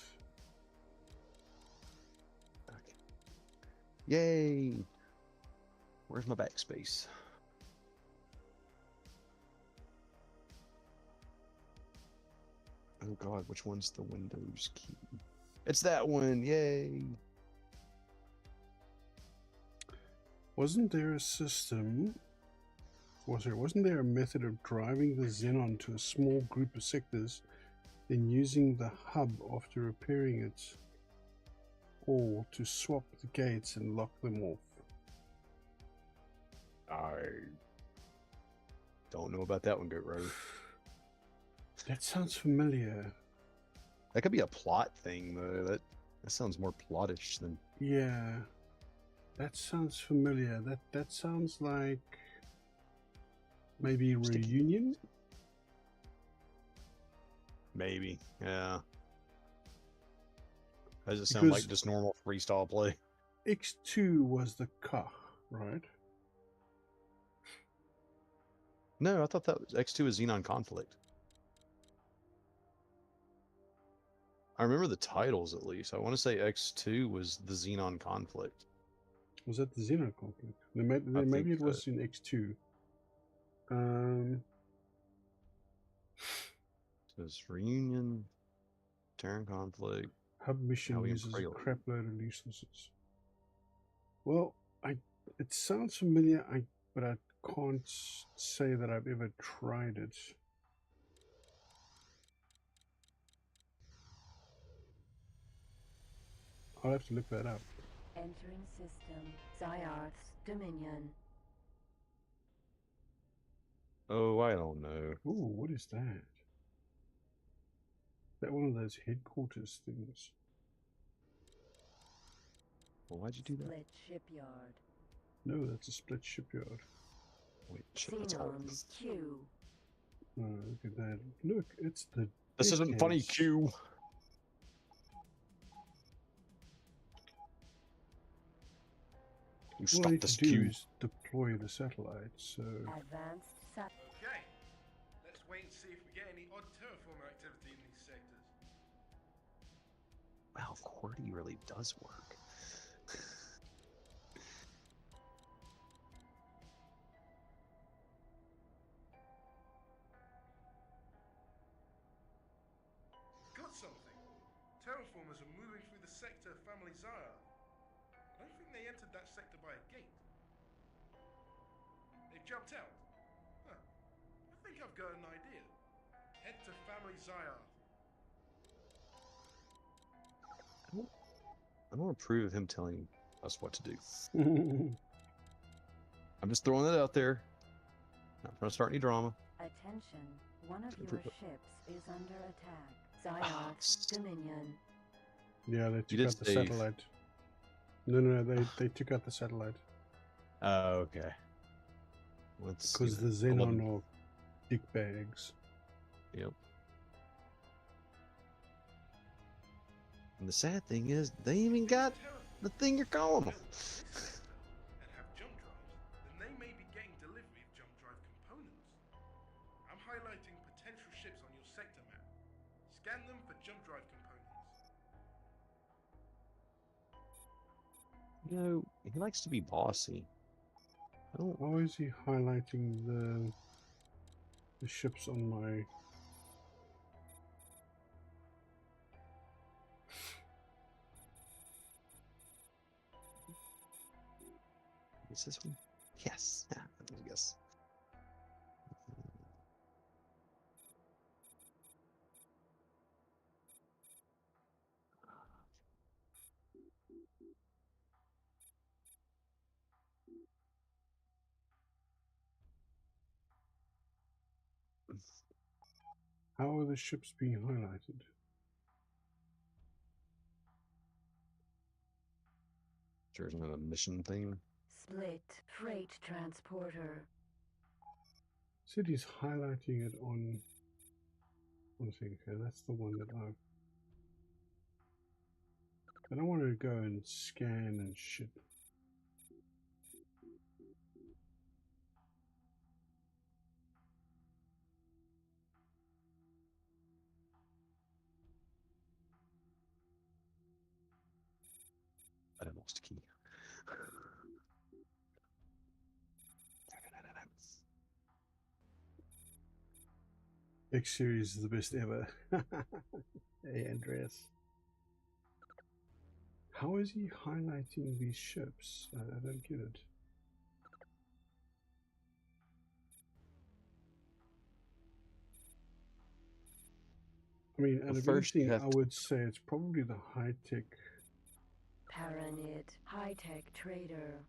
Okay. Yay! Where's my backspace? Oh god, which one's the Windows key? It's that one! Yay! Wasn't there a system? Wasn't there a method of driving the Xenon to a small group of sectors, then using the hub after repairing it, or to swap the gates and lock them off? I don't know about that one, Goat Rider. That sounds familiar. That could be a plot thing, though. That sounds more plottish than... Yeah, that sounds familiar. That sounds like maybe Sticky. Reunion. Maybe, yeah. Does it sound like Because- just normal freestyle play? X2 was the Ka, right? No, I thought that was X2 is Xenon Conflict. I remember the titles at least. I want to say X2 was the Xenon Conflict. Was that the Xeno conflict? I Maybe think it was in X2. So it's Reunion, Terran Conflict. Hub mission Alien uses a Prelude. crap load of resources. Well, it sounds familiar, but I can't say that I've ever tried it. I'll have to look that up. Entering system. Zyarth's Dominion. Oh, I don't know. Ooh, what is that? Is that one of those headquarters things? Well, why'd you do that? Split shipyard. No, that's a split shipyard. Wait, shit, that's all. Xenon Q. Oh, look at that. Look, it's the. This isn't funny, dickheads. Q. You All I stop need this, to do Q. is deploy the satellite, so. Advanced sat. Okay, let's wait and see if we get any odd terraform activity in these sectors. Wow, QWERTY really does work. Got something. Terraformers are moving through the sector Family Zaya. I don't think they entered that sector by a gate. They've jumped out. Huh. I think I've got an idea. Head to Family Zaya. I don't approve of him telling us what to do. I'm just throwing that out there. Not trying to start any drama. Attention. One of your Improve it. ships is under attack. Zyarth's Dominion. Yeah, they You took did out the save. satellite. No, they took out the satellite. Oh, okay. Let's Because see. the Xenon 11. are dick bags. Yep. And the sad thing is, they even got the thing you're calling them. And have jump drives, then they may be getting delivery of jump drive components. I'm highlighting potential ships on your sector map. Scan them for jump drive components. You know, he likes to be bossy. I don't. Why is he highlighting the ships on my? Is this one? Yes. Yeah, I guess. How are the ships being highlighted? There's another mission thing. Split freight transporter. Said he's highlighting it on. One thing, okay, that's the one that I've. I don't want to go and scan and shit. I lost a key. X series is the best ever. Hey, Andreas. How is he highlighting these ships? I don't get it. I mean, out Well, of first you anything, have I would say it's probably the high-tech. Paranid high-tech trader.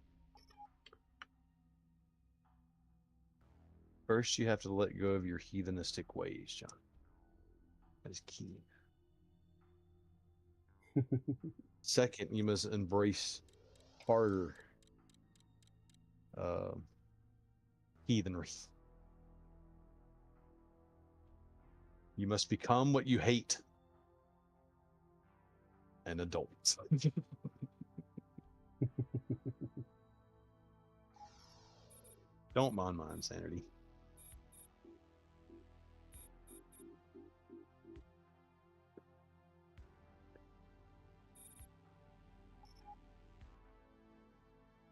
First, you have to let go of your heathenistic ways, John. That is key. Second, you must embrace harder heathenry. You must become what you hate. An adult. Don't mind my insanity.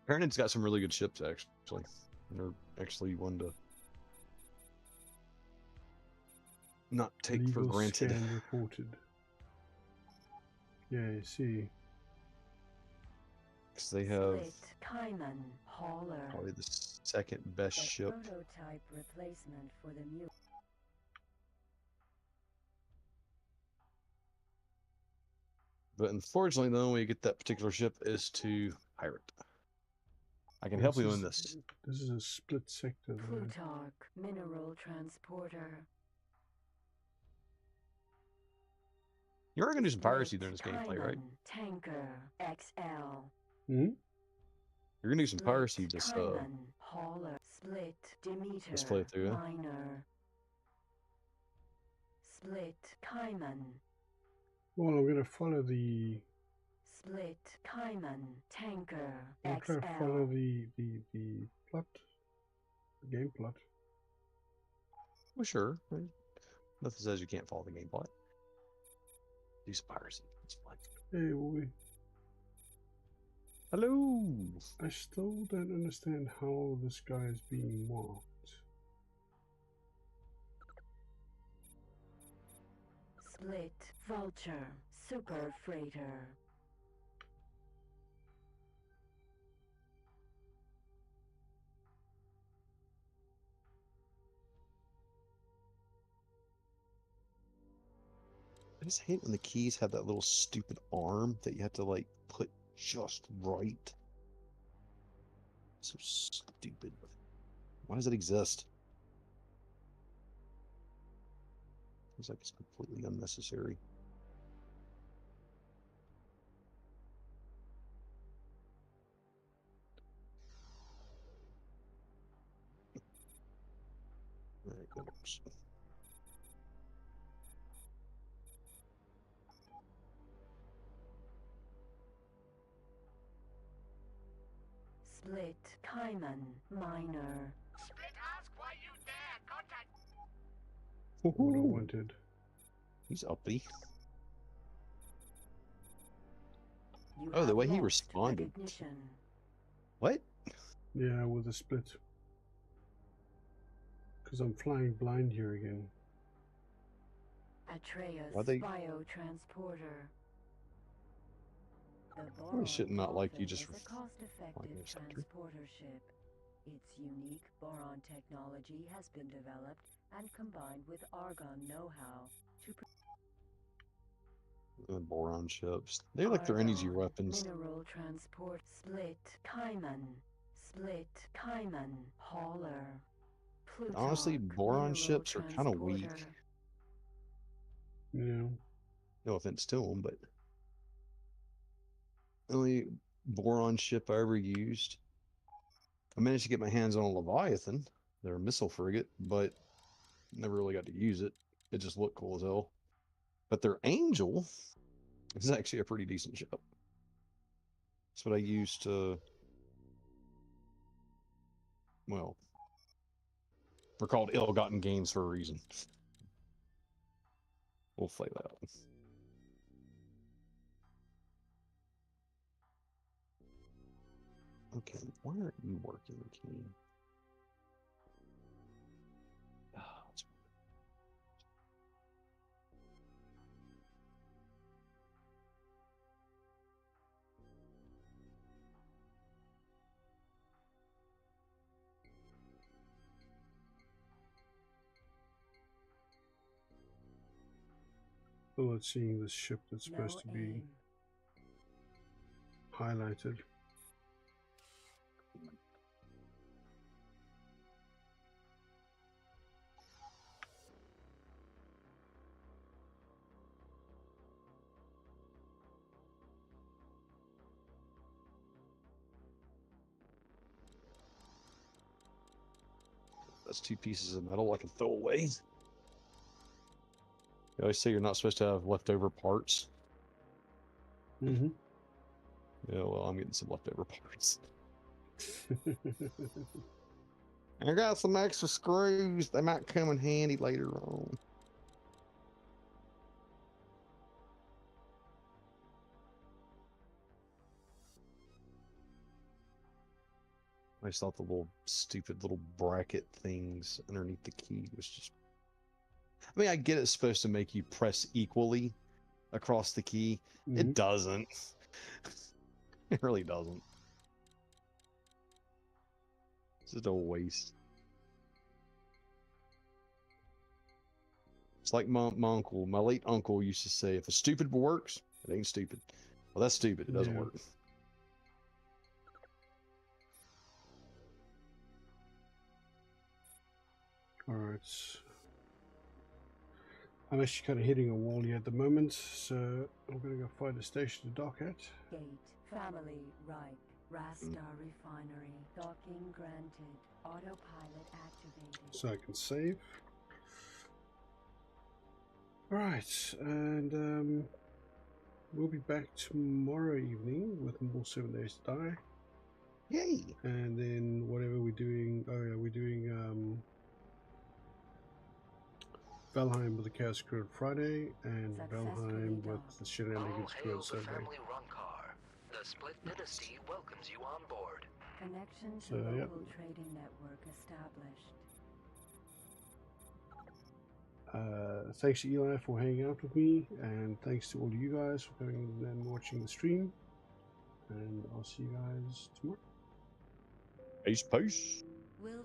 Terran's got some really good ships, actually. They're actually one to not take for Legal granted. scan reported. Yeah, I see. Because they have Split Kaiman Hauler. probably the second best The ship. prototype replacement for the new. But unfortunately, the only way you get that particular ship is to pirate. I can help you in this. This is a split sector there. Plutarch Mineral Transporter. You are going to do some piracy Split during this gameplay, right? Kaiman Tanker XL. Hmm? You're going to do some Split piracy this Kaiman Hauler. Split Demeter let's play through, yeah? Miner. Split Kaiman. Well, I'm gonna follow the. Split Kaiman Tanker I'll try to follow XL. the plot, the game plot. Well, sure. Nothing says you can't follow the game plot. Do some piracy. It's fun. Hey, boy. Hello. I still don't understand how this guy is being marked. Split Vulture Super Freighter. I just hate when the keys have that little stupid arm that you have to like put just right. So stupid. Why does it exist? Seems like it's completely unnecessary. There it goes. Split Kaiman Miner. Split ask why you dare contact. What I Woohoo. wanted. He's uppy. You Oh, the have way he lost responded. recognition. What? Yeah, with a split. Because I'm flying blind here again. Atreus Why they- Biotransporter. The Probably should not like you Dolphin just is a flying cost-effective your sector. transporter ship. Its unique boron technology has been developed and combined with argon know-how to Boron ships. They're like their energy Argon weapons. Mineral transport. Split Kaiman. Split Kaiman Hauler. Honestly, Plutarch boron Mineral ships are kind of weak. Transporter. Yeah. No offense to them, but the only boron ship I ever used. I managed to get my hands on a Leviathan. They're a missile frigate, but never really got to use it. It just looked cool as hell. But their Angel is actually a pretty decent ship. That's what I used to. Well, they're called ill-gotten gains for a reason. We'll play that out. Okay, why aren't you working, Keen? Oh, it's... Still not seeing this ship that's supposed No to be aim. highlighted. That's two pieces of metal I can throw away. They always say you're not supposed to have leftover parts. Mm-hmm. Yeah, well, I'm getting some leftover parts. I got some extra screws. They might come in handy later on. I just thought the little stupid little bracket things underneath the key was just... I mean, I get it's supposed to make you press equally across the key. It doesn't. It really doesn't. It's just a waste. It's like my uncle, my late uncle used to say, if it's stupid but works, it ain't stupid. Well, that's stupid. It doesn't Yeah. work. All right. I'm actually kind of hitting a wall here at the moment, so I'm going to go find a station to dock at. Gate. Family ripe. Rastar Refinery. Docking granted. Autopilot activated. So I can save. Alright, and we'll be back tomorrow evening with more 7 Days to Die. Yay! And then whatever we're doing, oh yeah, we're doing Valheim with the Chaos Crew on Friday, and Valheim with the Shenanigans Crew on Saturday. family Runkar. The Split Dynasty welcomes you on board. Connection to So, local yeah. trading network established. Thanks to Eli for hanging out with me, and thanks to all of you guys for coming and watching the stream. And I'll see you guys tomorrow. Peace, peace. Will the